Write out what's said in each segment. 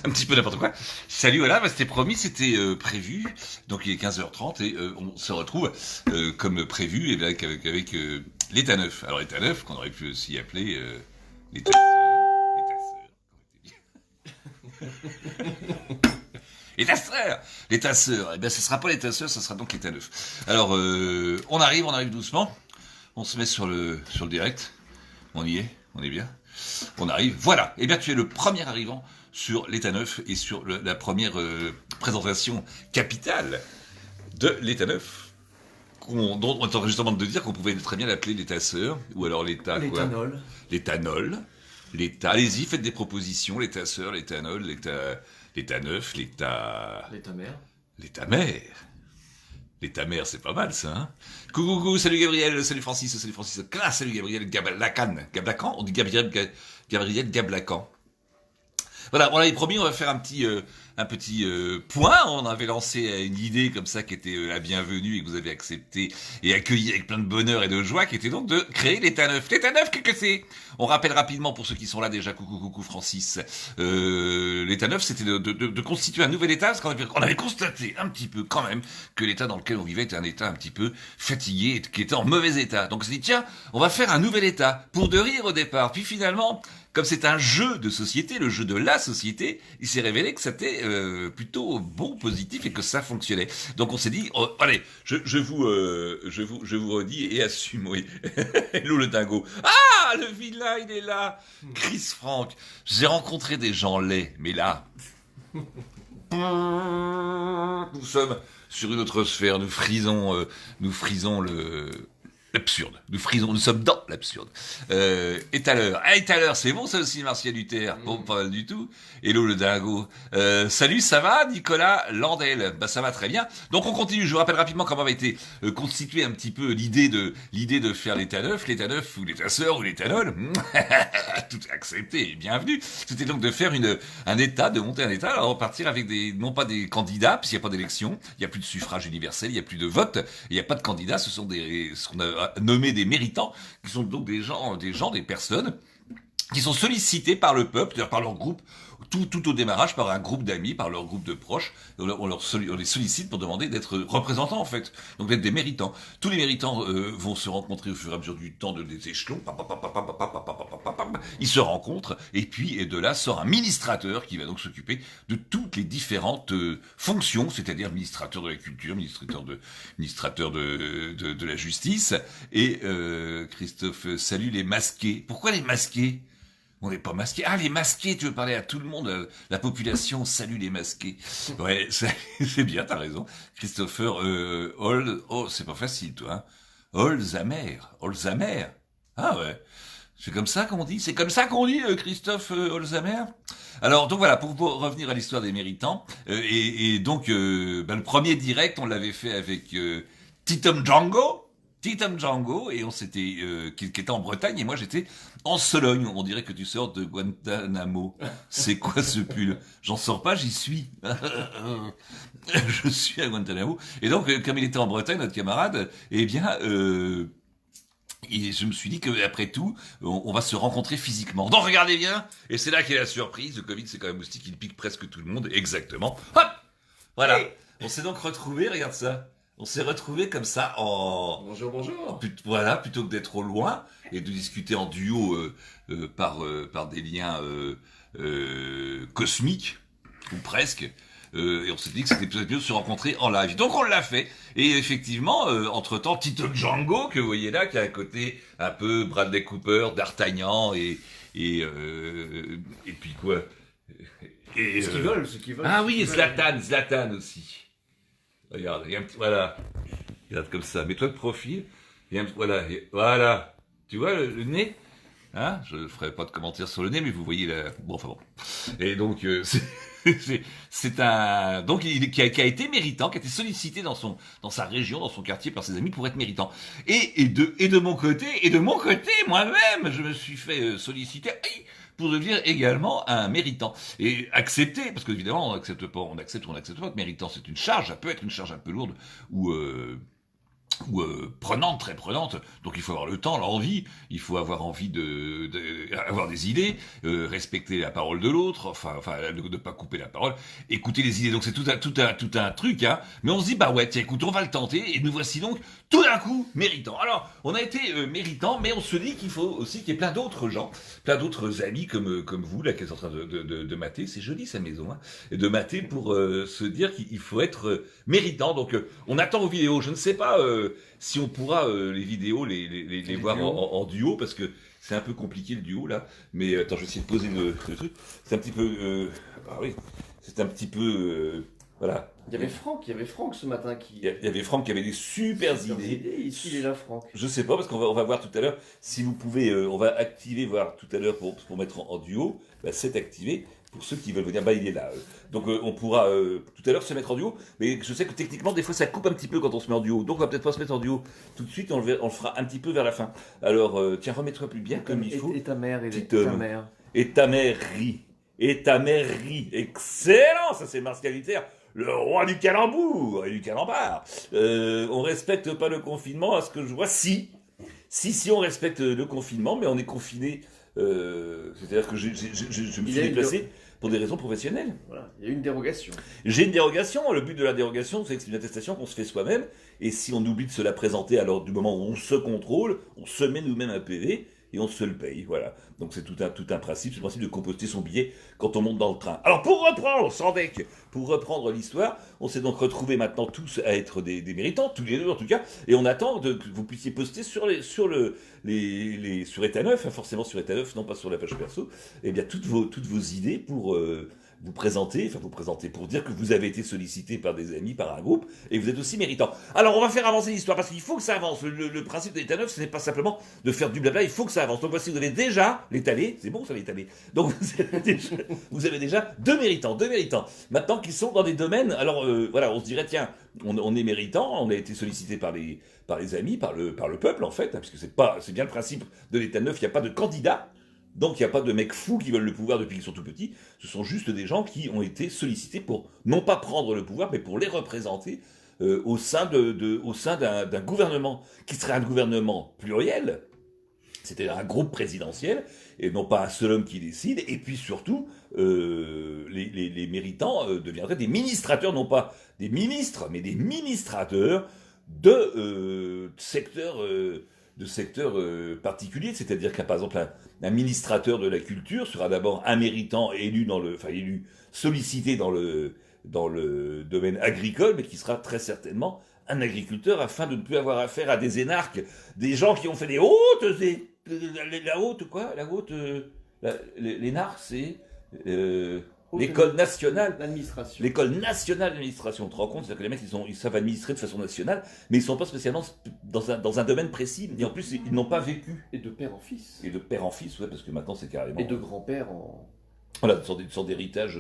un petit peu n'importe quoi. Salut, voilà, c'était promis, c'était prévu. Donc il est 15h30 et on se retrouve comme prévu et avec l'état neuf. Alors l'état neuf, qu'on aurait pu aussi appeler l'état l'état sœur, l'état sœur. Eh bien, ce sera pas l'état sœur, ce sera donc l'état neuf. Alors, on arrive doucement. On se met sur le direct. On est bien. On arrive. Voilà. Eh bien, tu es le premier arrivant sur l'état neuf et sur la première présentation capitale de l'état neuf. Dont on attendait justement de dire qu'on pouvait très bien l'appeler l'état sœur ou alors l'état quoi. L'éthanol. L'éthanol. L'état. Allez-y, faites des propositions. L'état sœur, l'éthanol, l'état neuf, L'état mère. l'état mère. L'état mère, c'est pas mal, ça, hein. Coucou, salut Gabriel, salut Francis, classe, salut Gabriel Gablacan. Gablacan? On dit Gabriel Gablacan. Voilà, on avait promis, on va faire un petit point. On avait lancé une idée comme ça qui était la bienvenue et que vous avez accepté et accueilli avec plein de bonheur et de joie, qui était donc de créer l'état neuf. L'état neuf, qu'est-ce que c'est? On rappelle rapidement pour ceux qui sont là déjà. Coucou Francis. L'état neuf, c'était de constituer un nouvel état, parce qu'on avait constaté un petit peu quand même que l'état dans lequel on vivait était un état un petit peu fatigué, et qui était en mauvais état. Donc on s'est dit tiens, on va faire un nouvel état pour de rire au départ. Puis finalement, comme c'est un jeu de société, le jeu de la société, il s'est révélé que c'était plutôt bon, positif et que ça fonctionnait. Donc on s'est dit, oh, allez, je vous redis et assume, oui. Hello le dingo. Ah, le vilain, il est là. Chris Frank. J'ai rencontré des gens laids, mais là, nous sommes sur une autre sphère. Nous frisons l'absurde. Nous sommes dans l'absurde. Et à l'heure, c'est bon ça aussi, Martial Luther. Bon, pas mal du tout. Hello le dingo. Salut, ça va, Nicolas Landel? Bah ça va très bien. Donc on continue. Je vous rappelle rapidement comment avait été constituée un petit peu l'idée de faire l'état neuf ou l'état sœur ou l'éthanol. Tout est accepté et bienvenue. C'était donc de faire un état, de monter un état, alors repartir avec non pas des candidats, puisqu'il n'y a pas d'élection, il n'y a plus de suffrage universel, il n'y a plus de vote, il n'y a pas de candidats, ce sont ce qu'on a nommé des méritants, qui sont donc des personnes qui sont sollicités par le peuple, c'est-à-dire par leur groupe, tout au démarrage, par un groupe d'amis, par leur groupe de proches. On les sollicite pour demander d'être représentants, en fait. Donc d'être des méritants. Tous les méritants vont se rencontrer au fur et à mesure du temps des échelons. Ils se rencontrent, et puis et de là sort un ministrateur qui va donc s'occuper de toutes les différentes fonctions, c'est-à-dire administrateur de la culture, administrateur de la justice. Et Christophe salue les masqués. Pourquoi les masqués? On n'est pas masqués. Ah, les masqués, tu veux parler à tout le monde, la population salue les masqués. Ouais, c'est bien, t'as raison. Christopher oh, c'est pas facile, toi, hein. Holzamer. Ah ouais. C'est comme ça qu'on dit? C'est comme ça qu'on dit, Christophe Holzamer? Alors, donc voilà, pour revenir à l'histoire des méritants, et donc, le premier direct, on l'avait fait avec Titom Django, et on s'était, qui était en Bretagne, et moi j'étais en Sologne. On dirait que tu sors de Guantanamo. C'est quoi ce pull? J'en sors pas, j'y suis. Je suis à Guantanamo. Et donc, comme il était en Bretagne, notre camarade, eh bien, et je me suis dit qu'après tout, on va se rencontrer physiquement. Donc regardez bien, et c'est là qu'est la surprise. Le Covid, c'est quand même un moustique qui pique presque tout le monde. Exactement. Hop! Voilà. Hey. On s'est donc retrouvés, regarde ça. On s'est retrouvés comme ça en... Bonjour. Voilà, plutôt que d'être au loin et de discuter en duo par des liens cosmiques, ou presque. Et on s'est dit que c'était peut-être mieux de se rencontrer en live. Donc on l'a fait. Et effectivement, entre-temps, Tito Django, que vous voyez là, qui a à côté un peu Bradley Cooper, D'Artagnan et puis quoi Ce qu'ils veulent. Ah oui, et Zlatan aussi. Regarde, il y a un petit, voilà. Regarde comme ça, mets-toi de profil. Voilà. Tu vois le nez? Hein? Je ferai pas de commentaires sur le nez, mais vous voyez la... Bon, enfin bon. Et donc, c'est un... Donc, qui a été méritant, qui a été sollicité dans sa région, dans son quartier, par ses amis pour être méritant. Et de mon côté, moi-même, je me suis fait solliciter pour devenir également un méritant. Et accepter, parce qu'évidemment, on accepte ou on n'accepte pas de méritant, c'est une charge, ça peut être une charge un peu lourde, ou ou prenante, très prenante. Donc il faut avoir le temps, l'envie, il faut avoir envie avoir des idées, respecter la parole de l'autre, enfin ne pas couper la parole, écouter les idées. Donc c'est tout un truc, hein. Mais on se dit bah ouais, tiens, écoute, on va le tenter et nous voici donc tout d'un coup méritants. Alors on a été méritants, mais on se dit qu'il faut aussi qu'il y ait plein d'autres gens, plein d'autres amis comme vous là qui êtes en train de mater. C'est joli sa maison, hein, et de mater pour se dire qu'il faut être méritant. Donc on attend vos vidéos. Je ne sais pas si on pourra les vidéos les voir en duo, parce que c'est un peu compliqué le duo là. Mais attends, je vais essayer de poser le truc. C'est un petit peu ah oui, c'est un petit peu voilà. Il y avait Franck ce matin qui. Il y avait Franck qui avait des super idées. Ici, il est là, Franck. Je sais pas, parce qu'on va voir tout à l'heure. Si vous pouvez, on va activer, voir tout à l'heure pour mettre en duo. Bah, c'est activé. Pour ceux qui veulent venir, bah il est là. Donc on pourra tout à l'heure se mettre en duo. Mais je sais que techniquement, des fois, ça coupe un petit peu quand on se met en duo. Donc on va peut-être pas se mettre en duo tout de suite. On le fera un petit peu vers la fin. Alors tiens, remets-toi plus bien comme il faut. Et ta mère, ta mère. Et ta mère rit. Et ta mère rit. Excellent, ça c'est Mars Calitaire. Le roi du calembour et du calembar. On respecte pas le confinement, à ce que je vois. Si, on respecte le confinement, mais on est confiné. C'est-à-dire que je me suis déplacé pour des raisons professionnelles. Voilà, il y a une dérogation. J'ai une dérogation. Le but de la dérogation, c'est que c'est une attestation qu'on se fait soi-même. Et si on oublie de se la présenter, alors du moment où on se contrôle, on se met nous-mêmes un PV. Et on se le paye, voilà. Donc c'est tout un principe, c'est le principe de composter son billet quand on monte dans le train. Alors pour reprendre, Sandek, pour reprendre l'histoire, on s'est donc retrouvés maintenant tous à être des méritants, tous les deux en tout cas, et on attend que vous puissiez poster sur État 9, hein, forcément sur État 9, non pas sur la page perso, et bien toutes vos idées pour vous présenter pour dire que vous avez été sollicité par des amis, par un groupe, et vous êtes aussi méritant. Alors on va faire avancer l'histoire, parce qu'il faut que ça avance. Le principe de l'État 9, ce n'est pas simplement de faire du blabla, il faut que ça avance. Donc voici, vous avez déjà l'étalé, c'est bon ça l'étalé. Donc vous avez déjà deux méritants. Maintenant qu'ils sont dans des domaines, alors voilà, on se dirait, tiens, on est méritant, on a été sollicité par les amis, par le peuple en fait, hein, puisque c'est bien le principe de l'État 9, il n'y a pas de candidat. Donc il n'y a pas de mecs fous qui veulent le pouvoir depuis qu'ils sont tout petits, ce sont juste des gens qui ont été sollicités pour non pas prendre le pouvoir, mais pour les représenter au sein d'un gouvernement qui serait un gouvernement pluriel, c'est-à-dire un groupe présidentiel, et non pas un seul homme qui décide, et puis surtout, les méritants deviendraient des ministrateurs, non pas des ministres, mais des ministrateurs de secteurs particuliers, c'est-à-dire qu'un par exemple un administrateur de la culture sera d'abord un méritant élu sollicité dans le domaine agricole, mais qui sera très certainement un agriculteur, afin de ne plus avoir affaire à des énarques, des gens qui ont fait des hautes, l'énarque c'est l'école nationale d'administration. L'école nationale d'administration, tu te rends compte, c'est-à-dire que les mecs ils savent administrer de façon nationale, mais ils sont pas spécialement dans un domaine précis, et en plus ils n'ont pas vécu. Et de père en fils. Et de père en fils, ouais, parce que maintenant c'est carrément. Et de grand-père en. Voilà, une sorte d'héritage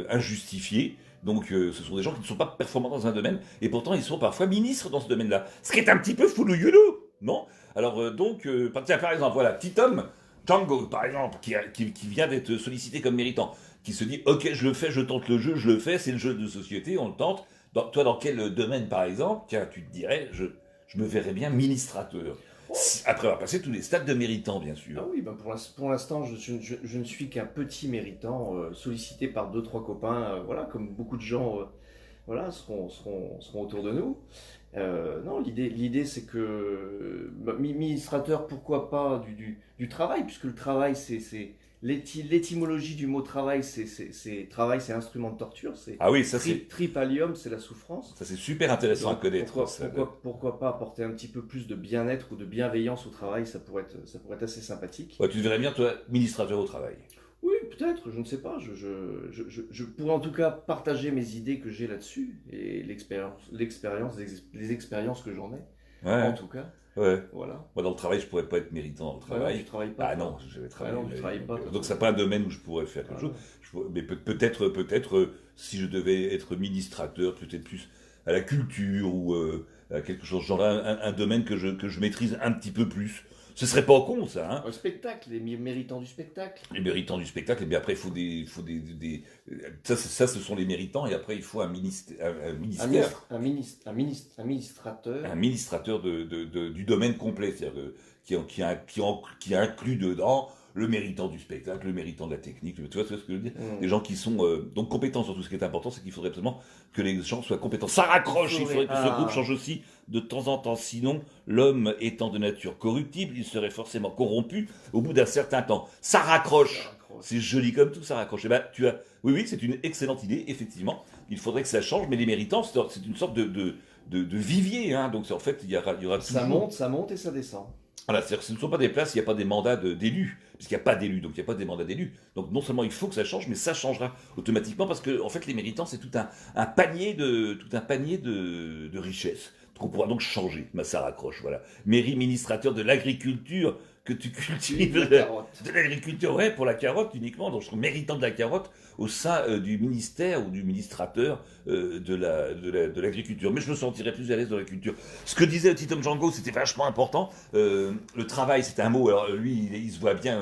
injustifié. Donc ce sont des gens qui ne sont pas performants dans un domaine, et pourtant ils sont parfois ministres dans ce domaine-là. Ce qui est un petit peu foulouyoulou, non? Alors tiens, par exemple, voilà, petit homme, Django, par exemple, qui vient d'être sollicité comme méritant, qui se dit, ok, je le fais, je tente le jeu, je le fais, c'est le jeu de société, on le tente. Toi, dans quel domaine, par exemple, tiens, tu te dirais, je me verrais bien ministrateur. Après avoir passé tous les stades de méritant, bien sûr. Ah oui, ben pour l'instant, je ne suis qu'un petit méritant, sollicité par 2-3 copains, voilà, comme beaucoup de gens voilà, seront autour de nous. Non, l'idée c'est que administrateur, pourquoi pas du travail, puisque le travail, c'est l'étymologie du mot travail, travail, c'est instrument de torture. Ah oui, ça c'est tripalium, c'est la souffrance. Ça c'est super intéressant. Donc, à connaître. Pourquoi pas apporter un petit peu plus de bien-être ou de bienveillance au travail, ça pourrait être assez sympathique. Ouais, tu devrais bien, toi, administrateur au travail. Oui, peut-être, je ne sais pas. Je pourrais en tout cas partager mes idées que j'ai là-dessus et les expériences que j'en ai. Ouais. En tout cas. Ouais. Voilà. Moi, dans le travail, je pourrais pas être méritant dans le travail. Ouais, tu travailles pas. Ah non, je vais travailler. Ah non, tu travailles pas. Donc, c'est pas un domaine où je pourrais faire quelque chose. Mais peut-être, si je devais être ministrateur, peut-être plus à la culture ou à quelque chose, genre un domaine que je maîtrise un petit peu plus. Ce serait pas con, ça, hein. Un spectacle, les méritants du spectacle. Les méritants du spectacle, et bien après, il faut ça, ce sont les méritants, et après, il faut un ministère, Un ministrateur. un administrateur du domaine complet, c'est-à-dire qui inclut dedans le méritant du spectacle, le méritant de la technique, tu vois ce que je veux dire? Des gens qui sont donc compétents sur tout ce qui est important, c'est qu'il faudrait absolument que les gens soient compétents. Ça raccroche, il faudrait que ce groupe change aussi de temps en temps, sinon l'homme étant de nature corruptible, il serait forcément corrompu au bout d'un certain temps. Ça raccroche. C'est joli comme tout, ça raccroche. Eh ben, oui, c'est une excellente idée, effectivement. Il faudrait que ça change, mais les méritants, c'est une sorte de vivier, hein. Donc en fait, il y aura toujours... Ça monte et ça descend. Voilà, c'est-à-dire que ce ne sont pas des places, il n'y a pas des mandats d'élus, puisqu'il n'y a pas d'élus, donc il n'y a pas des mandats d'élus. Donc non seulement il faut que ça change, mais ça changera automatiquement, parce que en fait les méritants, c'est tout un panier de richesses qu'on pourra donc changer. Ben, ça raccroche, voilà. Mairie ministrateur de l'agriculture, que tu cultives de l'agriculture, ouais, pour la carotte uniquement, donc je trouve méritant de la carotte au sein du ministère ou du ministrateur de l'agriculture. Mais je me sentirais plus à l'aise dans la culture. Ce que disait Titom Django, c'était vachement important. Le travail, c'est un mot, alors lui, il se voit bien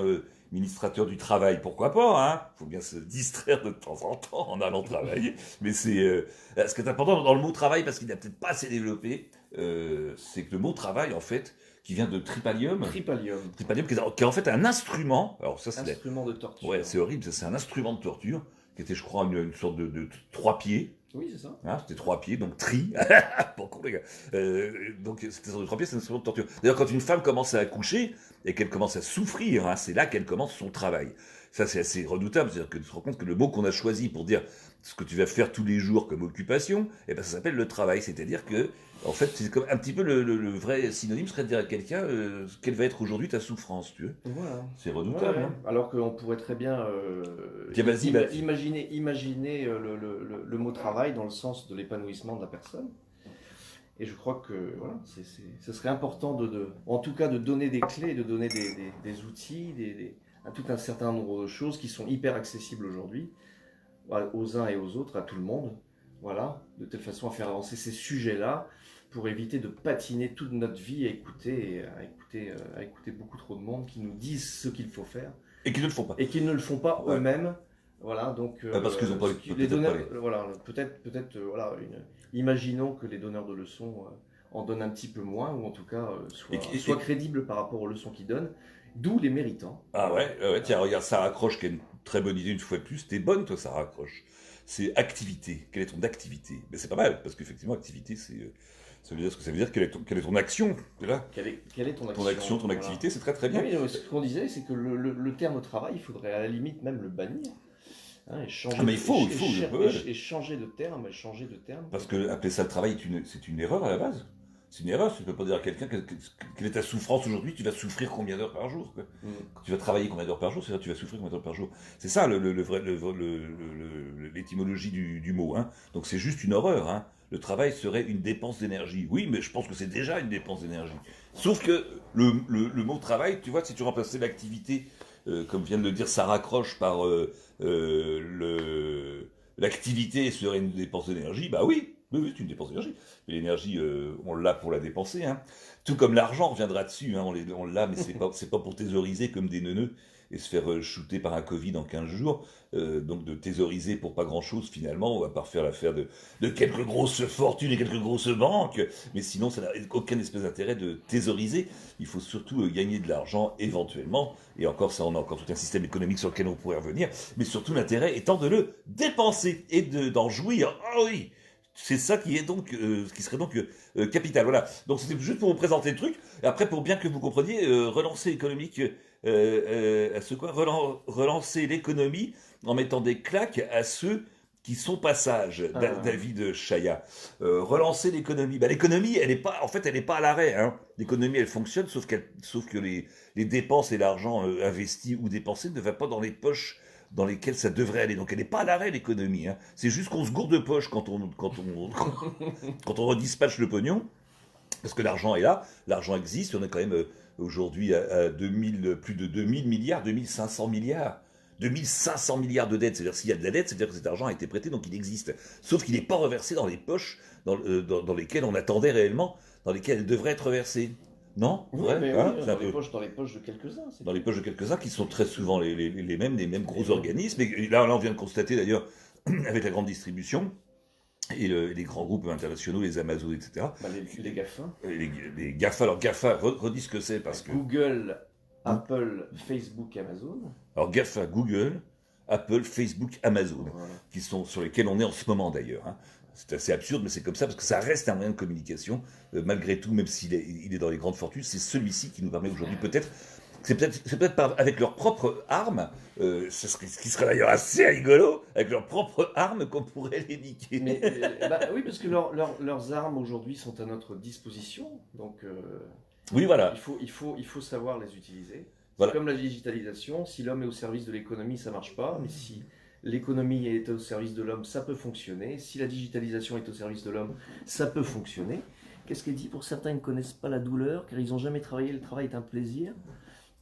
ministrateur du travail, pourquoi pas, hein. Faut bien se distraire de temps en temps en allant travailler. Mais ce qui est important dans le mot travail, parce qu'il n'a peut-être pas assez développé, c'est que le mot travail, en fait, qui vient de tripalium. Tripalium, qui est en fait un instrument. Alors ça, c'est instrument de torture. Ouais, c'est horrible. C'est un instrument de torture qui était, je crois, une sorte de 3 pieds. Oui, c'est ça. Hein, c'était 3 pieds, donc Pour con, les gars. Donc c'était sur 3 pieds, c'est un instrument de torture. D'ailleurs, quand une femme commence à accoucher et qu'elle commence à souffrir, hein, c'est là qu'elle commence son travail. Ça, c'est assez redoutable. C'est-à-dire que tu te rends compte que le mot qu'on a choisi pour dire ce que tu vas faire tous les jours comme occupation, eh ben, ça s'appelle le travail. C'est-à-dire que, en fait, c'est comme un petit peu le vrai synonyme serait de dire à quelqu'un quelle va être aujourd'hui ta souffrance, tu veux. Voilà. C'est redoutable. Ouais. Hein. Alors qu'on pourrait très bien imaginer le mot travail dans le sens de l'épanouissement de la personne. Et je crois que voilà, ce serait important en tout cas de donner des clés, de donner des outils, à tout un certain nombre de choses qui sont hyper accessibles aujourd'hui aux uns et aux autres, à tout le monde. Voilà, de telle façon à faire avancer ces sujets-là pour éviter de patiner toute notre vie à écouter beaucoup trop de monde qui nous disent ce qu'il faut faire. Et qui ne le font pas. Et qui ne le font pas eux-mêmes. Voilà, donc parce qu'ils n'ont pas les donneurs, voilà, peut-être voilà, imaginons que les donneurs de leçons en donnent un petit peu moins, ou en tout cas soient crédibles par rapport aux leçons qu'ils donnent, d'où les méritants. Ah ouais, tiens, regarde, ça raccroche, qui est une très bonne idée une fois de plus. T'es bonne, toi, ça raccroche. C'est activité. Quelle est ton activité? Mais c'est pas mal, parce qu'effectivement, activité, ça veut dire ce que ça veut dire. Quelle est ton action? Là. Quelle est ton action? Ton action, ton activité, c'est très très bien. Oui, ce qu'on disait, c'est que le terme travail, il faudrait à la limite même le bannir. Hein, et changer changer de terme, Parce que appeler ça le travail, c'est une erreur à la base. C'est une erreur. Tu ne peux pas dire à quelqu'un quelle est ta souffrance aujourd'hui. Tu vas souffrir combien d'heures par jour, quoi. Quand tu vas travailler combien d'heures par jour, c'est-à-dire tu vas souffrir combien d'heures par jour. C'est ça l'étymologie du mot. Hein. Donc c'est juste une horreur. Hein. Le travail serait une dépense d'énergie. Oui, mais je pense que c'est déjà une dépense d'énergie. Sauf que le mot travail, tu vois, si tu remplaçais l'activité, comme vient de le dire, ça raccroche par l'activité serait une dépense d'énergie, bah oui, c'est une dépense d'énergie. Mais l'énergie, on l'a pour la dépenser. Hein. Tout comme l'argent, on reviendra dessus, hein, on l'a, mais c'est pas pour thésauriser comme des neuneux et se faire shooter par un Covid en 15 jours. Donc de thésauriser pour pas grand-chose finalement, on va pas faire l'affaire de quelques grosses fortunes et quelques grosses banques, mais sinon ça n'a aucun espèce d'intérêt de thésauriser. Il faut surtout gagner de l'argent éventuellement, et encore ça on a encore tout un système économique sur lequel on pourrait revenir, mais surtout l'intérêt étant de le dépenser et d'en jouir. Ah oui, c'est ça qui est donc, qui serait donc capital. Voilà. Donc c'était juste pour vous présenter le truc. Et après, pour bien que vous compreniez, relancer économique, relancer l'économie en mettant des claques à ceux qui sont pas sages. David Chaya. Relancer l'économie. Bah, l'économie, elle est pas à l'arrêt. Hein. L'économie, elle fonctionne, sauf que les dépenses et l'argent investi ou dépensé ne va pas dans les poches dans lesquels ça devrait aller. Donc elle n'est pas à l'arrêt, l'économie. Hein. C'est juste qu'on se gourde de poche quand on redispatche le pognon, parce que l'argent est là, l'argent existe, on est quand même aujourd'hui à plus de 2000 milliards, 2500 milliards. 2500 milliards de dettes, c'est-à-dire s'il y a de la dette, c'est-à-dire que cet argent a été prêté, donc il existe. Sauf qu'il n'est pas reversé dans les poches dans lesquelles on attendait réellement, dans lesquelles elle devrait être reversée. Non? Oui, Vrai? mais Hein? oui, C'est un peu dans les poches de quelques-uns, c'est dans les tout. poches de quelques-uns qui sont très souvent les mêmes Et gros oui. organismes. Et là, on vient de constater d'ailleurs, avec la grande distribution et les grands groupes internationaux, les Amazon, etc. Bah, les GAFA. Les GAFA, alors GAFA, redis ce que c'est Bah, parce que. Google, Apple, Facebook, Amazon. Alors GAFA, Google, Apple, Facebook, Amazon, Voilà. qui sont sur lesquels on est en ce moment d'ailleurs, hein. C'est assez absurde, mais c'est comme ça parce que ça reste un moyen de communication. Malgré tout, même il est dans les grandes fortunes, c'est celui-ci qui nous permet aujourd'hui peut-être. C'est peut-être avec leurs propres armes, ce qui serait d'ailleurs assez rigolo, avec leurs propres armes qu'on pourrait les niquer. Mais bah, oui, parce que leurs armes aujourd'hui sont à notre disposition. Donc Oui, voilà. il faut savoir les utiliser. C'est Voilà. comme la digitalisation. Si l'homme est au service de l'économie, ça marche pas. Mais si l'économie est au service de l'homme, ça peut fonctionner. Si la digitalisation est au service de l'homme, ça peut fonctionner. Qu'est-ce qu'elle dit? Pour certains, ils ne connaissent pas la douleur, car ils n'ont jamais travaillé. Le travail est un plaisir.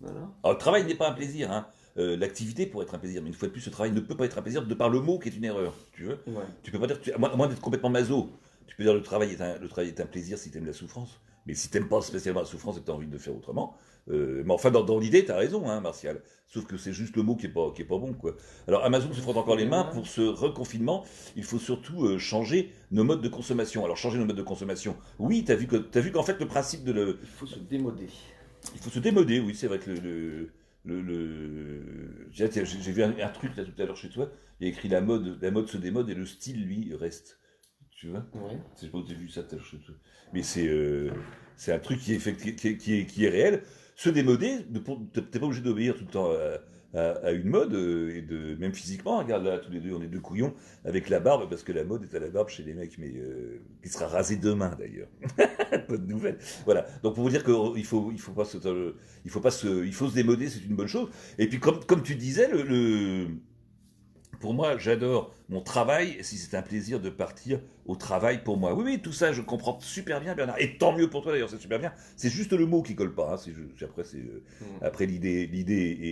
Voilà. Alors, le travail n'est pas un plaisir, hein. L'activité pourrait être un plaisir, mais une fois de plus, ce travail ne peut pas être un plaisir de par le mot qui est une erreur, tu veux. Ouais. Tu peux pas dire, à moins d'être complètement maso, tu peux dire le travail est un plaisir si tu aimes la souffrance. Mais si tu n'aimes pas spécialement la souffrance et que tu as envie de le faire autrement, mais enfin, dans l'idée, tu as raison, hein, Martial. Sauf que c'est juste le mot qui est pas bon, quoi. Alors, Amazon se frotte encore les mains. Pour ce reconfinement, il faut surtout changer nos modes de consommation. Alors, changer nos modes de consommation, oui, t'as vu qu'en fait, le principe Il faut se démoder. il faut se démoder, oui, c'est vrai que j'ai vu un truc là tout à l'heure chez toi, il y a écrit la mode se démode et le style, lui, reste. Tu vois? Ouais. Je sais pas où t'as vu ça tout à l'heure chez toi. Mais c'est un truc qui est réel. Se démoder, t'es pas obligé d'obéir tout le temps à une mode, même physiquement. Regarde là, tous les deux, on est deux couillons avec la barbe, parce que la mode est à la barbe chez les mecs, mais qui sera rasée demain d'ailleurs. Bonne nouvelle. Voilà. Donc pour vous dire qu'il faut pas il faut se démoder, c'est une bonne chose. Et puis comme tu disais, pour moi, j'adore mon travail, si c'est un plaisir de partir au travail pour moi. Oui, oui, tout ça, je comprends super bien, Bernard. Et tant mieux pour toi d'ailleurs, c'est super bien. C'est juste le mot qui colle pas, hein. Après, l'idée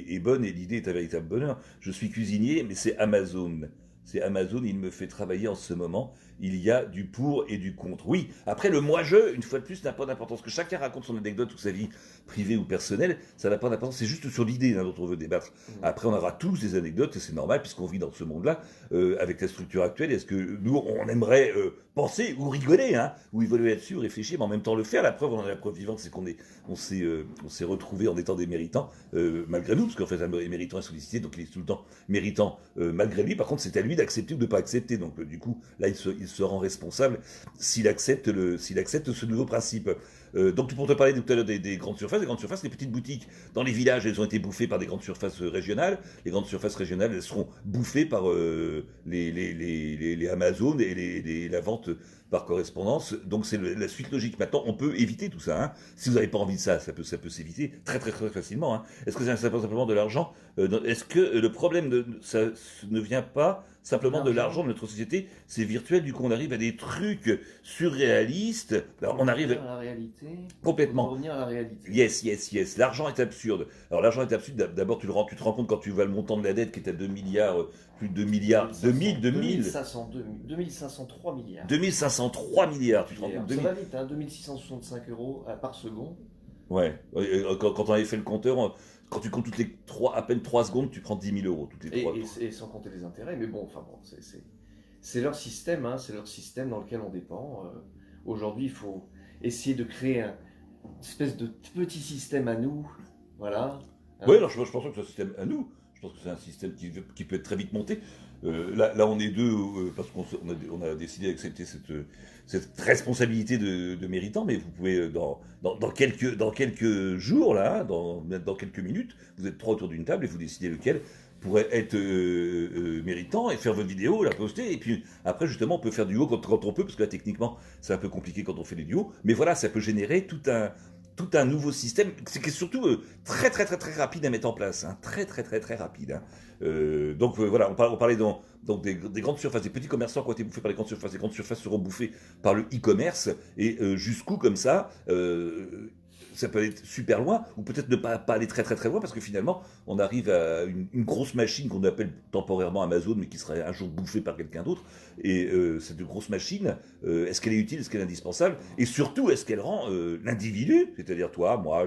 est bonne et l'idée est un véritable bonheur. Je suis cuisinier, mais c'est Amazon. C'est Amazon, il me fait travailler en ce moment. Il y a du pour et du contre. Oui, après le moi-je, une fois de plus, n'a pas d'importance. Que chacun raconte son anecdote ou sa vie privée ou personnelle, ça n'a pas d'importance. C'est juste sur l'idée dont on veut débattre. Après, on aura tous des anecdotes et c'est normal puisqu'on vit dans ce monde-là avec la structure actuelle. Est-ce que nous, on aimerait penser ou rigoler, hein, ou évoluer là-dessus, réfléchir, mais en même temps le faire? La preuve, on en a la preuve vivante, c'est on s'est retrouvés en étant des méritants malgré nous, parce qu'en fait, un méritant est sollicité, donc il est tout le temps méritant malgré lui. Par contre, c'est à lui d'accepter ou de ne pas accepter. Donc, du coup, là, il se rend responsable s'il accepte ce nouveau principe. Donc pour te parler tout à l'heure des grandes surfaces, les petites boutiques dans les villages, elles ont été bouffées par des grandes surfaces régionales. Les grandes surfaces régionales, elles seront bouffées par les Amazon et la vente par correspondance. Donc c'est la suite logique. Maintenant, on peut éviter tout ça, hein. Si vous n'avez pas envie de ça, ça peut s'éviter très très très facilement, hein. Est-ce que c'est simplement de l'argent? Est-ce que le problème ça ne vient pas simplement de l'argent de notre société? C'est virtuel, du coup on arrive à des trucs surréalistes. Alors, on arrive à la réalité. complètement. Pour revenir à la réalité. Yes. L'argent est absurde. Alors l'argent est absurde. D'abord, tu te rends compte quand tu vois le montant de la dette qui est à 2 milliards, plus de 2 milliards, 2503 milliards. 2503 milliards. Tu te rends Et compte? ça va vite, hein, 2665 euros par seconde. Ouais. Quand on avait fait le compteur, quand tu comptes à peine 3 secondes, tu prends 10 000 euros. Toutes les 3. Et sans compter les intérêts. Mais bon, enfin bon, c'est leur système, hein, c'est leur système dans lequel on dépend. Aujourd'hui, il faut essayer de créer une espèce de petit système à nous. Voilà. Hein. Oui, alors je pense pas que c'est un système à nous. Je pense que c'est un système qui peut être très vite monté. Là, on est deux parce qu'on a décidé d'accepter cette responsabilité de méritant, mais vous pouvez, dans quelques jours, là, dans quelques minutes, vous êtes 3 autour d'une table et vous décidez lequel pourrait être méritant et faire votre vidéo, la poster, et puis après, justement, on peut faire du duo quand on peut, parce que là, techniquement, c'est un peu compliqué quand on fait les duos, mais voilà, ça peut générer tout un nouveau système, qui est surtout très très très très rapide à mettre en place, hein. Très très très très rapide, hein. Donc voilà, on parlait donc des grandes surfaces, des petits commerçants qui ont été bouffés par les grandes surfaces seront bouffés par le e-commerce, et jusqu'où comme ça, ça peut aller super loin, ou peut-être ne pas aller très très très loin, parce que finalement, on arrive à une grosse machine qu'on appelle temporairement Amazon, mais qui serait un jour bouffée par quelqu'un d'autre. Et cette grosse machine, est-ce qu'elle est utile, est-ce qu'elle est indispensable? Et surtout, est-ce qu'elle rend l'individu, c'est-à-dire toi, moi,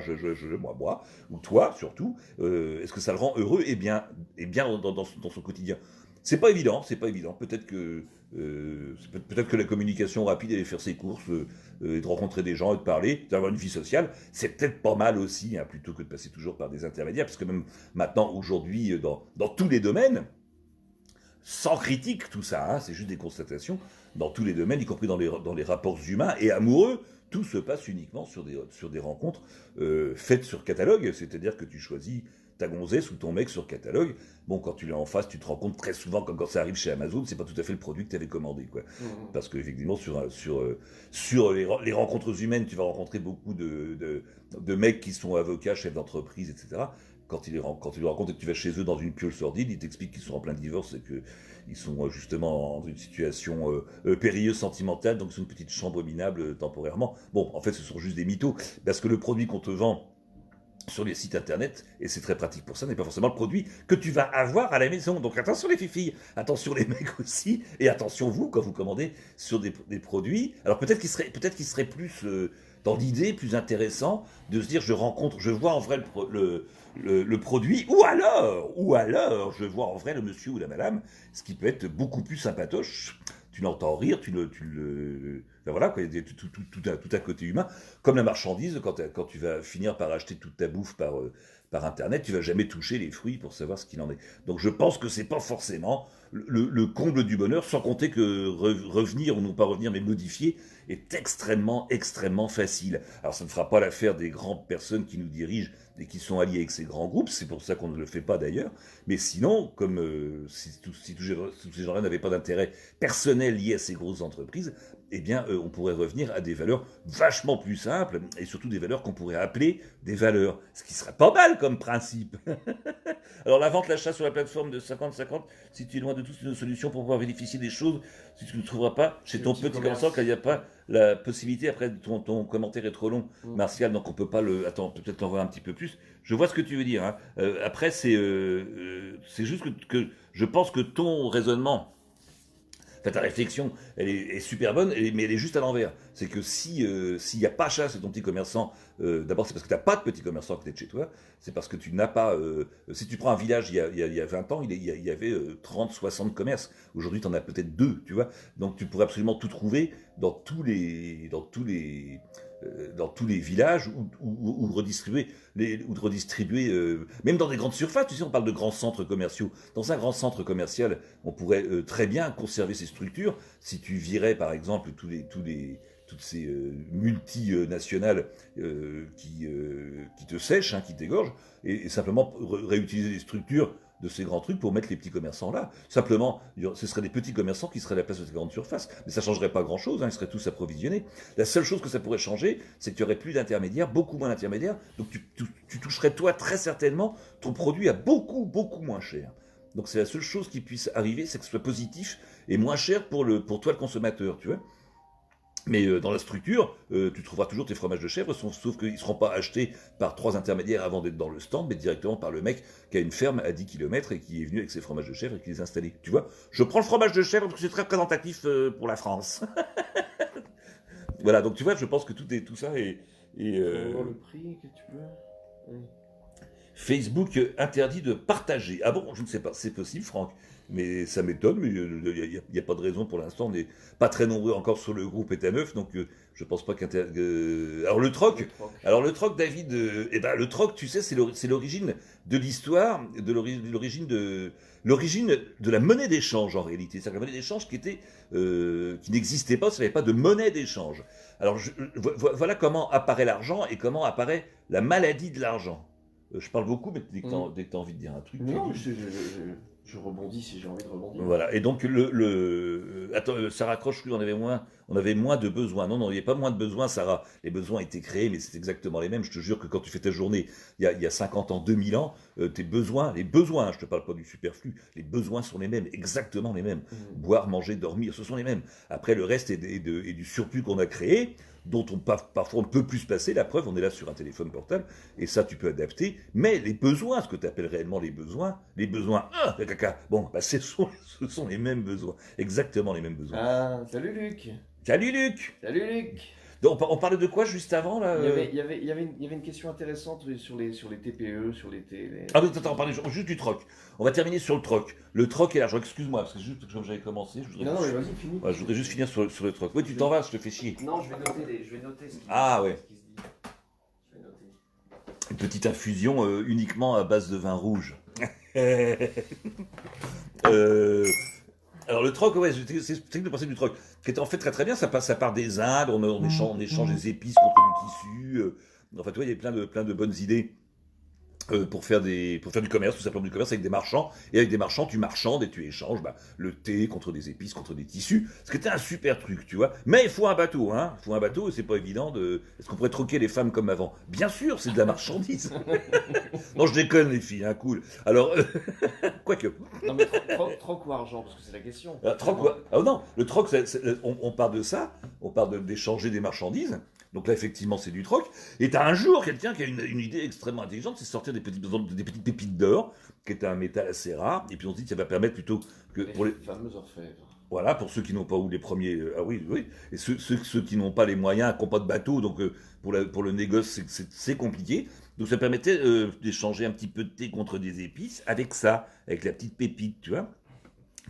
moi, ou toi surtout, est-ce que ça le rend heureux et bien dans son quotidien? C'est pas évident, c'est pas évident. Peut-être que la communication rapide, aller faire ses courses, et de rencontrer des gens et de parler, d'avoir une vie sociale, c'est peut-être pas mal aussi, hein, plutôt que de passer toujours par des intermédiaires, parce que même maintenant, aujourd'hui, dans tous les domaines, sans critique tout ça, hein, c'est juste des constatations, dans tous les domaines, y compris dans les rapports humains et amoureux, tout se passe uniquement sur des rencontres faites sur catalogue, c'est-à-dire que tu choisis ta gonzesse ou ton mec sur catalogue. Bon, quand tu l'as en face, tu te rends compte très souvent, comme quand ça arrive chez Amazon, c'est pas tout à fait le produit que tu avais commandé, quoi. Parce qu'effectivement, sur les rencontres humaines, tu vas rencontrer beaucoup de mecs qui sont avocats, chefs d'entreprise, etc. Quand tu les rencontres et que tu vas chez eux dans une piole sordide, ils t'expliquent qu'ils sont en plein divorce et qu'ils sont justement dans une situation périlleuse sentimentale, donc ils sont une petite chambre minable temporairement. Bon, en fait, ce sont juste des mythos, parce que le produit qu'on te vend sur les sites internet, et c'est très pratique pour ça, n'est pas forcément le produit que tu vas avoir à la maison. Donc attention les filles, attention les mecs aussi, et attention vous quand vous commandez sur des produits. Alors peut-être qu'il serait plus dans l'idée, plus intéressant de se dire je vois en vrai le produit, ou alors je vois en vrai le monsieur ou la madame, ce qui peut être beaucoup plus sympatoche. Tu l'entends rire, ben voilà, quoi, il y a tout un côté humain. Comme la marchandise, quand tu vas finir par acheter toute ta bouffe par Internet, tu vas jamais toucher les fruits pour savoir ce qu'il en est. Donc je pense que c'est pas forcément le comble du bonheur, sans compter que revenir, ou non pas revenir, mais modifier, est extrêmement, extrêmement facile. Alors ça ne fera pas l'affaire des grandes personnes qui nous dirigent et qui sont alliés avec ces grands groupes, c'est pour ça qu'on ne le fait pas d'ailleurs, mais sinon, comme si tous ces gens-là n'avaient pas d'intérêt personnel lié à ces grosses entreprises, eh bien, on pourrait revenir à des valeurs vachement plus simples, et surtout des valeurs qu'on pourrait appeler des valeurs, ce qui serait pas mal comme principe. Alors la vente, l'achat sur la plateforme de 50-50, si tu es loin de tout, c'est une solution pour pouvoir vérifier des choses, si tu ne trouveras pas chez ton petit commerçant, qu'il n'y a pas la possibilité, après ton commentaire est trop long, Martial, donc on peut pas le... Attends, peut-être l'envoyer un petit peu plus. Je vois ce que tu veux dire, hein. Après, c'est juste que je pense que ton raisonnement, enfin, ta réflexion, elle est super bonne, mais elle est juste à l'envers. C'est que s'il n'y a pas ça, c'est ton petit commerçant, d'abord c'est parce que tu n'as pas de petit commerçant à côté de chez toi, c'est parce que tu n'as pas... si tu prends un village, il y a 20 ans, il y avait 30, 60 commerces. Aujourd'hui, tu en as peut-être 2, tu vois. Donc tu pourrais absolument tout trouver dans tous les villages ou redistribuer, même dans des grandes surfaces. Tu sais, on parle de grands centres commerciaux. Dans un grand centre commercial, on pourrait très bien conserver ces structures. Si tu virais, par exemple, toutes ces multinationales qui te sèchent, hein, qui t'égorgent, et simplement réutiliser les structures de ces grands trucs pour mettre les petits commerçants là. Simplement, ce seraient des petits commerçants qui seraient à la place de ces grandes surfaces. Mais ça ne changerait pas grand-chose, hein, ils seraient tous approvisionnés. La seule chose que ça pourrait changer, c'est que tu aurais plus d'intermédiaires, beaucoup moins d'intermédiaires, donc tu toucherais toi très certainement ton produit à beaucoup, beaucoup moins cher. Donc c'est la seule chose qui puisse arriver, c'est que ce soit positif et moins cher pour toi le consommateur, tu vois. Mais dans la structure, tu trouveras toujours tes fromages de chèvre, sauf qu'ils ne seront pas achetés par 3 intermédiaires avant d'être dans le stand, mais directement par le mec qui a une ferme à 10 km et qui est venu avec ses fromages de chèvre et qui les a installés. Tu vois, je prends le fromage de chèvre parce que c'est très représentatif pour la France. Voilà, donc tu vois, je pense que tout ça est... Voir le prix que tu peux... Oui. Facebook interdit de partager. Ah bon, je ne sais pas, c'est possible, Franck. Mais ça m'étonne, mais il n'y a pas de raison pour l'instant. On n'est pas très nombreux encore sur le groupe ETA9, donc je pense pas Alors le troc, David, le troc, tu sais, c'est l'origine de l'histoire, l'origine de la monnaie d'échange en réalité. C'est la monnaie d'échange qui n'existait pas, s'il n'y avait pas de monnaie d'échange. Alors voilà comment apparaît l'argent et comment apparaît la maladie de l'argent. Je parle beaucoup, mais dès que tu as envie de dire un truc... Non, je rebondis si j'ai envie de rebondir. Voilà, et donc attends, ça raccroche plus, on avait moins de besoins. Non, non, il n'y avait pas moins de besoins, Sarah. Les besoins étaient créés, mais c'est exactement les mêmes. Je te jure que quand tu fais ta journée, il y a 50 ans, 2000 ans, tes besoins, les besoins, je te parle pas du superflu, les besoins sont les mêmes, exactement les mêmes. Boire, manger, dormir, ce sont les mêmes. Après, le reste est du surplus qu'on a créé, dont parfois on ne peut plus se passer. La preuve, on est là sur un téléphone portable, et ça, tu peux adapter. Mais les besoins, ce que tu appelles réellement les besoins, caca, bon, bah, ce sont les mêmes besoins, exactement les mêmes besoins. Ah, salut Luc. Salut Luc. Salut Luc. Donc, on parlait de quoi juste avant là Il y avait une question intéressante sur les TPE, sur les. Ah oui, attends, on parlait juste du troc. On va terminer sur le troc. Le troc et l'argent. Excuse-moi, parce que juste comme j'avais commencé, Non, mais vas-y, finis. Ouais, je voudrais juste finir sur le troc. Oui, tu t'en vas, je te fais chier. Non, je vais noter ce qui ouais. ce qui se dit. Je vais noter. Une petite infusion uniquement à base de vin rouge. Alors le troc, ouais, c'est le principe du troc, qui est en fait très très bien. Ça part des Indes, on échange des épices contre du tissu. En fait, ouais, il y a plein de bonnes idées pour faire du commerce, tout simplement du commerce avec des marchands. Et avec des marchands, tu marchandes et tu échanges le thé contre des épices, contre des tissus. Ce qui était un super truc, tu vois. Mais il faut un bateau, hein. Il faut un bateau et c'est pas évident de. Est-ce qu'on pourrait troquer les femmes comme avant? Bien sûr, c'est de la marchandise. Non, je déconne, les filles, hein, cool. Alors, quoique. Non, mais troc ou argent, parce que c'est la question. Troc, non, le troc, on part de ça, on part d'échanger des marchandises. Donc là, effectivement, c'est du troc. Et t'as un jour quelqu'un qui a une idée extrêmement intelligente, c'est sortir des petites pépites d'or, qui est un métal assez rare. Et puis on se dit que ça va permettre plutôt que pour les fameux orfèvres. Voilà, pour ceux qui n'ont pas ou les premiers, ah oui, et ceux qui n'ont pas les moyens, qui n'ont pas de bateau, donc pour le négoce, c'est compliqué. Donc ça permettait d'échanger un petit peu de thé contre des épices avec ça, avec la petite pépite, tu vois.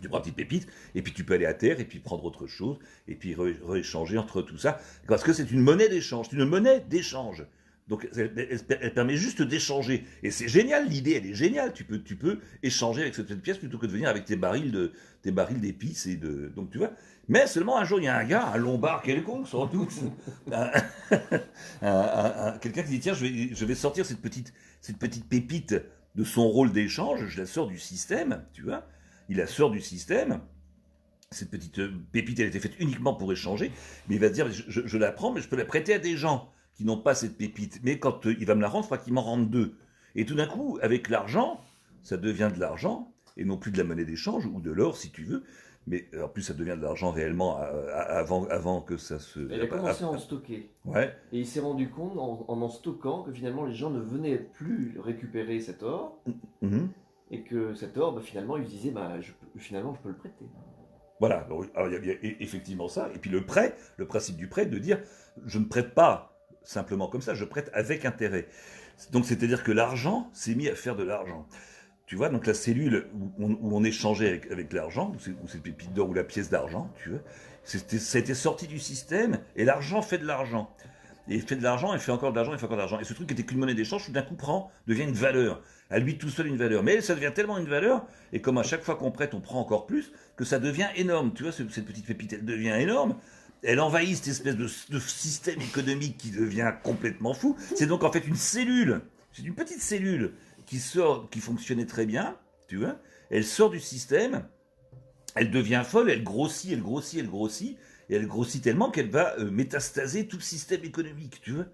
Tu prends une petite pépite, et puis tu peux aller à terre, et puis prendre autre chose, et puis rééchanger entre tout ça. Parce que c'est une monnaie d'échange, c'est une monnaie d'échange. Donc elle permet juste d'échanger. Et c'est génial, l'idée elle est géniale. Tu peux échanger avec cette pièce plutôt que de venir avec tes barils d'épices. Donc tu vois. Mais seulement un jour il y a un gars, un lombard quelconque sans doute, quelqu'un qui dit tiens je vais sortir cette petite pépite de son rôle d'échange, je la sors du système, tu vois. Il la sort du système. Cette petite pépite, elle était faite uniquement pour échanger. Mais il va se dire, je la prends, mais je peux la prêter à des gens qui n'ont pas cette pépite. Mais quand il va me la rendre, il faudra qu'il m'en rende deux. Et tout d'un coup, avec l'argent, ça devient de l'argent, et non plus de la monnaie d'échange, ou de l'or, si tu veux. Mais en plus, ça devient de l'argent réellement avant que ça se... Il a commencé à en stocker. Ouais. Et il s'est rendu compte, en stockant, que finalement, les gens ne venaient plus récupérer cet or. Mm-hmm. Et que cet or, finalement, il se disait, finalement, je peux le prêter. Voilà, alors il y a effectivement ça. Et puis le prêt, le principe du prêt, de dire, je ne prête pas simplement comme ça, je prête avec intérêt. Donc c'est-à-dire que l'argent s'est mis à faire de l'argent. Tu vois, donc la cellule où on échangeait avec l'argent, ou cette pépite d'or, ou la pièce d'argent, tu vois, ça a été sorti du système, et l'argent fait de l'argent. Et il fait de l'argent, il fait encore de l'argent, il fait encore de l'argent. Et ce truc qui était qu'une monnaie d'échange, tout d'un coup devient une valeur. À lui tout seul une valeur. Mais ça devient tellement une valeur, et comme à chaque fois qu'on prête, on prend encore plus, que ça devient énorme. Tu vois, cette petite pépite, elle devient énorme. Elle envahit cette espèce de système économique qui devient complètement fou. C'est donc en fait une cellule. C'est une petite cellule qui fonctionnait très bien, tu vois. Elle sort du système, elle devient folle, elle grossit, et elle grossit tellement qu'elle va métastaser tout le système économique, tu vois.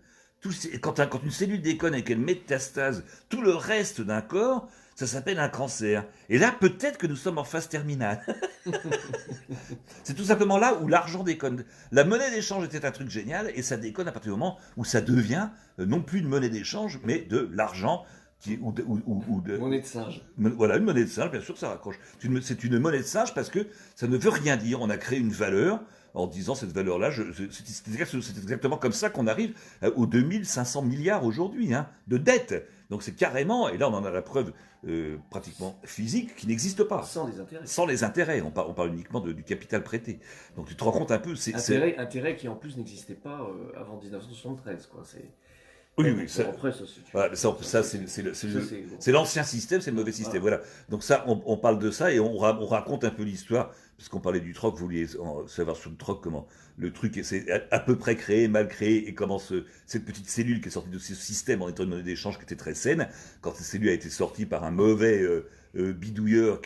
Quand une cellule déconne et qu'elle métastase tout le reste d'un corps, ça s'appelle un cancer. Et là, peut-être que nous sommes en phase terminale. C'est tout simplement là où l'argent déconne. La monnaie d'échange était un truc génial, et ça déconne à partir du moment où ça devient non plus une monnaie d'échange, mais de l'argent. Monnaie de singe. Voilà, une monnaie de singe, bien sûr, ça raccroche. C'est une monnaie de singe parce que ça ne veut rien dire. On a créé une valeur en disant cette valeur-là, c'est exactement comme ça qu'on arrive aux 2500 milliards aujourd'hui de dettes. Donc c'est carrément, et là on en a la preuve pratiquement physique, qui n'existe pas. Sans les intérêts. Sans les intérêts, on parle uniquement du capital prêté. Donc tu te rends compte un peu... Intérêt qui en plus n'existait pas avant 1973, quoi. Oui, ça, après, c'est l'ancien système, c'est le mauvais système. Voilà. Donc ça, on parle de ça et on raconte un peu l'histoire, puisqu'on parlait du troc, vous vouliez savoir sur le troc comment le truc c'est à peu près créé, mal créé, et comment cette petite cellule qui est sortie de ce système en étant une monnaie d'échange qui était très saine, quand cette cellule a été sortie par un mauvais bidouilleur,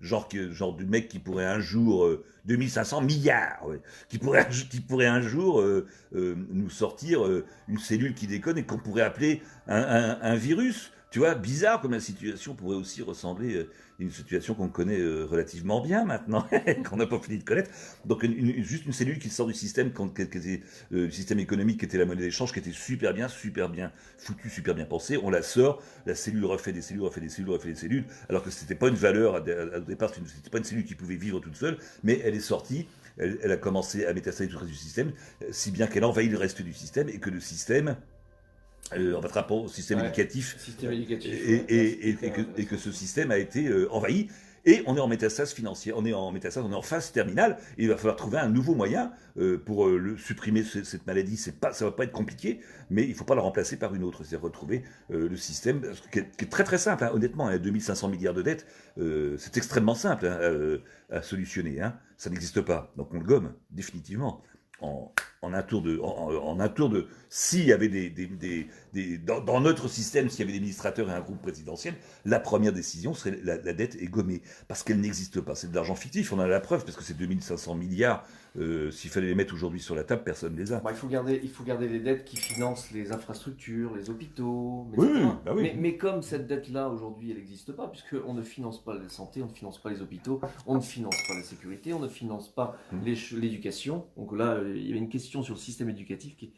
genre du mec qui pourrait un jour, 2500 milliards, ouais, qui pourrait un jour nous sortir une cellule qui déconne et qu'on pourrait appeler un virus. Tu vois, bizarre comme la situation pourrait aussi ressembler à une situation qu'on connaît relativement bien maintenant, qu'on n'a pas fini de connaître. Donc juste une cellule qui sort du système, qui était le système économique, qui était la monnaie d'échange, qui était super bien foutu, super bien pensé. On la sort, la cellule refait des cellules, alors que c'était pas une valeur au départ, c'était pas une cellule qui pouvait vivre toute seule, mais elle est sortie. Elle a commencé à métastaser tout le reste du système, si bien qu'elle envahit le reste du système et que le système en fait, rapport au système éducatif, et que ce système a été envahi. Et on est en métastase financière, on est en phase terminale, et il va falloir trouver un nouveau moyen pour supprimer cette maladie. Ça va pas être compliqué, mais il ne faut pas la remplacer par une autre. C'est-à-dire retrouver le système, qui est très très simple, hein, honnêtement, 2500 milliards de dettes, c'est extrêmement simple à solutionner. Hein. Ça n'existe pas, donc on le gomme, définitivement. En un tour de, s'il y avait dans notre système, s'il y avait des administrateurs et un groupe présidentiel, la première décision serait la dette est gommée, parce qu'elle n'existe pas. C'est de l'argent fictif, on a la preuve, parce que c'est 2500 milliards, s'il fallait les mettre aujourd'hui sur la table, personne ne les a. Bah, il faut garder les dettes qui financent les infrastructures, les hôpitaux, mais comme cette dette-là, aujourd'hui, elle n'existe pas, puisqu'on ne finance pas la santé, on ne finance pas les hôpitaux, on ne finance pas la sécurité, on ne finance pas l'éducation. Donc là, il y avait une question sur le système éducatif qui...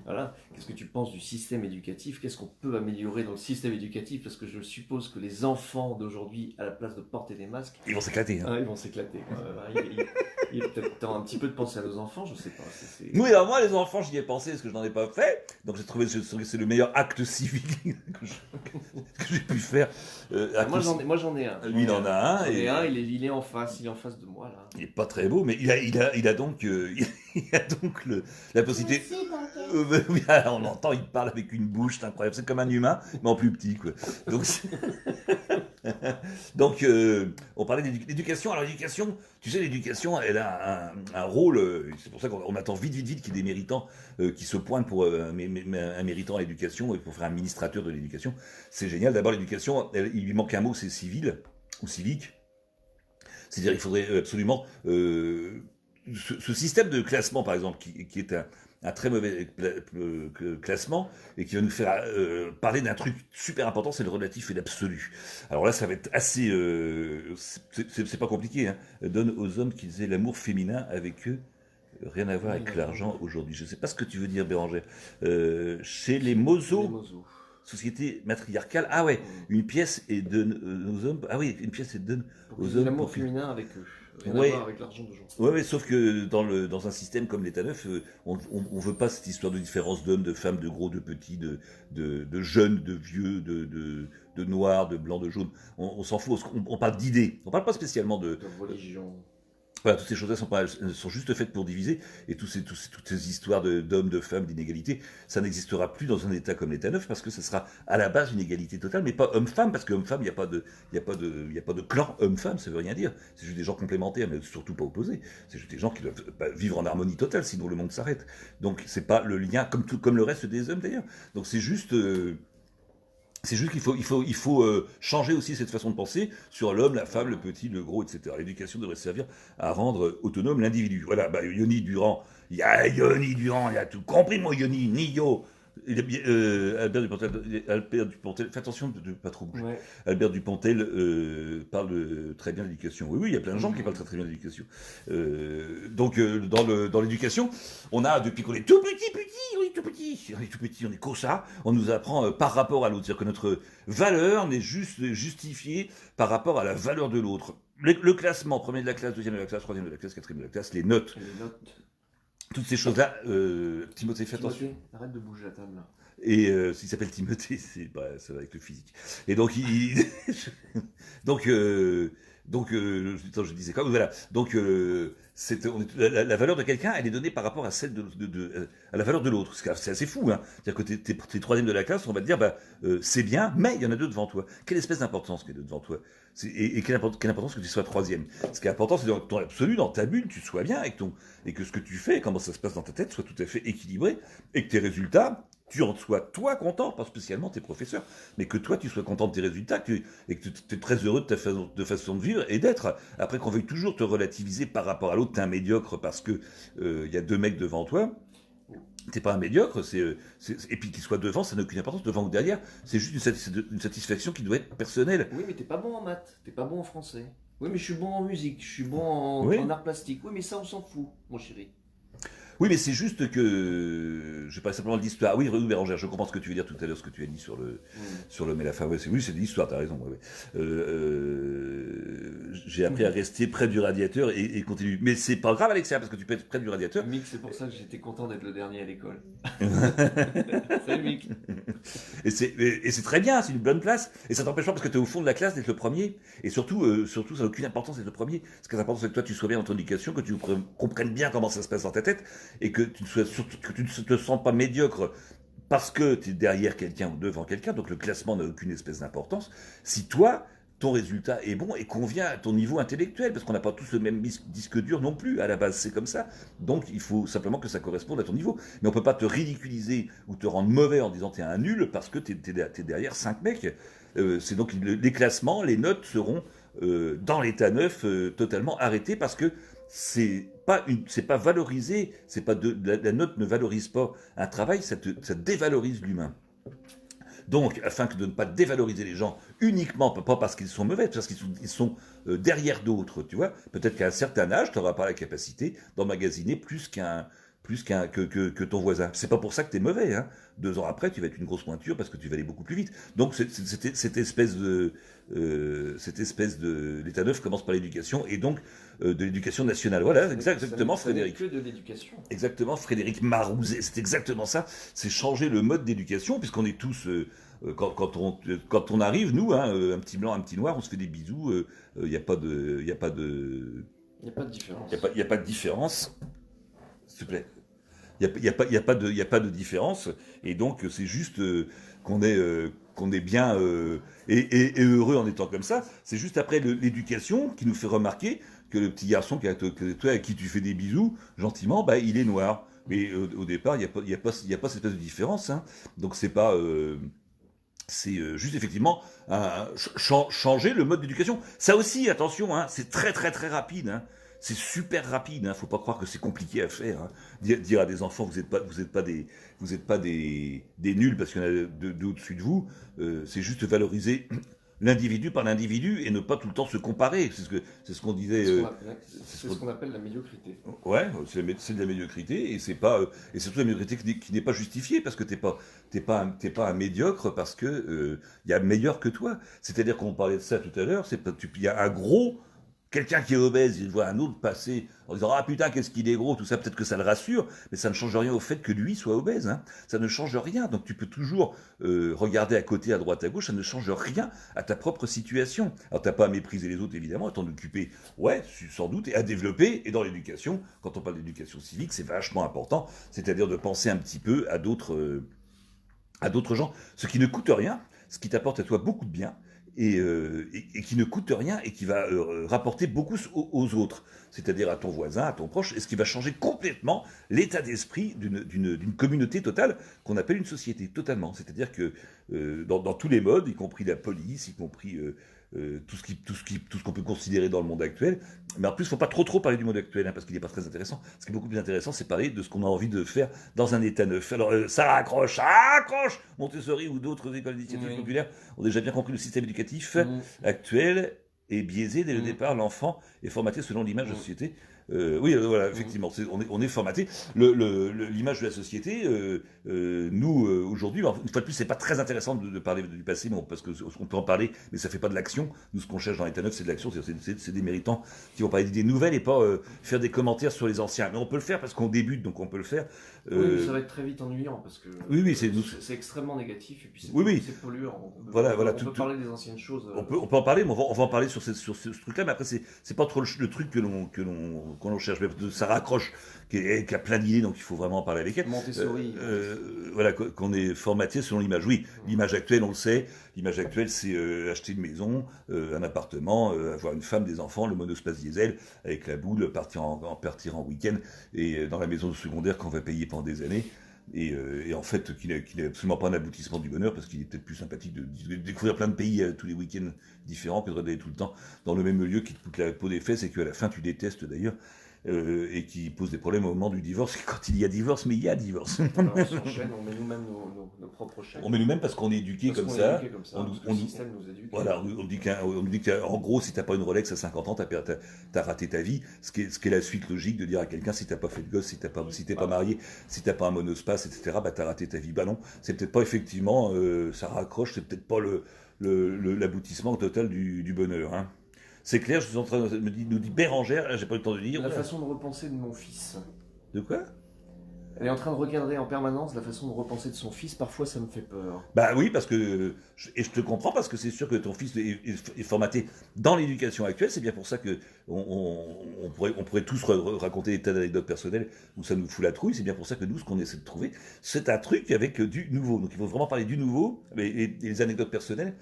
Voilà. Qu'est-ce que tu penses du système éducatif? Qu'est-ce qu'on peut améliorer dans le système éducatif? Parce que je suppose que les enfants d'aujourd'hui, à la place de porter des masques... Ils vont s'éclater. Hein. Ils vont s'éclater. Il est peut-être temps un petit peu de penser à nos enfants, je sais pas. Oui, alors moi, les enfants, j'y ai pensé parce que je n'en ai pas fait. Donc j'ai trouvé que c'est le meilleur acte civique que j'ai pu faire. Moi, j'en ai un. Lui, il en a un. Il est en face de moi, là. Il n'est pas très beau, mais il a donc, la possibilité... Oui, on entend, il parle avec une bouche, c'est incroyable. C'est comme un humain, mais en plus petit, quoi. Donc, on parlait d'éducation. Alors, l'éducation, tu sais, l'éducation, elle a un rôle. C'est pour ça qu'on attend vite qu'il y ait des méritants qui se pointent pour un méritant à l'éducation et pour faire un administrateur de l'éducation. C'est génial. D'abord, l'éducation, il lui manque un mot, c'est civil ou civique. C'est-à-dire, il faudrait absolument ce système de classement, par exemple, qui est un très mauvais classement et qui va nous faire parler d'un truc super important, c'est le relatif et l'absolu. Alors là, ça va être assez... c'est pas compliqué. Hein. Donne aux hommes qu'ils aient l'amour féminin avec eux. Rien à voir avec l'argent aujourd'hui. Je ne sais pas ce que tu veux dire, Bérangère. Chez les Mozo, société matriarcale, ah ouais, une pièce et donne aux hommes... Ah oui, une pièce et donne aux hommes... L'amour féminin avec eux. Rien à voir avec l'argent d'aujourd'hui. Oui, sauf que dans un système comme l'État neuf, on ne veut pas cette histoire de différence d'hommes, de femmes, de gros, de petits, de jeunes, de vieux, de noirs, de blancs, de jaunes. On s'en fout, on parle d'idées. On ne parle pas spécialement de religion. Voilà, toutes ces choses-là sont juste faites pour diviser, et toutes ces histoires d'hommes, de femmes, d'inégalité, ça n'existera plus dans un État comme l'État neuf, parce que ce sera à la base une égalité totale, mais pas homme-femme, parce que homme-femme, il n'y a pas de clan homme-femme, ça veut rien dire. C'est juste des gens complémentaires, mais surtout pas opposés. C'est juste des gens qui doivent vivre en harmonie totale, sinon le monde s'arrête. Donc c'est pas le lien, comme le reste des hommes d'ailleurs. Donc c'est juste qu'il faut changer aussi cette façon de penser sur l'homme, la femme, le petit, le gros, etc. L'éducation devrait servir à rendre autonome l'individu. Voilà, Yoni Durand, il y a tout compris, moi, Yoni, Nio. Albert Dupontel, fais attention de ne pas trop bouger. Ouais. Albert Dupontel parle très bien de l'éducation. Oui, il y a plein de gens qui parlent très bien de l'éducation. Donc, dans l'éducation, on a, depuis qu'on est tout petit, on est comme ça, on nous apprend par rapport à l'autre. C'est-à-dire que notre valeur n'est juste justifiée par rapport à la valeur de l'autre. Le classement, premier de la classe, deuxième de la classe, troisième de la classe, quatrième de la classe, les notes. Toutes ces choses-là, Timothée, fais attention. Arrête de bouger la table là. Et s'il s'appelle Timothée, ça va avec le physique. Et donc, je disais quoi? Voilà. Donc, la valeur de quelqu'un, elle est donnée par rapport à celle à la valeur de l'autre. C'est assez fou, hein. C'est-à-dire que t'es troisième de la classe, on va te dire, c'est bien, mais il y en a deux devant toi. Quelle espèce d'importance qu'il y a deux devant toi? Quelle importance que tu sois troisième. Ce qui est important, c'est dans ton absolu, dans ta bulle, tu sois bien et que ce que tu fais, comment ça se passe dans ta tête, soit tout à fait équilibré, et que tes résultats, tu en sois toi content, pas spécialement tes professeurs, mais que toi tu sois content de tes résultats et que tu es très heureux de ta façon de vivre et d'être. Après qu'on veuille toujours te relativiser par rapport à l'autre, t'es un médiocre parce que y a deux mecs devant toi. T'es pas un médiocre, et puis qu'il soit devant, ça n'a aucune importance, devant ou derrière, c'est juste une satisfaction qui doit être personnelle. Oui, mais t'es pas bon en maths, t'es pas bon en français. Oui, mais je suis bon en musique, je suis bon en art plastique. Oui, mais ça, on s'en fout, mon chéri. Oui, mais c'est juste que je parle simplement de l'histoire. Oui, Bérangère, je comprends ce que tu veux dire tout à l'heure, ce que tu as dit sur le Mélafa. Ouais, oui, c'est de l'histoire, t'as raison. Ouais. J'ai appris à rester près du radiateur et continue. Mais c'est pas grave, Alexia, parce que tu peux être près du radiateur. Mick, c'est pour ça que j'étais content d'être le dernier à l'école. Salut Mick. Et c'est très bien, c'est une bonne place. Et ça t'empêche pas, parce que tu es au fond de la classe, d'être le premier. Et surtout, ça n'a aucune importance d'être le premier. Ce qui est important, c'est que toi, tu sois bien dans ton éducation, que tu comprennes bien comment ça se passe dans ta tête, et que tu ne te sens pas médiocre parce que tu es derrière quelqu'un ou devant quelqu'un, donc le classement n'a aucune espèce d'importance. Si toi, ton résultat est bon et convient à ton niveau intellectuel, parce qu'on n'a pas tous le même disque dur non plus, à la base c'est comme ça, donc il faut simplement que ça corresponde à ton niveau. Mais on peut pas te ridiculiser ou te rendre mauvais en disant t'es un nul parce que t'es derrière 5 mecs. C'est donc les classements, les notes seront dans l'état neuf totalement arrêtés parce que c'est pas valorisé, la note ne valorise pas un travail, ça dévalorise l'humain. Donc, afin de ne pas dévaloriser les gens uniquement, pas parce qu'ils sont mauvais, parce qu'ils sont derrière d'autres, tu vois. Peut-être qu'à un certain âge, tu n'auras pas la capacité d'emmagasiner plus que ton voisin. C'est pas pour ça que tu es mauvais, hein. 2 ans après, tu vas être une grosse pointure parce que tu vas aller beaucoup plus vite. Donc, cette espèce de l'état neuf commence par l'éducation et donc de l'éducation nationale. Voilà, exactement, Frédéric. Que de l'éducation. Exactement, Frédéric Marouzet, c'est exactement ça. C'est changer le mode d'éducation, puisqu'on est tous, quand on arrive, nous, hein, un petit blanc, un petit noir, on se fait des bisous. Il n'y a pas de, Il n'y a pas de différence. Il n'y a pas de différence. S'il te plaît. Il n'y a pas de différence. Et donc, c'est juste qu'on est bien et heureux en étant comme ça. C'est juste après l'éducation qui nous fait remarquer que le petit garçon à qui tu fais des bisous, gentiment, bah, il est noir. Mais au départ, il n'y a pas cette espèce de différence. Hein. Donc, c'est pas... c'est juste effectivement changer le mode d'éducation. Ça aussi, attention, hein, c'est très très très rapide. Hein. C'est super rapide. Hein. Faut pas croire que c'est compliqué à faire. Hein. Dire à des enfants vous n'êtes pas des nuls parce qu'il y en a deux au-dessus de vous. C'est juste valoriser l'individu par l'individu et ne pas tout le temps se comparer. C'est ce qu'on disait. C'est ce qu'on appelle la médiocrité. Ouais, c'est de la médiocrité et c'est surtout la médiocrité qui n'est pas justifiée parce que t'es pas un médiocre parce que y a meilleur que toi. C'est-à-dire qu'on parlait de ça tout à l'heure. Il y a un gros. Quelqu'un qui est obèse, il voit un autre passer en disant « Ah putain, qu'est-ce qu'il est gros », tout ça, peut-être que ça le rassure, mais ça ne change rien au fait que lui soit obèse. Hein. Ça ne change rien. Donc tu peux toujours regarder à côté, à droite, à gauche, ça ne change rien à ta propre situation. Alors t'as pas à mépriser les autres, évidemment, à t'en occuper, ouais, sans doute, et à développer. Et dans l'éducation, quand on parle d'éducation civique, c'est vachement important, c'est-à-dire de penser un petit peu à d'autres gens, ce qui ne coûte rien, ce qui t'apporte à toi beaucoup de bien, et qui ne coûte rien et qui va rapporter beaucoup aux autres, c'est-à-dire à ton voisin, à ton proche, et ce qui va changer complètement l'état d'esprit d'une communauté totale qu'on appelle une société, totalement. C'est-à-dire que dans tous les modes, y compris la police, y compris tout ce qu'on peut considérer dans le monde actuel, mais en plus, il ne faut pas trop parler du monde actuel, hein, parce qu'il n'est pas très intéressant. Ce qui est beaucoup plus intéressant, c'est parler de ce qu'on a envie de faire dans un état neuf. Alors, ça accroche Montessori ou d'autres écoles d'initiative populaire ont déjà bien compris le système éducatif actuel est biaisé dès le départ. L'enfant est formaté selon l'image de la société. Voilà, effectivement, on est formaté. L'image de la société, nous, aujourd'hui, une fois de plus, c'est pas très intéressant de parler du passé, parce qu'on peut en parler, mais ça fait pas de l'action. Nous, ce qu'on cherche dans l'état neuf, c'est de l'action, c'est des méritants qui vont parler d'idées nouvelles et pas faire des commentaires sur les anciens. Mais on peut le faire parce qu'on débute, donc on peut le faire. Oui, mais ça va être très vite ennuyant, parce que c'est extrêmement négatif, et puis c'est polluant. On peut parler des anciennes choses. On peut en parler, mais on va en parler sur ce truc-là, mais après, c'est pas trop le truc que l'on qu'on cherche, mais de Sarah Croche, qui a plein d'idées, donc il faut vraiment en parler avec elle. Montessori. Voilà, qu'on est formaté selon l'image. Oui, l'image actuelle, on le sait. L'image actuelle, c'est acheter une maison, un appartement, avoir une femme, des enfants, le monospace diesel, avec la boule, partir en week-end, et dans la maison secondaire qu'on va payer pendant des années. Et en fait, qui n'est absolument pas un aboutissement du bonheur, parce qu'il est peut-être plus sympathique de découvrir plein de pays tous les week-ends différents que de d'aller tout le temps dans le même lieu qui te coûte la peau des fesses et qu'à la fin tu détestes d'ailleurs. Et qui pose des problèmes au moment du divorce, quand il y a divorce, mais il y a divorce. Alors, on s'enchaîne, on met nous-mêmes nos propres chaînes. On met nous-mêmes parce qu'on est éduqué comme ça. Le système nous éduque. Voilà, on dit qu'en gros, si t'as pas une Rolex à 50 ans, t'as raté ta vie. Ce qui est la suite logique de dire à quelqu'un, si t'as pas fait de gosse, si t'es pas marié, si t'as pas un monospace, etc., bah t'as raté ta vie. Bah non, c'est peut-être pas effectivement, ça raccroche, c'est peut-être pas l'aboutissement total du bonheur, hein. C'est clair, je suis en train de nous dit Bérangère, là j'ai pas eu le temps de lire. La façon de repenser de mon fils. De quoi? Elle est en train de regarder en permanence la façon de repenser de son fils, parfois ça me fait peur. Bah oui, parce que, et je te comprends, parce que c'est sûr que ton fils est formaté dans l'éducation actuelle, c'est bien pour ça que on pourrait tous raconter des tas d'anecdotes personnelles où ça nous fout la trouille, c'est bien pour ça que nous, ce qu'on essaie de trouver, c'est un truc avec du nouveau. Donc il faut vraiment parler du nouveau, et les anecdotes personnelles,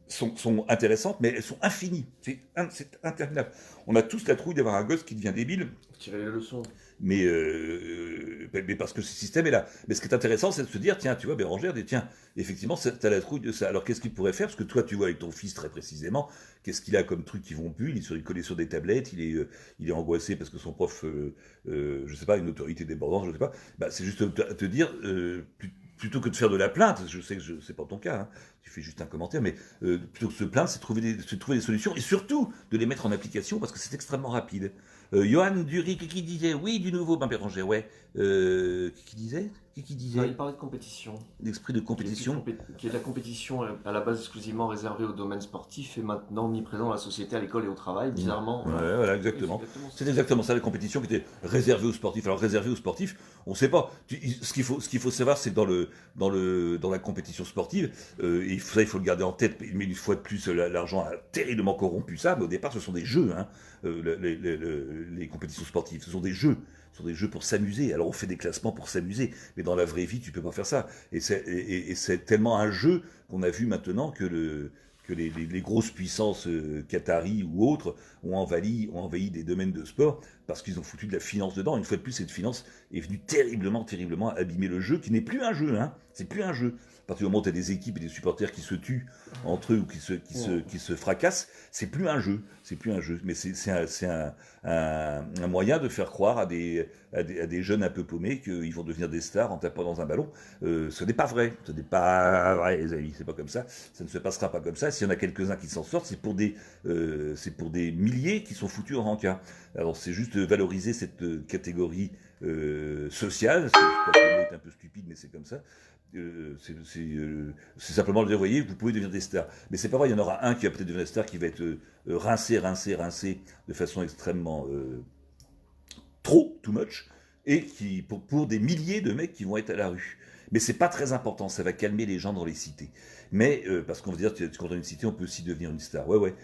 sont intéressantes, mais elles sont infinies. C'est interminable. On a tous la trouille d'avoir un gosse qui devient débile. Tirer les leçons. Mais parce que ce système est là. Mais ce qui est intéressant, c'est de se dire, tiens, tu vois, Bérangère, tiens, effectivement, t'as la trouille de ça. Alors qu'est-ce qu'il pourrait faire? Parce que toi, tu vois avec ton fils très précisément, qu'est-ce qu'il a comme trucs qui vont plus? Il est collé sur des tablettes, il est angoissé parce que son prof, je sais pas, une autorité débordante, je sais pas. Bah, c'est juste te dire, plutôt que de faire de la plainte, je sais que c'est pas ton cas, hein, tu fais juste un commentaire, mais plutôt que de se plaindre, c'est de trouver des solutions et surtout de les mettre en application parce que c'est extrêmement rapide. Johan Dury qui disait oui du nouveau, ben Bérangère, ouais. Qui disait Il parlait de compétition. L'esprit de compétition. Qui est la compétition à la base exclusivement réservée au domaine sportif et maintenant mis présent dans la société, à l'école et au travail, bizarrement. Ouais, voilà, exactement. C'est exactement ça, la compétition qui était réservée aux sportifs. Alors réservée aux sportifs, on ne sait pas. Ce qu'il faut savoir, c'est que dans la compétition sportive, il faut le garder en tête. Mais une fois de plus, l'argent a terriblement corrompu ça. Mais au départ, ce sont des jeux, hein, les compétitions sportives. Ce sont des jeux. Ce sont des jeux pour s'amuser. Alors on fait des classements pour s'amuser, mais dans la vraie vie, tu peux pas faire ça. Et c'est tellement un jeu qu'on a vu maintenant que les grosses puissances qataries ou autres ont envahi des domaines de sport parce qu'ils ont foutu de la finance dedans. Une fois de plus, cette finance est venue terriblement, terriblement abîmer le jeu, qui n'est plus un jeu, hein. C'est plus un jeu. À partir du moment où tu as des équipes et des supporters qui se tuent entre eux ou qui se fracassent, c'est plus un jeu. C'est plus un jeu. Mais c'est un moyen de faire croire à des jeunes un peu paumés qu'ils vont devenir des stars en tapant dans un ballon. Ce n'est pas vrai. Ce n'est pas vrai, les amis. C'est pas comme ça. Ça ne se passera pas comme ça. S'il y en a quelques-uns qui s'en sortent, c'est pour des milliers qui sont foutus en rencard. Alors c'est juste valoriser cette catégorie sociale. C'est un peu stupide, mais c'est comme ça. C'est simplement le dire, vous voyez, vous pouvez devenir des stars. Mais c'est pas vrai, il y en aura un qui va peut-être devenir star, qui va être rincé de façon extrêmement too much, et qui pour des milliers de mecs qui vont être à la rue. Mais c'est pas très important, ça va calmer les gens dans les cités. Mais parce qu'on veut dire, quand on est une cité, on peut aussi devenir une star. Ouais,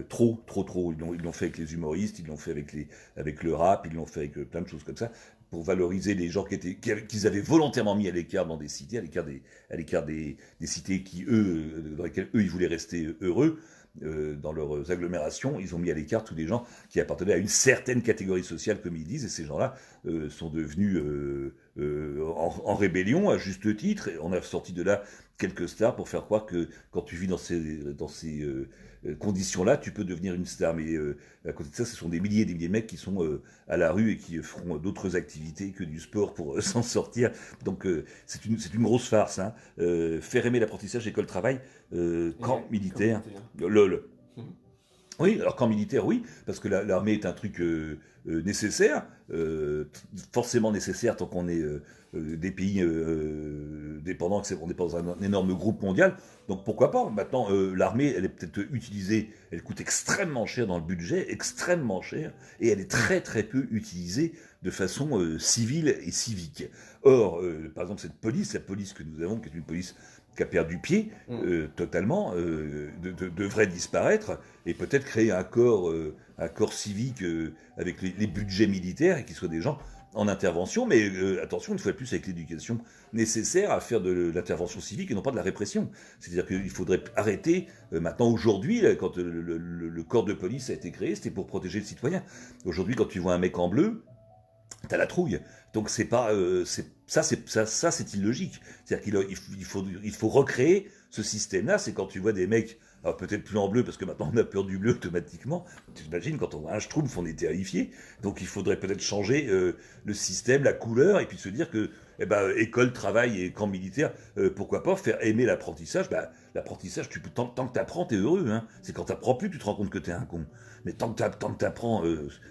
trop. Ils l'ont fait avec les humoristes, ils l'ont fait avec le rap, ils l'ont fait avec plein de choses comme ça, pour valoriser les gens qu'ils avaient volontairement mis à l'écart dans des cités, à l'écart des cités dans lesquelles eux ils voulaient rester heureux. Dans leurs agglomérations, ils ont mis à l'écart tous les gens qui appartenaient à une certaine catégorie sociale, comme ils disent, et ces gens-là sont devenus en rébellion, à juste titre. Et on a sorti de là quelques stars pour faire croire que quand tu vis dans ces conditions-là, tu peux devenir une star. Mais à côté de ça, ce sont des milliers et des milliers de mecs qui sont à la rue et qui feront d'autres activités que du sport pour s'en sortir. Donc c'est une grosse farce, hein. Faire aimer l'apprentissage école-travail, camp militaire, lol. Oui, alors camp militaire, oui, parce que l'armée est un truc nécessaire, forcément nécessaire tant qu'on est des pays dépendants, on n'est pas dans un énorme groupe mondial, donc pourquoi pas. Maintenant, l'armée, elle est peut-être utilisée, elle coûte extrêmement cher dans le budget, extrêmement cher, et elle est très très peu utilisée de façon civile et civique. Or, par exemple, la police que nous avons, qui est une police qui a perdu pied totalement, devrait disparaître et peut-être créer un corps civique avec les budgets militaires et qui soient des gens en intervention, mais attention, une fois de plus, avec l'éducation nécessaire à faire de l'intervention civique et non pas de la répression. C'est-à-dire qu'il faudrait arrêter, maintenant, aujourd'hui, quand le corps de police a été créé, c'était pour protéger le citoyen. Aujourd'hui, quand tu vois un mec en bleu, t'as la trouille. Donc c'est pas, ça c'est illogique. C'est-à-dire qu'il faut recréer ce système-là. C'est quand tu vois des mecs, alors peut-être plus en bleu parce que maintenant on a peur du bleu automatiquement. Tu imagines quand on voit un Schtroumpf, on est terrifié. Donc il faudrait peut-être changer le système, la couleur, et puis se dire que école, travail et camp militaire, pourquoi pas faire aimer l'apprentissage. L'apprentissage, tant que t'apprends, t'es heureux. Hein. C'est quand t'apprends plus, tu te rends compte que t'es un con. Mais tant que t'apprends,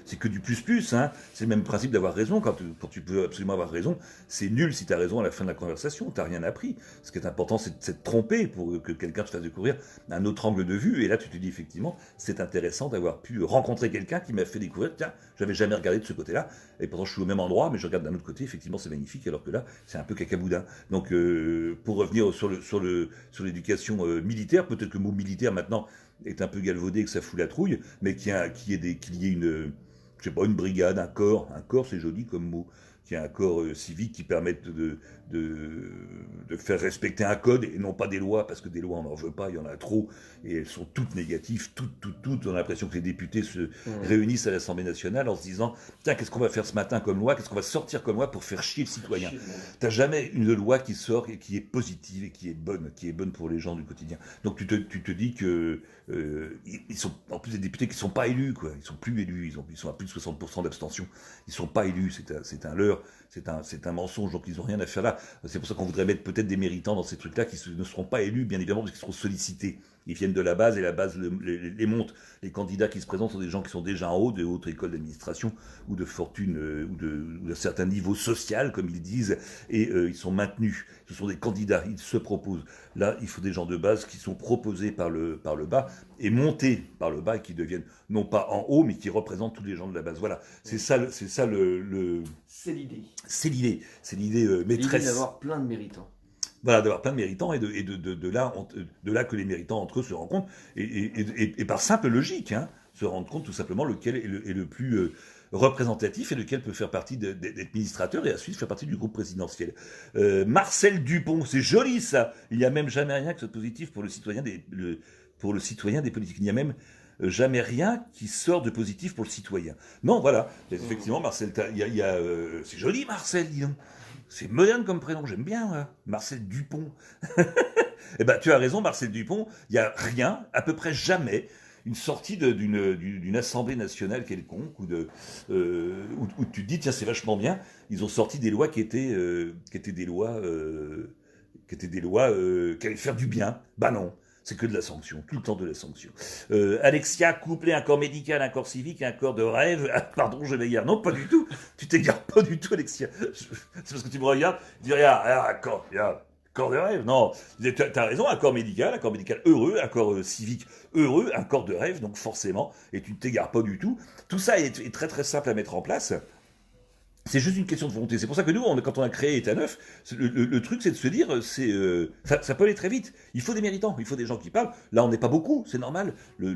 c'est que du plus. Hein. C'est le même principe d'avoir raison. Quand tu peux absolument avoir raison, c'est nul si t'as raison à la fin de la conversation. T'as rien appris. Ce qui est important, c'est de te tromper pour que quelqu'un te fasse découvrir un autre angle de vue. Et là, tu te dis effectivement, c'est intéressant d'avoir pu rencontrer quelqu'un qui m'a fait découvrir, tiens, j'avais jamais regardé de ce côté-là. Et pourtant, je suis au même endroit, mais je regarde d'un autre côté. Effectivement, c'est magnifique. Alors que là, c'est un peu cacaboudin. Donc, pour revenir sur l'éducation militaire, peut-être que le mot militaire maintenant est un peu galvaudé, que ça fout la trouille, mais qu'il y ait une, je sais pas, une brigade, un corps c'est joli comme mot, qu'il y ait un corps civique qui permette de faire respecter un code et non pas des lois, parce que des lois on n'en veut pas, il y en a trop, et elles sont toutes négatives, toutes. On a l'impression que les députés se réunissent à l'Assemblée nationale en se disant, tiens, qu'est-ce qu'on va faire ce matin comme loi, qu'est-ce qu'on va sortir comme loi pour faire chier le citoyen. T'as jamais une loi qui sort et qui est positive et qui est bonne pour les gens du quotidien. Donc tu te dis que ils sont en plus des députés qui sont pas élus, quoi. Ils sont plus élus, ils sont à plus de 60% d'abstention. Ils sont pas élus, c'est un leurre, c'est un mensonge, donc ils ont rien à faire là. C'est pour ça qu'on voudrait mettre peut-être des méritants dans ces trucs-là qui ne seront pas élus, bien évidemment, parce qu'ils seront sollicités. Ils viennent de la base et la base les monte. Les candidats qui se présentent sont des gens qui sont déjà en haut, de haute école d'administration ou de fortune ou d'un certain niveau social, comme ils disent, et ils sont maintenus. Ce sont des candidats, ils se proposent. Là, il faut des gens de base qui sont proposés par le bas et montés par le bas et qui deviennent non pas en haut, mais qui représentent tous les gens de la base. Voilà, c'est ça le. C'est l'idée. C'est l'idée maîtresse. L'idée d'avoir plein de méritants. Voilà, d'avoir plein de méritants et de là que les méritants entre eux se rencontrent et par simple logique, hein, se rendre compte tout simplement lequel est le plus représentatif et lequel peut faire partie d'être administrateur et ensuite faire partie du groupe présidentiel. Marcel Dupont, c'est joli ça. Il n'y a même jamais rien que soit positif pour le citoyen des politiques. Il n'y a même jamais rien qui sort de positif pour le citoyen. Non, voilà. Effectivement, Marcel, c'est joli Marcel, dis donc. C'est moderne comme prénom, j'aime bien, hein. Marcel Dupont. Eh ben, tu as raison, Marcel Dupont, il n'y a rien, à peu près jamais, une sortie d'une assemblée nationale quelconque, où tu te dis, tiens, c'est vachement bien, ils ont sorti des lois qui étaient des lois qui allaient faire du bien. Bah non. C'est que de la sanction, tout le temps de la sanction. Alexia, coupler un corps médical, un corps civique, un corps de rêve. Ah, pardon, je m'égare. Non, pas du tout. Tu t'égares pas du tout, Alexia. C'est parce que tu me regardes, tu dis, regarde, corps de rêve. Non, t'as raison, un corps médical heureux, un corps civique heureux, un corps de rêve, donc forcément, et tu ne t'égares pas du tout. Tout ça est très très simple à mettre en place. C'est juste une question de volonté. C'est pour ça que nous, quand on a créé État Neuf, le truc, c'est de se dire, ça peut aller très vite. Il faut des méritants, il faut des gens qui parlent. Là, on n'est pas beaucoup, c'est normal. Le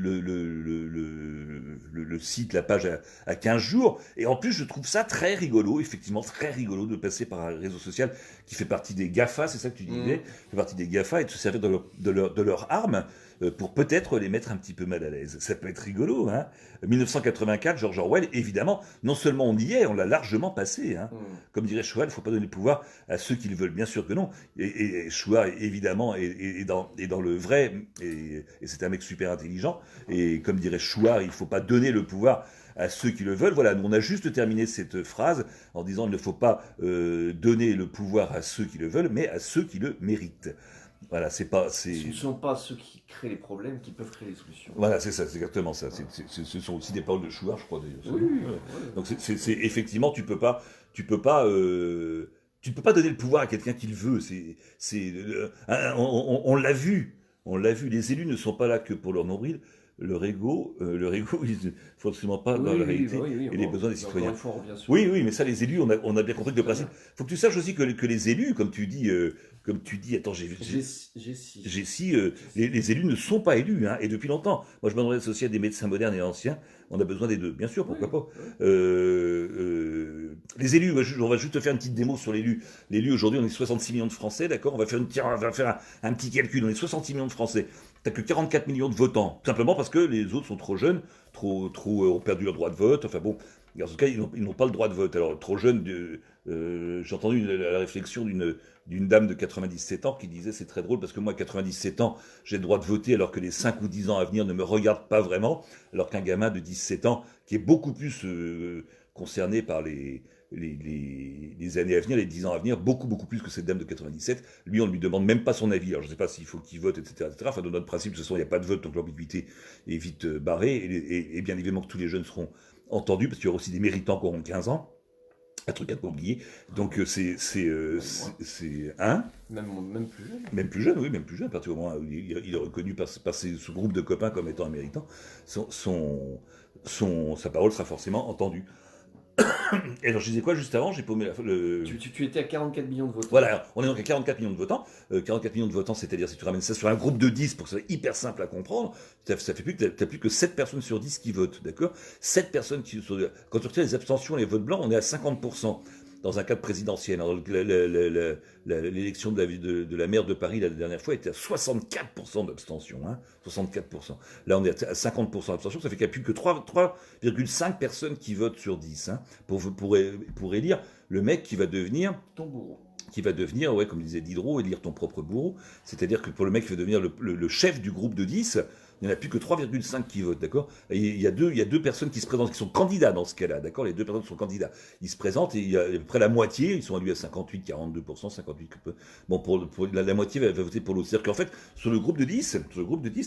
site, la page a 15 jours. Et en plus, je trouve ça très rigolo, effectivement, très rigolo de passer par un réseau social qui fait partie des GAFA, c'est ça que tu disais, qui fait partie des GAFA et de se servir de leur arme pour peut-être les mettre un petit peu mal à l'aise. Ça peut être rigolo, hein. 1984, George Orwell, évidemment, non seulement on y est, on l'a largement passé, hein. Comme dirait Chouard, il ne faut pas donner le pouvoir à ceux qui le veulent, bien sûr que non. Et Chouard, évidemment, est dans le vrai, et c'est un mec super intelligent, et comme dirait Chouard, il ne faut pas donner le pouvoir à ceux qui le veulent. Voilà, nous on a juste terminé cette phrase en disant il ne faut pas donner le pouvoir à ceux qui le veulent, mais à ceux qui le méritent. Voilà, ce ne sont pas ceux qui créent les problèmes qui peuvent créer les solutions. Voilà, c'est ça, c'est exactement ça. Ce sont aussi des paroles de Chouard, je crois d'ailleurs. Oui. Donc c'est effectivement, tu peux pas donner le pouvoir à quelqu'un qui le veut. On l'a vu. Les élus ne sont pas là que pour leur nombril, le régo, il ne faut absolument pas dans la réalité et les besoins des citoyens. Encore une fois, on revient sur- Oui, oui, mais ça, les élus, on a bien compris que le principe. Il faut que tu saches aussi que les élus, comme tu dis, attends, les élus ne sont pas élus, hein, et depuis longtemps. Moi, je m'en associé à des médecins modernes et anciens. On a besoin des deux, bien sûr, pourquoi pas. Les élus, on va juste te faire une petite démo sur l'élu. L'élu, aujourd'hui, on est 66 millions de Français, d'accord. On va faire un petit calcul. On est 66 millions de Français. T'as que 44 millions de votants, simplement parce que les autres sont trop jeunes, ont perdu leur droit de vote. Enfin bon, en tout cas, ils n'ont pas le droit de vote. Alors, trop jeunes, j'ai entendu la réflexion d'une dame de 97 ans qui disait c'est très drôle parce que moi, à 97 ans, j'ai le droit de voter alors que les 5 ou 10 ans à venir ne me regardent pas vraiment, alors qu'un gamin de 17 ans, qui est beaucoup plus concerné par les années à venir, les 10 ans à venir, beaucoup plus que cette dame de 97. Lui, on ne lui demande même pas son avis. Alors, je ne sais pas s'il faut qu'il vote, etc., etc. Enfin, dans notre principe, ce soir, il n'y a pas de vote, donc l'ambiguïté est vite barrée. Et bien évidemment que tous les jeunes seront entendus, parce qu'il y aura aussi des méritants qui auront 15 ans. Un truc à ne pas oublier. Donc, c'est un. Même plus jeune. Même plus jeune, oui, même plus jeune. À partir du moment où il est reconnu par ce groupe de copains comme étant un méritant, sa parole sera forcément entendue. Et alors je disais quoi juste avant, j'ai paumé Tu étais à 44 millions de votants. Voilà, on est donc à 44 millions de votants. 44 millions de votants, c'est-à-dire si tu ramènes ça sur un groupe de 10, pour que ça soit hyper simple à comprendre, ça fait plus que t'as plus que 7 personnes sur 10 qui votent, d'accord. 7 personnes quand tu retires les abstentions et les votes blancs, on est à 50%. Dans un cadre présidentiel. L'élection de la maire de Paris la dernière fois était à 64% d'abstention. Hein, 64%. Là, on est à 50% d'abstention. Ça fait qu'il n'y a plus que 3,5 personnes qui votent sur 10 hein, pour élire le mec qui va devenir... Ton bourreau. Qui va devenir, ouais, comme disait Diderot, élire ton propre bourreau. C'est-à-dire que pour le mec qui va devenir le chef du groupe de 10, il n'y en a plus que 3,5 qui votent, d'accord. Il y a deux personnes qui se présentent, qui sont candidats dans ce cas-là, d'accord. Les deux personnes sont candidats. Ils se présentent et il y a à peu près la moitié, ils sont élus à 58, 42%, 58. Bon, pour la moitié va voter pour l'autre. C'est-à-dire qu'en fait, sur le groupe de 10,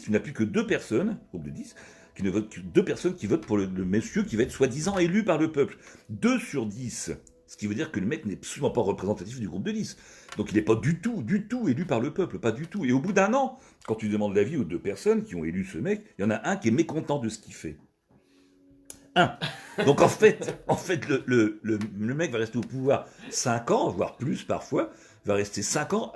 tu n'as plus que deux personnes, groupe de 10, qui ne votent que deux personnes qui votent pour le monsieur qui va être soi-disant élu par le peuple. 2 sur 10. Ce qui veut dire que le mec n'est absolument pas représentatif du groupe de 10. Donc il n'est pas du tout élu par le peuple, pas du tout. Et au bout d'un an, quand tu demandes l'avis aux deux personnes qui ont élu ce mec, il y en a un qui est mécontent de ce qu'il fait. Un. Donc en fait le mec va rester au pouvoir 5 ans, voire plus parfois, va rester 5 ans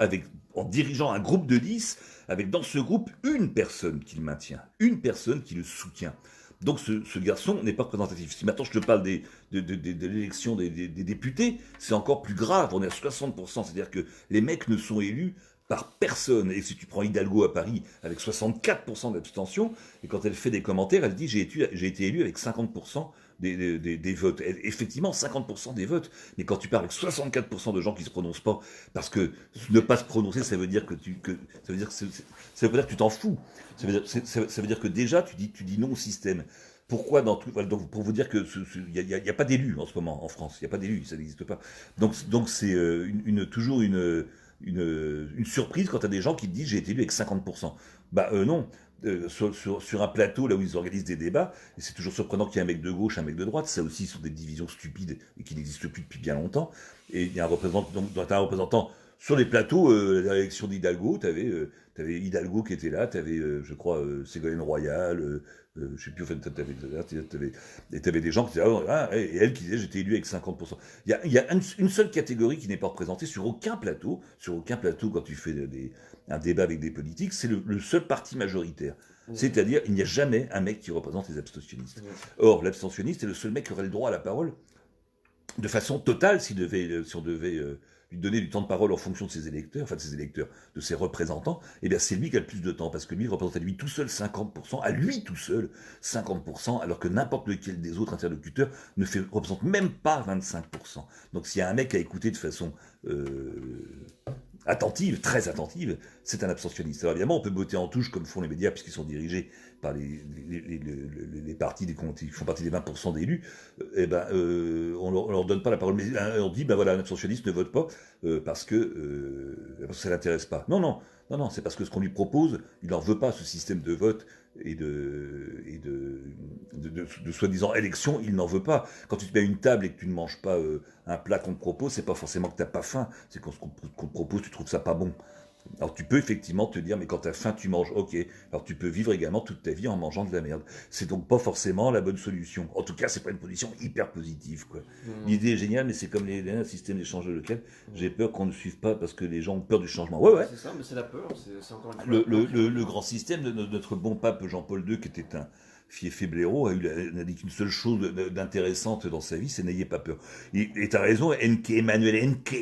en dirigeant un groupe de 10, avec dans ce groupe une personne qui le maintient, une personne qui le soutient. Donc ce garçon n'est pas représentatif. Si maintenant je te parle de l'élection des députés, c'est encore plus grave. On est à 60%, c'est-à-dire que les mecs ne sont élus par personne. Et si tu prends Hidalgo à Paris avec 64% d'abstention, et quand elle fait des commentaires, elle dit j'ai été élu avec 50% des votes. Effectivement, 50% des votes. Mais quand tu parles avec 64% de gens qui se prononcent pas, parce que ne pas se prononcer, ça veut dire que ça veut dire que tu t'en fous. Ça veut dire que déjà tu dis non au système. Pourquoi dans tout, donc pour vous dire que il y a pas d'élus en ce moment en France. Il y a pas d'élus, ça n'existe pas. Donc c'est toujours une surprise quand tu as des gens qui te disent j'ai été élu avec 50%. Bah non. Sur un plateau là où ils organisent des débats, et c'est toujours surprenant qu'il y ait un mec de gauche, un mec de droite, ça aussi sont des divisions stupides et qui n'existent plus depuis bien longtemps. Et il y a un représentant sur les plateaux, l'élection d'Hidalgo, t'avais Hidalgo qui était là, t'avais, je crois, Ségolène Royal, je sais plus, enfin, t'avais des gens qui disaient, et elle qui disait, j'étais élu avec 50%. Il y a une seule catégorie qui n'est pas représentée sur aucun plateau, quand tu fais un débat avec des politiques, c'est le seul parti majoritaire. C'est-à-dire, il n'y a jamais un mec qui représente les abstentionnistes. Or, l'abstentionniste est le seul mec qui aurait le droit à la parole de façon totale si on devait lui donner du temps de parole en fonction de ses électeurs, de ses représentants, eh bien c'est lui qui a le plus de temps, parce que lui il représente à lui tout seul 50%, alors que n'importe lequel des autres interlocuteurs représente même pas 25%. Donc s'il y a un mec à écouter de façon attentive, très attentive, c'est un abstentionniste. Alors évidemment, on peut botter en touche comme font les médias, puisqu'ils sont dirigés par les partis qui font partie des 20% d'élus, on leur donne pas la parole. Mais on dit, voilà, un abstentionniste ne vote pas parce que ça l'intéresse pas. Non, c'est parce que ce qu'on lui propose, il n'en veut pas, ce système de vote et de soi-disant élection, il n'en veut pas. Quand tu te mets à une table et que tu ne manges pas un plat qu'on te propose, c'est pas forcément que tu n'as pas faim, c'est qu'on te propose, tu trouves ça pas bon. Alors tu peux effectivement te dire, mais quand t'as faim, tu manges, ok. Alors tu peux vivre également toute ta vie en mangeant de la merde. C'est donc pas forcément la bonne solution. En tout cas, c'est pas une position hyper positive, quoi. L'idée est géniale, mais c'est comme un système d'échange local. J'ai peur qu'on ne suive pas parce que les gens ont peur du changement. Ouais, ouais. C'est ça, mais c'est la peur, c'est encore une fois Le, la peur le- qui le- fait le peur. grand système de notre bon pape Jean-Paul II, qui était un fiefé blaireau, n'a dit qu'une seule chose d'intéressante dans sa vie, c'est n'ayez pas peur. Et t'as raison, Emmanuel Henke,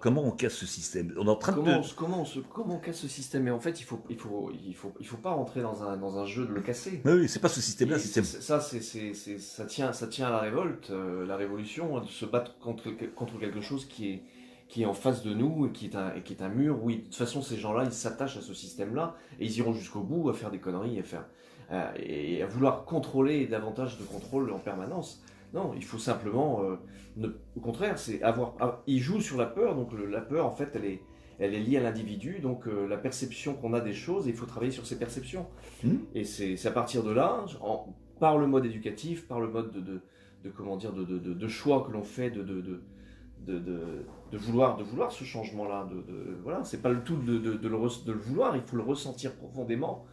comment on casse ce système. On est en train Comment on casse ce système? Et en fait, il faut pas rentrer dans un jeu de le casser. Oui, c'est pas ce système-là, Et système. ça tient à la révolte, la révolution, de se battre contre quelque chose qui est en face de nous et qui est un mur. Oui, de toute façon, ces gens-là, ils s'attachent à ce système-là et ils iront jusqu'au bout à faire des conneries et à vouloir contrôler davantage de contrôle en permanence. Non, il faut simplement, au contraire, ils jouent sur la peur, donc la peur, en fait, elle est liée à l'individu, donc la perception qu'on a des choses, il faut travailler sur ces perceptions. Et c'est à partir de là, par le mode éducatif, par le mode comment dire, de choix que l'on fait, de vouloir ce changement-là. Voilà, c'est pas le tout de le vouloir, il faut le ressentir profondément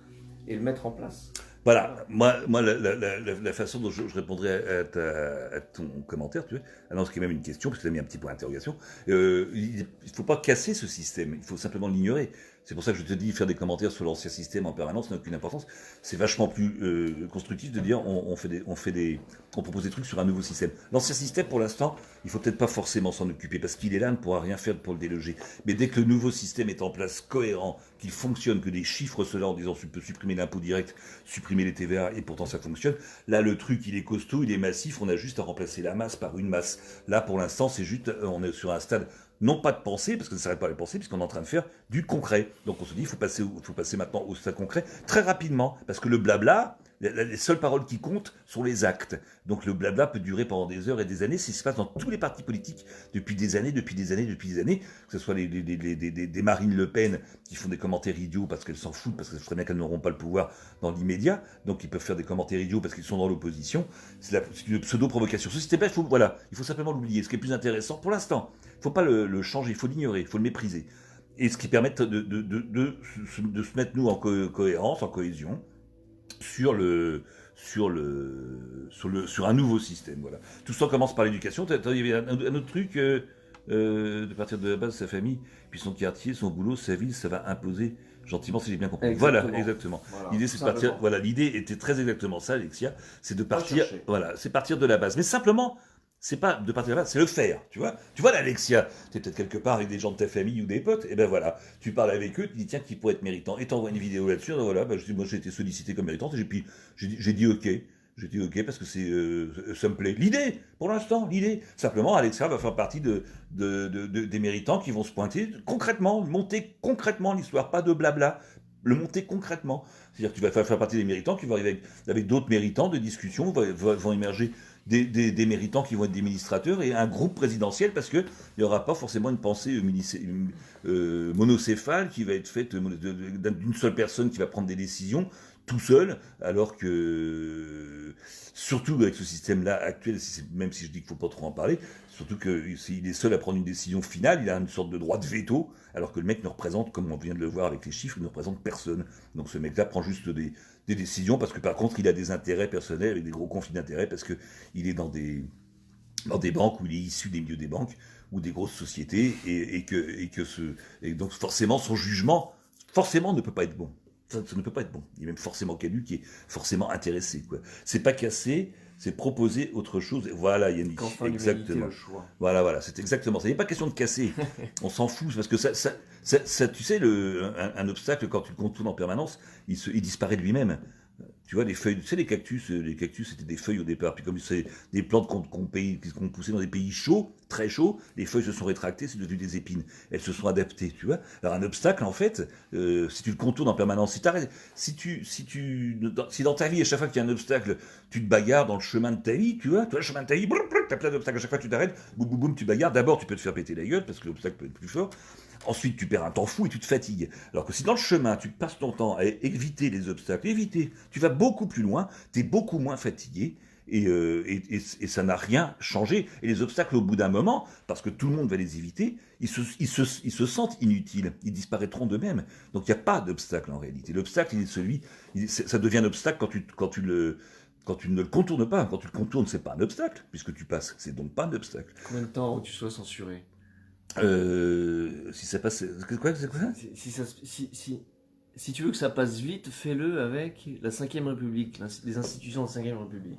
et le mettre en place. Voilà, moi la façon dont je répondrais à ton commentaire, tu vois, ah non, ce qui est même une question, parce que tu as mis un petit point d'interrogation, il ne faut pas casser ce système, il faut simplement l'ignorer. C'est pour ça que je te dis, faire des commentaires sur l'ancien système en permanence n'a aucune importance. C'est vachement plus constructif de dire on propose des trucs sur un nouveau système. L'ancien système, pour l'instant, il faut peut-être pas forcément s'en occuper, parce qu'il est là, on ne pourra rien faire pour le déloger. Mais dès que le nouveau système est en place, cohérent, qu'il fonctionne, que des chiffres sont là en disant tu peux supprimer l'impôt direct, supprimer les TVA, et pourtant ça fonctionne, là le truc il est costaud, il est massif, on a juste à remplacer la masse par une masse. Là pour l'instant c'est juste, on est sur un stade non pas de pensée, parce que ça ne s'arrête pas les pensées, puisqu'on est en train de faire du concret. Donc on se dit, il faut passer maintenant au stade concret très rapidement, parce que le blabla, les seules paroles qui comptent sont les actes. Donc le blabla peut durer pendant des heures et des années, c'est ce qui se passe dans tous les partis politiques depuis des années, que ce soit des Marine Le Pen qui font des commentaires idiots parce qu'elles s'en foutent, parce que ce serait bien qu'elles n'auront pas le pouvoir dans l'immédiat, donc ils peuvent faire des commentaires idiots parce qu'ils sont dans l'opposition. C'est une pseudo-provocation. Ce système-là, il faut simplement l'oublier. Ce qui est plus intéressant pour l'instant, il ne faut pas le changer, il faut l'ignorer, il faut le mépriser. Et ce qui permet de se mettre, nous, en cohérence, en cohésion, sur un nouveau système. Voilà. Tout ça commence par l'éducation. Il y avait un autre truc, de partir de la base de sa famille, puis son quartier, son boulot, sa ville, ça va imposer gentiment, si j'ai bien compris. Exactement. Voilà, exactement. Voilà, L'idée, c'est de partir. Voilà, l'idée était très exactement ça, Alexia. C'est de partir. Voilà, c'est partir de la base. Mais simplement, c'est pas de partir de la base, c'est le faire. Tu vois, l'Alexia, tu es peut-être quelque part avec des gens de ta famille ou des potes, et ben voilà, tu parles avec eux, tu dis tiens, qui pourrait être méritant, et t'envoies une vidéo là-dessus, voilà, ben, moi j'ai été sollicité comme méritante, et puis j'ai dit ok. J'ai dit ok parce que ça me plaît. L'idée, pour l'instant, Simplement, Alexia va faire partie des méritants qui vont se pointer concrètement, monter concrètement l'histoire, pas de blabla, le monter concrètement. C'est-à-dire que tu vas faire partie des méritants qui vont arriver avec d'autres méritants de discussion, vont émerger des méritants qui vont être des administrateurs et un groupe présidentiel parce qu'il n'y aura pas forcément une pensée monocéphale qui va être faite d'une seule personne qui va prendre des décisions tout seul, alors que, surtout avec ce système-là actuel, même si je dis qu'il ne faut pas trop en parler, surtout qu'il est seul à prendre une décision finale, il a une sorte de droit de veto, alors que le mec ne représente, comme on vient de le voir avec les chiffres, il ne représente personne. Donc ce mec-là prend juste des décisions, parce que par contre il a des intérêts personnels, avec des gros conflits d'intérêts, parce qu'il est dans des banques où il est issu des milieux des banques, ou des grosses sociétés, et donc forcément son jugement, ne peut pas être bon. Ça ne peut pas être bon. Il y a même forcément quelqu'un qui est forcément intéressé, quoi. C'est pas casser, c'est proposer autre chose. Voilà, Yannick. Exactement. Le choix. Voilà, c'est exactement ça. Il n'est pas question de casser. On s'en fout, parce que ça tu sais, un obstacle, quand tu le contournes en permanence, il disparaît de lui-même. Tu vois, les feuilles, tu sais, les cactus c'était des feuilles au départ. Puis comme c'est des plantes qui ont poussé dans des pays chauds, très chauds, les feuilles se sont rétractées, c'est devenu des épines. Elles se sont adaptées, tu vois. Alors un obstacle, en fait, si tu le contournes en permanence, si dans ta vie, à chaque fois qu'il y a un obstacle, tu te bagarres dans le chemin de ta vie, tu vois, le chemin de ta vie, t'as plein d'obstacles, à chaque fois tu t'arrêtes, boum, tu bagarres. D'abord, tu peux te faire péter la gueule, parce que l'obstacle peut être plus fort. Ensuite, tu perds un temps fou et tu te fatigues. Alors que si dans le chemin, tu passes ton temps à éviter les obstacles, tu vas beaucoup plus loin, tu es beaucoup moins fatigué, et ça n'a rien changé. Et les obstacles, au bout d'un moment, parce que tout le monde va les éviter, ils se sentent inutiles, ils disparaîtront d'eux-mêmes. Donc il n'y a pas d'obstacle en réalité. L'obstacle, ça devient un obstacle quand tu ne le contournes pas. Quand tu le contournes, c'est pas un obstacle, puisque tu passes. C'est donc pas un obstacle. Combien de temps avant que tu sois censuré? Si ça passe, c'est quoi ça? Si tu veux que ça passe vite, fais-le avec la 5ème République, les institutions de la 5ème République.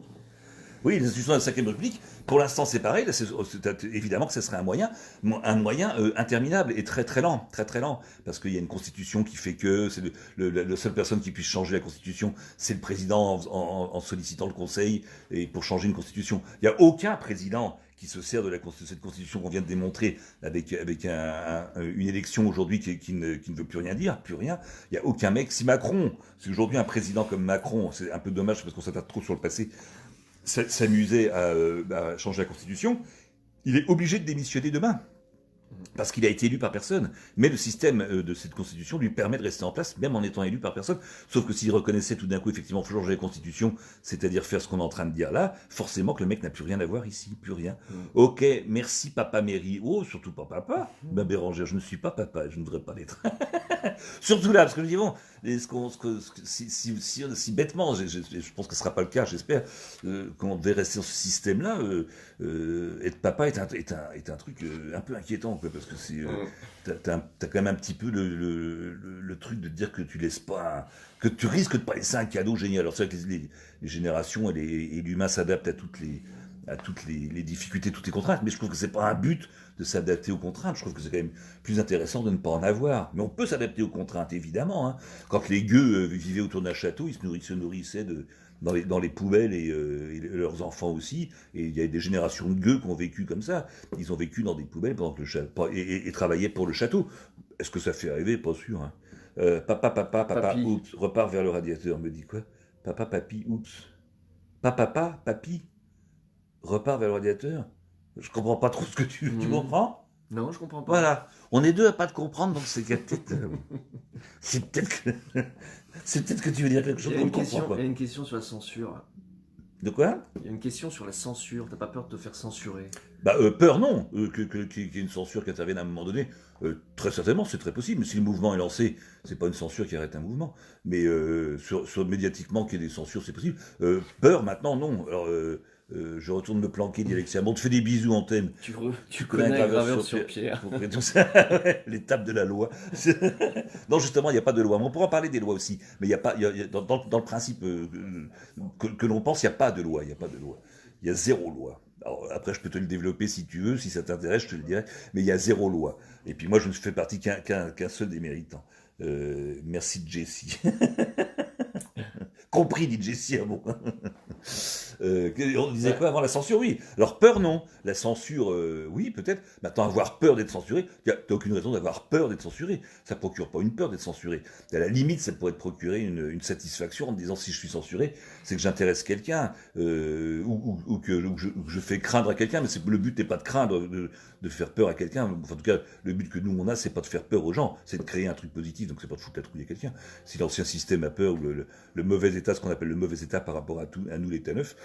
Oui, les institutions de la 5ème République, pour l'instant c'est pareil, là, évidemment que ce serait un moyen interminable et très très lent, parce qu'il y a une constitution qui fait que c'est la seule personne qui puisse changer la constitution, c'est le président en sollicitant le conseil et pour changer une constitution. Il n'y a aucun président qui se sert de cette constitution qu'on vient de démontrer avec une élection aujourd'hui qui ne veut plus rien dire, plus rien. Il n'y a aucun mec. Si aujourd'hui un président comme Macron, c'est un peu dommage parce qu'on s'attarde trop sur le passé, s'amusait à changer la Constitution, il est obligé de démissionner demain. Parce qu'il a été élu par personne. Mais le système de cette Constitution lui permet de rester en place, même en étant élu par personne. Sauf que s'il reconnaissait tout d'un coup, effectivement, il faut changer la Constitution, c'est-à-dire faire ce qu'on est en train de dire là, forcément que le mec n'a plus rien à voir ici, plus rien. Ok, merci papa Mairie. Oh, surtout pas papa. Ben Bérangère, je ne suis pas papa, je ne voudrais pas l'être. Surtout là, parce que je dis, bon, si bêtement, je pense que ce ne sera pas le cas, j'espère, qu'on devait rester dans ce système-là, être papa est un truc un peu inquiétant, quoi, parce que t'as quand même un petit peu le truc de dire que tu laisses pas, que tu risques de pas laisser un cadeau génial. Alors c'est vrai que les générations et l'humain s'adaptent à toutes les difficultés, toutes les contraintes, mais je trouve que c'est pas un but de s'adapter aux contraintes. Je trouve que c'est quand même plus intéressant de ne pas en avoir. Mais on peut s'adapter aux contraintes, évidemment. Hein. Quand les gueux vivaient autour d'un château, ils se nourrissaient dans les poubelles et leurs enfants aussi. Et il y a des générations de gueux qui ont vécu comme ça. Ils ont vécu dans des poubelles pendant que et travaillaient pour le château. Est-ce que ça fait rêver? Pas sûr. Hein. Papa, Papy. oups, repart vers le radiateur. Me dit quoi? Papa, papy, oups. Papa, papy, repart vers le radiateur. Je comprends pas trop ce que tu comprends? Non, je comprends pas. Voilà. On est deux à pas te comprendre, donc c'est peut-être... c'est peut-être que tu veux dire quelque chose qu'on ne comprend pas. Il y a une question sur la censure. De quoi? Il y a une question sur la censure. T'as pas peur de te faire censurer? Peur non. Qu'il y ait une censure qui intervienne à un moment donné, très certainement, c'est très possible. Mais si le mouvement est lancé, c'est pas une censure qui arrête un mouvement. Mais sur médiatiquement qu'il y ait des censures, c'est possible. Peur maintenant, non. Alors... je retourne me planquer, dit Alexia. Bon, on te fait des bisous en thème. Tu connais un graveur sur pierre. Tout ça, l'étape de la loi. Non, justement, il n'y a pas de loi. Mais on pourra parler des lois aussi. Mais il y a pas, dans le principe que l'on pense, il n'y a pas de loi. Il n'y a pas de loi. Il y a zéro loi. Alors, après, je peux te le développer si tu veux, si ça t'intéresse, je te le dirai. Mais il y a zéro loi. Et puis moi, je ne fais partie qu'un seul des méritants. Merci Jessie. Compris, dit Jessie. Ah bon. On disait quoi avant la censure? Oui. Alors peur, non. La censure, oui, peut-être. Maintenant, avoir peur d'être censuré, t'as aucune raison d'avoir peur d'être censuré. Ça procure pas une peur d'être censuré. À la limite, ça pourrait te procurer une satisfaction en te disant si je suis censuré, c'est que j'intéresse quelqu'un ou que je fais craindre à quelqu'un. Mais le but n'est pas de craindre, de faire peur à quelqu'un. Enfin, en tout cas, le but que nous on a, c'est pas de faire peur aux gens, c'est de créer un truc positif. Donc c'est pas de foutre la trouille à quelqu'un. Si l'ancien système a peur ou le mauvais état, ce qu'on appelle le mauvais état par rapport à nous l'état neuf,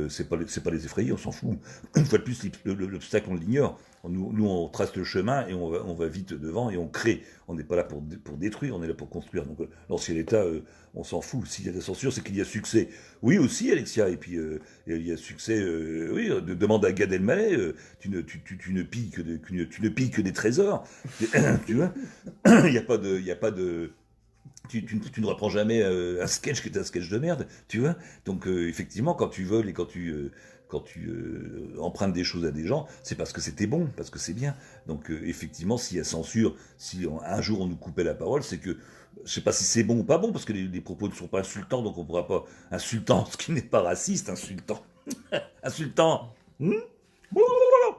c'est pas les effrayer, on s'en fout. Une fois de plus, l'obstacle on l'ignore. Nous on trace le chemin et on va vite devant et on crée. On n'est pas là pour détruire, on est là pour construire. Donc l'ancien état, on s'en fout. S'il y a des censures, c'est qu'il y a succès. Oui aussi, Alexia. Et puis il y a succès. Oui, demande à Gad Elmaleh. Tu ne pilles que des trésors. Tu vois, il y a pas de tu ne reprends jamais un sketch qui est un sketch de merde, tu vois. Donc effectivement, quand tu voles et quand tu empruntes des choses à des gens, c'est parce que c'était bon, parce que c'est bien. Donc effectivement, s'il y a censure, si un jour on nous coupait la parole, c'est que je sais pas si c'est bon ou pas bon, parce que les propos ne sont pas insultants, donc on ne pourra pas insultant, ce qui n'est pas raciste, insultant. Insultant.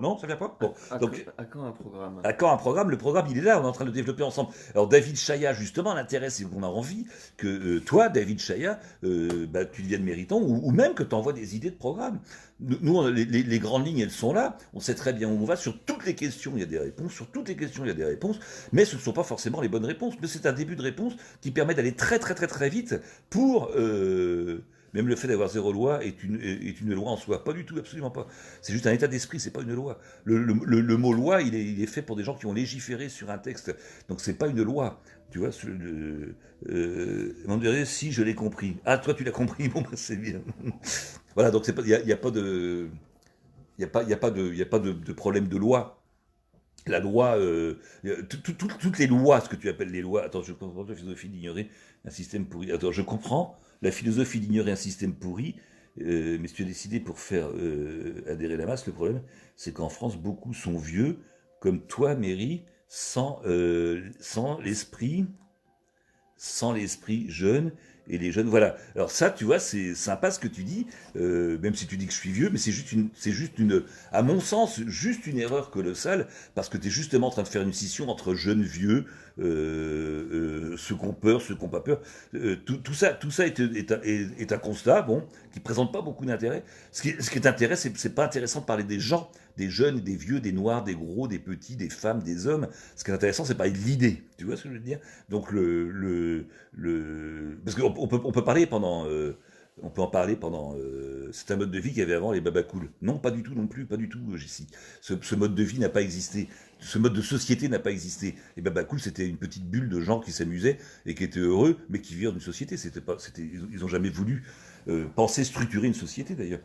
Non, ça vient pas. Bon, donc, à quand un programme? À quand un programme? Le programme, il est là, on est en train de le développer ensemble. Alors, David Chaya, justement, l'intérêt, c'est qu'on a envie que toi, David Chaya, tu deviennes méritant, ou même que tu envoies des idées de programme. Nous, les grandes lignes, elles sont là. On sait très bien où on va. Sur toutes les questions, il y a des réponses. Sur toutes les questions, il y a des réponses. Mais ce ne sont pas forcément les bonnes réponses. Mais c'est un début de réponse qui permet d'aller très, très, très, très vite pour Même le fait d'avoir zéro loi est une loi en soi. Pas du tout, absolument pas. C'est juste un état d'esprit, c'est pas une loi. Le mot loi, il est fait pour des gens qui ont légiféré sur un texte. Donc c'est pas une loi. Tu vois, on dirait si je l'ai compris. Ah, toi tu l'as compris, bon, bah, c'est bien. Voilà, donc il n'y a pas de. Il n'y a pas de problème de loi. La loi, toutes les lois, ce que tu appelles les lois. Attends, je comprends la philosophie d'ignorer un système pourri. Attends, je comprends la philosophie d'ignorer un système pourri, mais si tu as décidé pour faire adhérer la masse, le problème, c'est qu'en France, beaucoup sont vieux, comme toi, Mary, sans l'esprit jeune. Et les jeunes, voilà. Alors ça, tu vois, c'est sympa ce que tu dis, même si tu dis que je suis vieux, mais c'est juste une, à mon sens, juste une erreur colossale, parce que tu es justement en train de faire une scission entre jeunes, vieux, ceux qui ont peur, ceux qui n'ont pas peur. Tout ça est un constat, bon, qui présente pas beaucoup d'intérêt. Ce qui est intéressant, c'est pas intéressant de parler des gens, des jeunes, des vieux, des noirs, des gros, des petits, des femmes, des hommes. Ce qui est intéressant, c'est parler de l'idée. Tu vois ce que je veux dire? Donc parce qu'on peut parler pendant, on peut en parler pendant. C'est un mode de vie qu'il y avait avant les babacools. Non, pas du tout non plus, pas du tout, Jessie. Ce mode de vie n'a pas existé. Ce mode de société n'a pas existé. Les babacools, c'était une petite bulle de gens qui s'amusaient et qui étaient heureux, mais qui vivaient dans une société. Ils n'ont jamais voulu penser structurer une société d'ailleurs.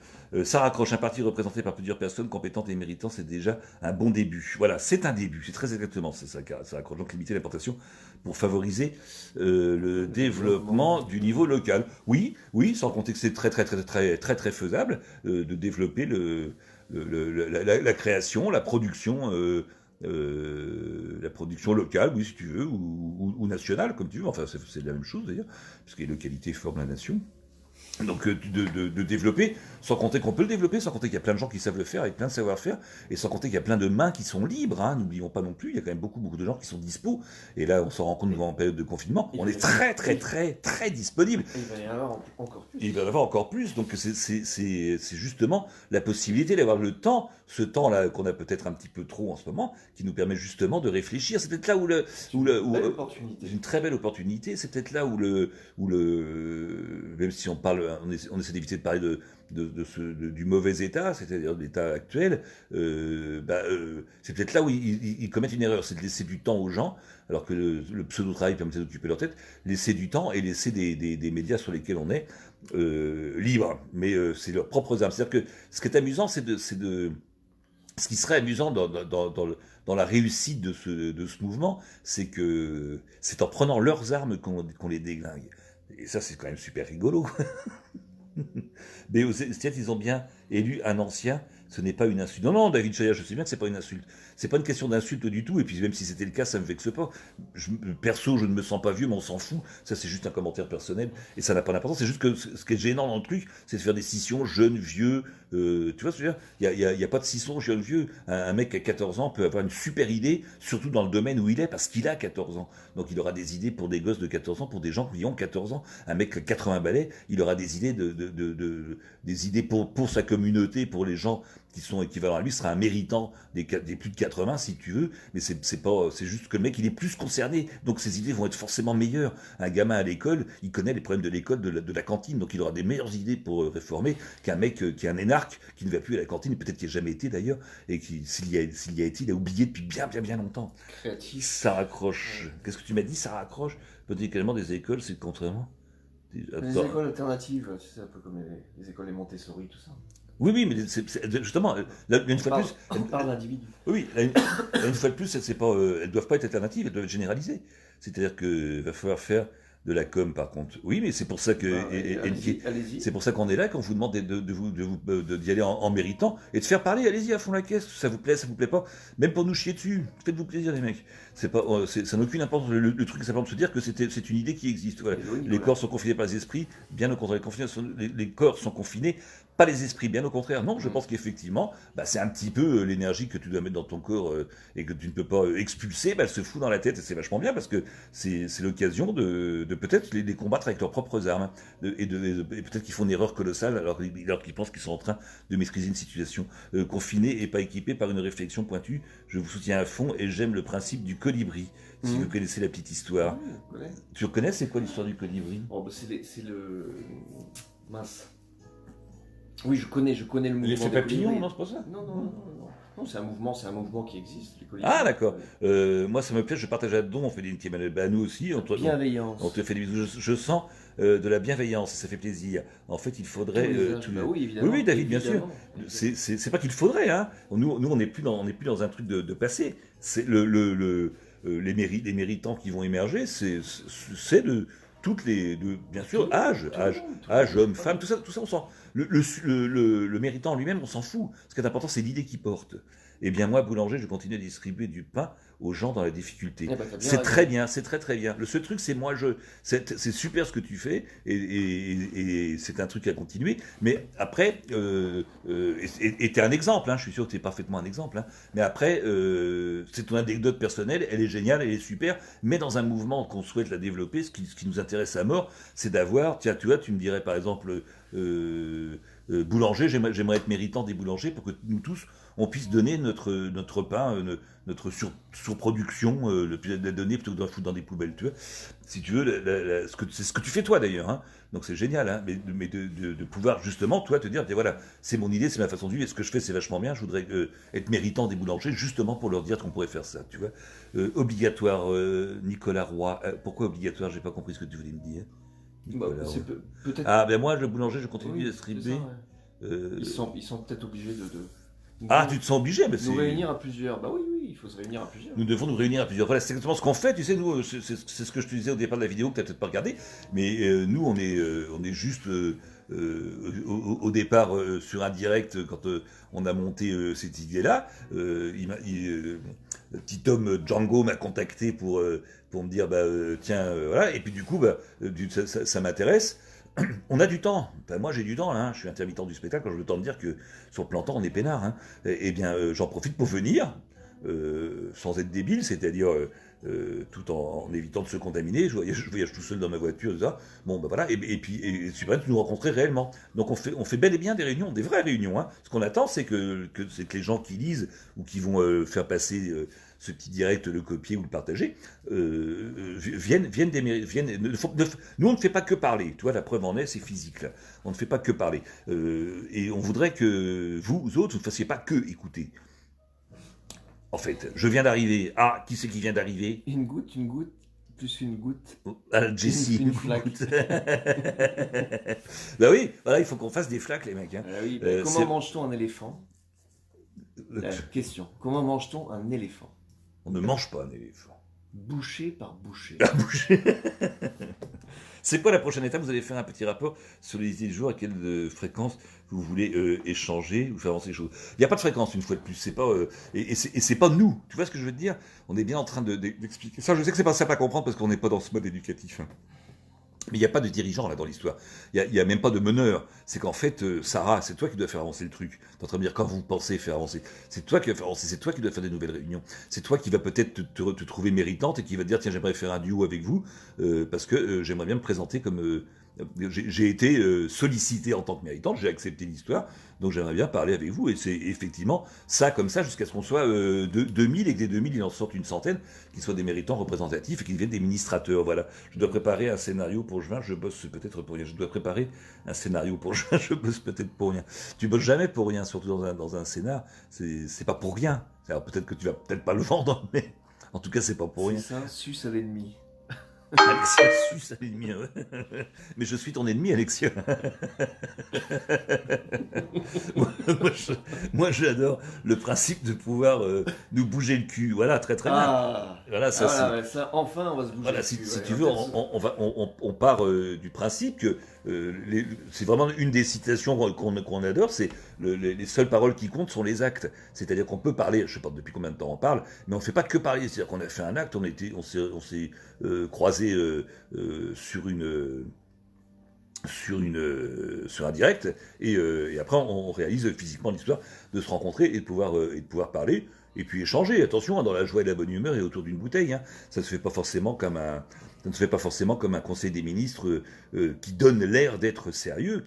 Ça raccroche un parti représenté par plusieurs personnes compétentes et méritantes, c'est déjà un bon début. Voilà, c'est un début, c'est très exactement ça raccroche. Donc limiter l'importation pour favoriser le développement du niveau local. Oui, sans compter que c'est très faisable de développer la création, la production locale, oui, si tu veux, ou nationale, comme tu veux. Enfin, c'est la même chose d'ailleurs, puisque les localités forment la nation. Donc de développer, sans compter qu'on peut le développer, sans compter qu'il y a plein de gens qui savent le faire, avec plein de savoir-faire, et sans compter qu'il y a plein de mains qui sont libres, hein, n'oublions pas non plus, il y a quand même beaucoup de gens qui sont dispo, et là on s'en rend compte en période de confinement, on est très disponible. Il va y en avoir encore plus. Il va y en avoir encore plus, donc c'est justement la possibilité d'avoir le temps, ce temps-là qu'on a peut-être un petit peu trop en ce moment, qui nous permet justement de réfléchir. C'est peut-être là où une très belle opportunité, c'est peut-être là où même si on parle, on essaie d'éviter de parler du mauvais état, c'est-à-dire de l'état actuel, c'est peut-être là où ils commettent une erreur, c'est de laisser du temps aux gens, alors que le pseudo-travail permet d'occuper leur tête, laisser du temps et laisser des médias sur lesquels on est libres, mais c'est leurs propres armes. C'est-à-dire que ce qui est amusant, ce qui serait amusant dans la réussite de ce mouvement, c'est que c'est en prenant leurs armes qu'on les déglingue. Et ça, c'est quand même super rigolo. Mais c'est-à-dire qu'ils ont bien élu un ancien, ce n'est pas une insulte. Non, David Chaya, je sais bien que c'est pas une insulte. C'est pas une question d'insulte du tout, et puis même si c'était le cas, ça me vexe pas. Perso, je ne me sens pas vieux, mais on s'en fout. Ça, c'est juste un commentaire personnel, et ça n'a pas d'importance. C'est juste que ce qui est gênant dans le truc, c'est de faire des scissions jeunes, vieux. Tu vois ce que je veux dire? Il y a pas de scission jeune, vieux. Un mec qui a 14 ans peut avoir une super idée, surtout dans le domaine où il est, parce qu'il a 14 ans. Donc il aura des idées pour des gosses de 14 ans, pour des gens qui ont 14 ans. Un mec qui a 80 balais, il aura des idées des idées pour sa communauté, pour les gens qui sont équivalents à lui, sera un méritant des plus de 80 si tu veux, mais c'est juste que le mec il est plus concerné, donc ses idées vont être forcément meilleures. Un gamin à l'école, il connaît les problèmes de l'école, de la cantine, donc il aura des meilleures idées pour réformer qu'un mec qui est un énarque, qui ne va plus à la cantine, peut-être qu'il n'a jamais été d'ailleurs, et qui s'il y a été, il a oublié depuis bien longtemps. Créatif. Ça raccroche. Qu'est-ce que tu m'as dit? Ça raccroche. Peut-être également des écoles, c'est contrairement. Les écoles alternatives, c'est un peu comme les écoles Montessori, tout ça. Oui, mais justement, là, une fois de plus. On parle d'individus. Oui, une fois de plus, elles doivent pas être alternatives, elles doivent être généralisées. C'est-à-dire qu'il va falloir faire de la com, par contre. Oui, mais c'est pour ça que. Allez-y. C'est pour ça qu'on est là, qu'on vous demande d'y aller en méritant et de faire parler. Allez-y à fond la caisse. Ça vous plaît, ça vous plaît pas. Même pour nous chier dessus. Faites-vous plaisir, les mecs. Ça n'a aucune importance. Le truc, c'est simplement de se dire que c'est une idée qui existe. Voilà. Les corps sont confinés par les esprits. Bien au contraire, les corps sont confinés. Pas les esprits, bien au contraire. Non, je pense qu'effectivement, c'est un petit peu l'énergie que tu dois mettre dans ton corps et que tu ne peux pas expulser, elle se fout dans la tête et c'est vachement bien parce que c'est l'occasion de peut-être les combattre avec leurs propres armes et peut-être qu'ils font une erreur colossale alors qu'ils pensent qu'ils sont en train de maîtriser une situation confinée et pas équipée par une réflexion pointue. Je vous soutiens à fond et j'aime le principe du colibri. Si vous connaissez la petite histoire. Tu reconnais c'est quoi l'histoire du colibri? C'est le... Mince. Oui, je connais le mouvement. L'effet des papillon, colibris. non, c'est pas ça? Non, c'est un mouvement qui existe, les colibris. Ah, d'accord. Moi, ça me plaît, je partage là-dedans, on fait des intimes. Bah, nous aussi, on Bienveillance. te fait des bisous. Je sens de la bienveillance, ça fait plaisir. En fait, il faudrait. Bah oui, évidemment. Oui, David, bien sûr. Évidemment. C'est pas qu'il faudrait, hein. Nous, on n'est plus dans un truc de passé. C'est les méritants qui vont émerger, c'est de toutes bien sûr, âge, homme, femme, tout ça, on s'en. Le méritant lui-même, on s'en fout. Ce qui est important, c'est l'idée qu'il porte. Eh bien, moi, boulanger, je continue à distribuer du pain aux gens dans la difficulté. Eh ben, t'as bien C'est raison. très bien, c'est très très bien. Le seul truc, c'est c'est super ce que tu fais, et c'est un truc à continuer. Mais après, et t'es un exemple, hein, je suis sûr que t'es parfaitement un exemple. Hein, mais après, c'est ton anecdote personnelle, elle est géniale, elle est super. Mais dans un mouvement qu'on souhaite la développer, ce qui nous intéresse à mort, c'est d'avoir, tiens, tu vois, tu me dirais par exemple, boulanger, j'aimerais être méritant des boulangers pour que nous tous on puisse donner notre pain, notre surproduction, la donner plutôt que de la foutre dans des poubelles, tu vois. Si tu veux, c'est ce que tu fais toi d'ailleurs, hein. Donc c'est génial, hein. Mais de pouvoir justement, toi, te dire, voilà, c'est mon idée, c'est ma façon de vivre, et ce que je fais, c'est vachement bien, je voudrais être méritant des boulangers, justement pour leur dire qu'on pourrait faire ça, tu vois. Obligatoire, Nicolas Roy, pourquoi obligatoire? J'ai pas compris ce que tu voulais me dire. Bah, c'est peut-être. Ah, ben moi, le boulanger, je continue Oui, à distribuer. c'est ça, ouais. Ils sont peut-être obligés de Ah, tu te sens obligé, mais nous réunir à plusieurs. Bah oui, il faut se réunir à plusieurs. Nous devons nous réunir à plusieurs. Voilà, c'est exactement ce qu'on fait. Tu sais, nous, c'est ce que je te disais au départ de la vidéo que tu n'as peut-être pas regardé, mais nous, on est juste au départ sur un direct quand on a monté cette idée-là. Petit homme Django m'a contacté pour me dire, tiens, voilà. Et puis du coup, ça m'intéresse. On a du temps. Ben, moi, j'ai du temps, hein. Je suis intermittent du spectacle. Quand je veux le temps de dire que sur le plan temps, on est peinard. Hein. Eh bien, j'en profite pour venir, sans être débile, c'est-à-dire tout en évitant de se contaminer. Je voyage tout seul dans ma voiture, tout ça. Bon, ben voilà. Et puis, c'est vrai de nous rencontrer réellement. Donc, on fait bel et bien des réunions, des vraies réunions. Hein. Ce qu'on attend, c'est que les gens qui lisent ou qui vont faire passer ce petit direct, le copier ou le partager, viennent nous, on ne fait pas que parler. Tu vois, la preuve en est, c'est physique. Là. On ne fait pas que parler. Et on voudrait que vous autres, vous ne fassiez pas que écouter. En fait, je viens d'arriver. Ah, qui c'est qui vient d'arriver? Une goutte, plus une goutte. Ah, Jessie, une flaque. Bah oui, voilà, il faut qu'on fasse des flaques, les mecs. Hein. Oui, comment mange-t-on un éléphant? Question. Comment mange-t-on un éléphant? On ne mange pas un éléphant. Bouchée par bouchée. C'est quoi la prochaine étape? Vous allez faire un petit rapport sur les idées du jour, à quelle fréquence vous voulez échanger ou faire avancer les choses. Il n'y a pas de fréquence, une fois de plus. C'est pas, et c'est pas nous. Tu vois ce que je veux te dire? On est bien en train d'expliquer. Ça, je sais que c'est pas simple à comprendre parce qu'on n'est pas dans ce mode éducatif. Hein. Mais il n'y a pas de dirigeant là dans l'histoire. Il n'y a même pas de meneur. C'est qu'en fait, Sarah, c'est toi qui dois faire avancer le truc. Tu es en train de dire quand vous pensez faire avancer. C'est toi qui vas faire avancer. C'est toi qui dois faire des nouvelles réunions. C'est toi qui va peut-être te trouver méritante et qui va te dire tiens, j'aimerais faire un duo avec vous parce que j'aimerais bien me présenter comme. J'ai été sollicité en tant que méritante, j'ai accepté l'histoire, donc j'aimerais bien parler avec vous. Et c'est effectivement ça comme ça jusqu'à ce qu'on soit 2000 et que des 2000 il en sorte une centaine qui soient des méritants représentatifs et qui deviennent des ministrateurs. Voilà. Je dois préparer un scénario pour juin, je bosse peut-être pour rien. Je dois préparer un scénario pour juin, je bosse peut-être pour rien. Tu bosses jamais pour rien, surtout dans un scénar. C'est pas pour rien. Alors peut-être que tu vas peut-être pas le vendre, mais en tout cas c'est pas pour rien. C'est ça, suce à l'ennemi. Alexia suce à l'ennemi, ouais. Mais je suis ton ennemi, Alexia. moi, j'adore le principe de pouvoir nous bouger le cul. Voilà, très très bien. Voilà, ça, ça, enfin, on va se bouger voilà, le cul. si tu veux, on part du principe que c'est vraiment une des citations qu'on adore, c'est les seules paroles qui comptent sont les actes. C'est-à-dire qu'on peut parler, je ne sais pas depuis combien de temps on parle, mais on ne fait pas que parler. C'est-à-dire qu'on a fait un acte, on s'est croisé sur un direct, et après on réalise physiquement l'histoire de se rencontrer et de pouvoir parler. Et puis échanger, attention, hein, dans la joie et la bonne humeur et autour d'une bouteille. Hein. Ça ne se fait pas forcément comme un conseil des ministres qui donne l'air d'être sérieux,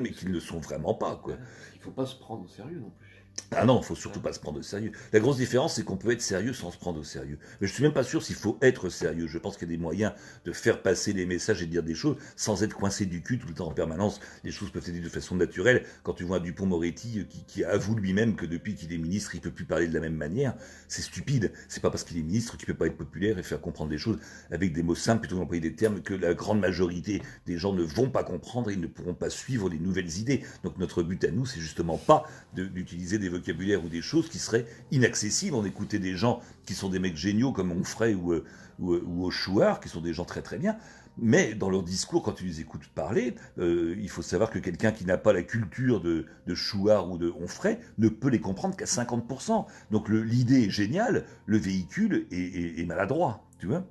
mais qui ne le sont vraiment pas. Quoi. Il ne faut pas se prendre au sérieux non plus. Ah non, il faut surtout pas se prendre au sérieux. La grosse différence, c'est qu'on peut être sérieux sans se prendre au sérieux. Mais je suis même pas sûr s'il faut être sérieux. Je pense qu'il y a des moyens de faire passer les messages et de dire des choses sans être coincé du cul tout le temps en permanence. Les choses peuvent être dites de façon naturelle. Quand tu vois un Dupond-Moretti qui avoue lui-même que depuis qu'il est ministre, il peut plus parler de la même manière, c'est stupide. C'est pas parce qu'il est ministre qu'il peut pas être populaire et faire comprendre des choses avec des mots simples plutôt qu'employer des termes que la grande majorité des gens ne vont pas comprendre et ils ne pourront pas suivre les nouvelles idées. Donc notre but à nous, c'est justement pas d'utiliser des vocabulaire ou des choses qui seraient inaccessibles. On écoutait des gens qui sont des mecs géniaux comme Onfray ou Chouard, qui sont des gens très très bien, mais dans leur discours, quand tu les écoutes parler, il faut savoir que quelqu'un qui n'a pas la culture de Chouard ou de Onfray ne peut les comprendre qu'à 50%. Donc l'idée est géniale, le véhicule est maladroit, tu vois.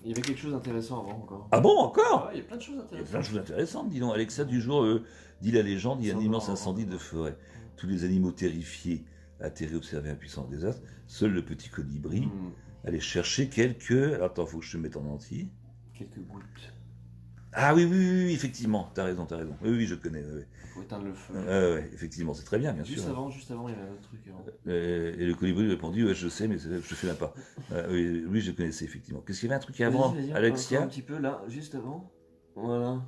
Il y avait quelque chose d'intéressant avant encore. Ah bon, encore? Il y a plein de choses Il y a intéressantes. plein de choses intéressantes, dis donc. Alexa du jour dit la légende, il y a un immense incendie de forêt. Tous les animaux terrifiés atterrés observer un puissant désastre. Seul le petit colibri allait chercher quelques... Alors attends, faut que je te mette en entier. Quelques gouttes. Ah oui, effectivement, t'as raison. Oui, je connais. Ouais. Pour éteindre le feu. Ouais, effectivement, c'est très bien, bien Juste sûr. Avant, il y avait un autre truc. Et le colibri répondit, ouais, je sais, mais je fais la pas. Oui, je connaissais, effectivement. Qu'est-ce qu'il y avait un truc avant, Vas-y, Alexia? un petit peu là, juste avant. Voilà.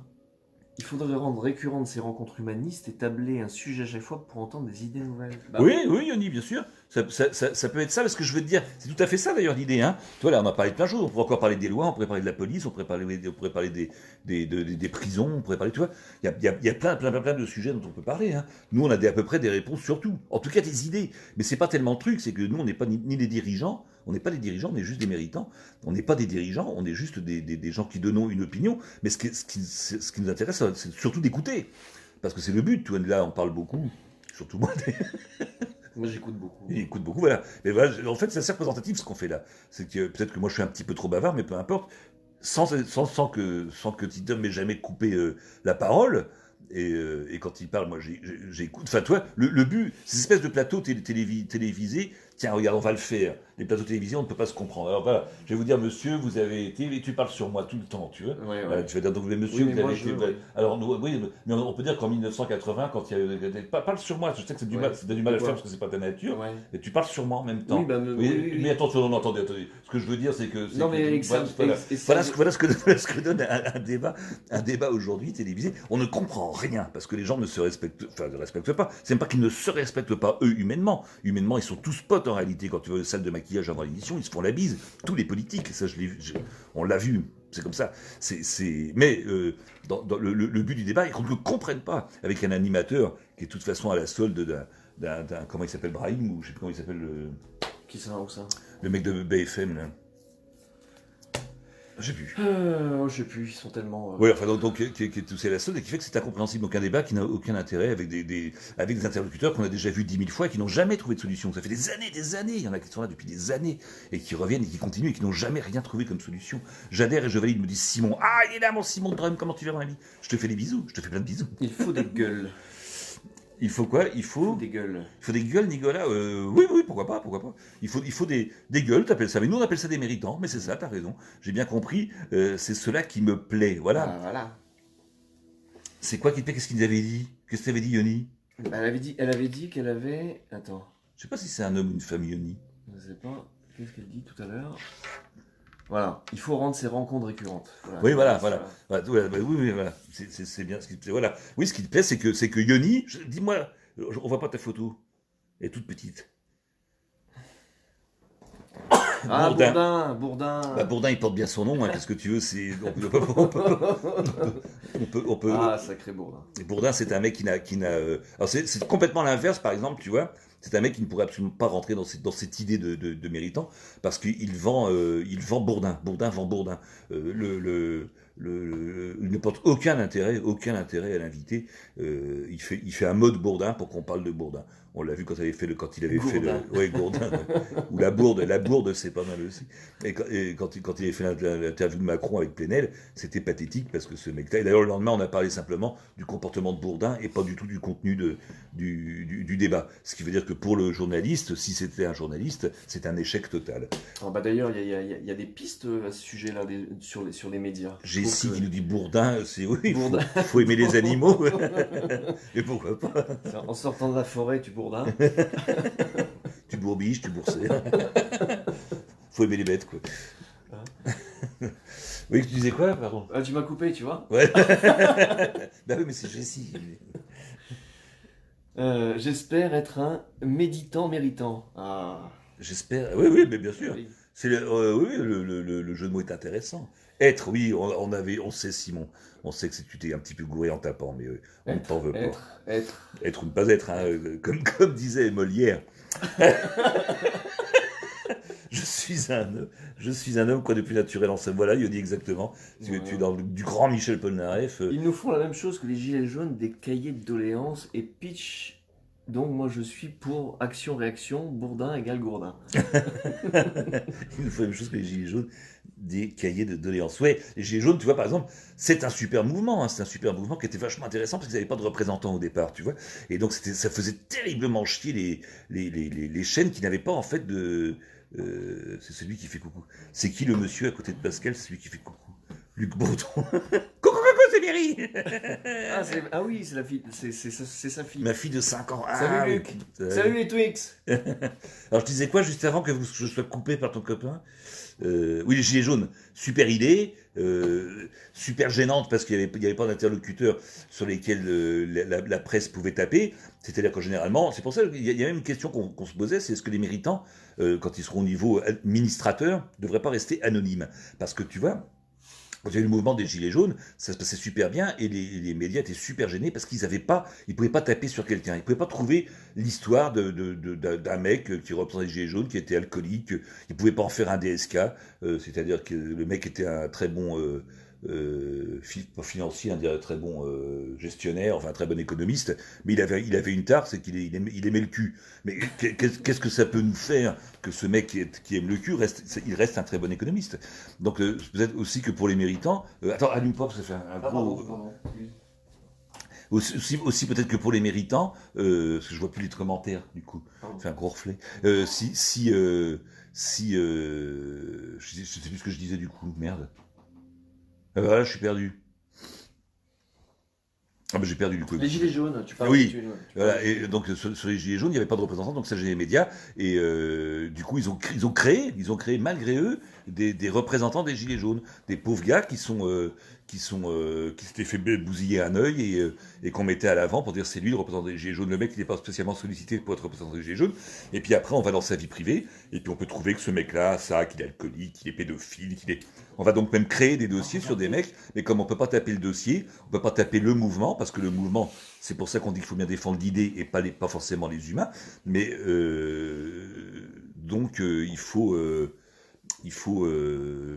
Il faudrait rendre récurrentes ces rencontres humanistes et tabler un sujet à chaque fois pour entendre des idées nouvelles. Bah, Oui, Yoni, bien sûr. Ça peut être ça, parce que je veux te dire, c'est tout à fait ça d'ailleurs l'idée. Hein. Toi là, on a parlé de plein de choses. On pourrait encore parler des lois, on pourrait parler de la police, on pourrait parler des prisons, on pourrait parler, tu vois. Il y a plein de sujets dont on peut parler. Hein. Nous, on a à peu près des réponses sur tout. En tout cas, des idées. Mais c'est pas tellement le truc, c'est que nous, on n'est pas ni des dirigeants. On n'est pas des dirigeants, on est juste des méritants. On n'est pas des dirigeants, on est juste des gens qui donnons une opinion. Mais ce qui nous intéresse, c'est surtout d'écouter. Parce que c'est le but. Toi, là, on parle beaucoup. Surtout moi. Moi, j'écoute beaucoup. Il écoute beaucoup, voilà. Mais voilà, en fait, c'est assez représentatif ce qu'on fait là. C'est que peut-être que moi, je suis un petit peu trop bavard, mais peu importe. Sans que Tito m'ait jamais coupé la parole. Et quand il parle, moi, j'écoute. Enfin, toi, le but, ces espèces de plateaux télévisés. Tiens, regarde, on va le faire. Les plateaux télévisés, on ne peut pas se comprendre. Alors voilà, je vais vous dire, monsieur, vous avez été, et tu parles sur moi tout le temps, tu vois. Ouais. Tu vas dire, donc, monsieur, Oui, vous avez moi, été. oui. Alors, oui, mais on peut dire qu'en 1980, quand il y a. Parle sur moi, je sais que c'est du mal à faire parce que c'est pas ta nature, mais tu parles sur moi en même temps. Oui. Mais attention, non, attendez. Ce que je veux dire, c'est que. Non, mais Alexandre, voilà ce que donne un débat aujourd'hui télévisé. On ne comprend rien parce que les gens ne se respectent pas. C'est même pas qu'ils ne se respectent pas, eux, humainement. Humainement, ils sont tous potes en réalité. Quand tu vas aux salles de maquillage avant l'émission, ils se font la bise. Tous les politiques, ça, on l'a vu. C'est comme ça. Mais dans le but du débat, ils ne comprennent pas avec un animateur qui est de toute façon à la solde d'un comment il s'appelle, Brahim, ou je sais plus comment il s'appelle. Qui ça, où ça? Le mec de BFM, là. Je sais plus. Je sais plus, ils sont tellement. Oui, enfin, donc qui est touché à la solde et qui fait que c'est incompréhensible. Donc un débat qui n'a aucun intérêt avec des interlocuteurs qu'on a déjà vus 10 000 fois et qui n'ont jamais trouvé de solution. Ça fait des années. Il y en a qui sont là depuis des années et qui reviennent et qui continuent et qui n'ont jamais rien trouvé comme solution. J'adhère et je valide, me dit Simon. Ah, il est là, mon Simon de Drum, comment tu vas dans la vie? Je te fais des bisous, je te fais plein de bisous. Il faut des gueules. Il faut quoi? Il faut des gueules. Il faut des gueules, Nicolas. Oui, pourquoi pas. Il faut des gueules, t'appelles ça. Mais nous, on appelle ça des méritants. Mais c'est ça, t'as raison. J'ai bien compris. C'est cela qui me plaît. Voilà. Ah, voilà. C'est quoi qui te plaît? Qu'est-ce qu'il avait dit? Qu'est-ce que t'avais dit, Yoni? Elle avait dit qu'elle avait. Attends. Je sais pas si c'est un homme ou une femme, Yoni. Je sais pas. Qu'est-ce qu'elle dit tout à l'heure? Voilà, il faut rendre ces rencontres récurrentes. Oui, voilà. Oui, voilà. C'est bien ce qui te plaît. Voilà. Oui, ce qui te plaît, c'est que Yoni, dis-moi, on voit pas ta photo. Elle est toute petite. Ah, Bourdin. Bah, Bourdin, il porte bien son nom. Hein, qu'est-ce que tu veux? On peut. Ah, sacré Bourdin. Et Bourdin, c'est un mec qui n'a. Alors c'est complètement l'inverse, par exemple, tu vois. C'est un mec qui ne pourrait absolument pas rentrer dans cette idée de méritant parce qu'il vend Bourdin. Bourdin vend Bourdin. Il ne porte aucun intérêt à l'inviter. Il fait un mode Bourdin pour qu'on parle de Bourdin. On l'a vu quand il avait fait Gourdin. Ou la bourde, c'est pas mal aussi. Et quand il avait fait l'interview de Macron avec Plenel, c'était pathétique parce que ce mec-là. Et d'ailleurs, le lendemain, on a parlé simplement du comportement de Bourdin et pas du tout du contenu du débat. Ce qui veut dire que pour le journaliste, si c'était un journaliste, c'est un échec total. D'ailleurs, il y a des pistes à ce sujet-là sur les médias. J'ai Jessie qui nous dit Bourdin, c'est oui, Bourdin. faut aimer les animaux. Et pourquoi pas? En sortant de la forêt, tu bourdins. Tu bourbiches, tu bourses. Faut aimer les bêtes, quoi. Oui, tu disais quoi, pardon? Ah, tu m'as coupé, tu vois. Ouais. Bah oui, mais c'est Jessie. J'espère être un méditant méritant. Ah. J'espère. Oui, oui, mais bien sûr. Oui. C'est oui, le jeu de mots est intéressant. Être, oui, on sait, Simon. On sait que tu t'es un petit peu gouré en tapant, mais on ne t'en veut pas. Être. Être ou ne pas être, hein, comme disait Molière. Je suis un homme, quoi de plus naturel en ce voilà, il dit exactement. Tu es dans du grand Michel Polnareff. Ils nous font la même chose que les gilets jaunes, des cahiers de doléances et pitch. Donc moi je suis pour action-réaction, Bourdin égale Gourdin. Il nous faut la même chose que les Gilets jaunes, des cahiers de doléances. Ouais, les Gilets jaunes, tu vois, par exemple, c'est un super mouvement, hein, c'est un super mouvement qui était vachement intéressant parce qu'ils n'avaient pas de représentants au départ, tu vois. Et donc ça faisait terriblement chier les chaînes qui n'avaient pas en fait de... c'est celui qui fait coucou. C'est qui le monsieur à côté de Pascal, c'est celui qui fait coucou? Luc Breton. Coucou, c'est Mary. Ah oui, c'est la fille, c'est sa fille. Ma fille de 5 ans. Salut Luc. Salut les Twix. Alors je disais quoi juste avant que je sois coupé par ton copain? Oui, les Gilets jaunes, super idée, super gênante parce qu'il n'y avait pas d'interlocuteurs sur lesquels la presse pouvait taper. C'est-à-dire que généralement, c'est pour ça qu'il y a même une question qu'on se posait, c'est est-ce que les méritants, quand ils seront au niveau administrateur, ne devraient pas rester anonymes? Parce que tu vois, quand il y a eu le mouvement des Gilets jaunes, ça se passait super bien et les médias étaient super gênés parce qu'ils ne pouvaient pas taper sur quelqu'un. Ils ne pouvaient pas trouver l'histoire d'un mec qui représentait les Gilets jaunes, qui était alcoolique. Ils ne pouvaient pas en faire un DSK, c'est-à-dire que le mec était un très bon pas financier, un très bon gestionnaire, enfin un très bon économiste, mais il avait une tare, c'est qu'il aimait le cul. Mais qu'est-ce que ça peut nous faire que ce mec qui aime le cul il reste un très bon économiste? Donc peut-être aussi que pour les méritants, attends, allume pas parce que ça fait un gros. Pardon. Aussi peut-être que pour les méritants, parce que je vois plus les commentaires du coup, c'est un gros reflet. Je sais plus ce que je disais du coup, merde. Voilà, je suis perdu. Ah ben j'ai perdu du coup. Les gilets jaunes, tu parles Oui, des gilets jaunes. voilà, et donc sur les gilets jaunes, il n'y avait pas de représentants, donc ça gênait les médias, et du coup ils ont créé malgré eux des représentants des gilets jaunes, des pauvres gars qui s'étaient fait bousiller un œil et qu'on mettait à l'avant pour dire c'est lui le représentant des gilets jaunes. Le mec il n'est pas spécialement sollicité pour être représentant des gilets jaunes, et puis après on va dans sa vie privée, et puis on peut trouver que ce mec-là, qu'il est alcoolique, qu'il est pédophile, On va donc même créer des dossiers sur des mecs, mais comme on peut pas taper le dossier, on peut pas taper le mouvement, parce que le mouvement, c'est pour ça qu'on dit qu'il faut bien défendre l'idée et pas forcément les humains, mais donc il faut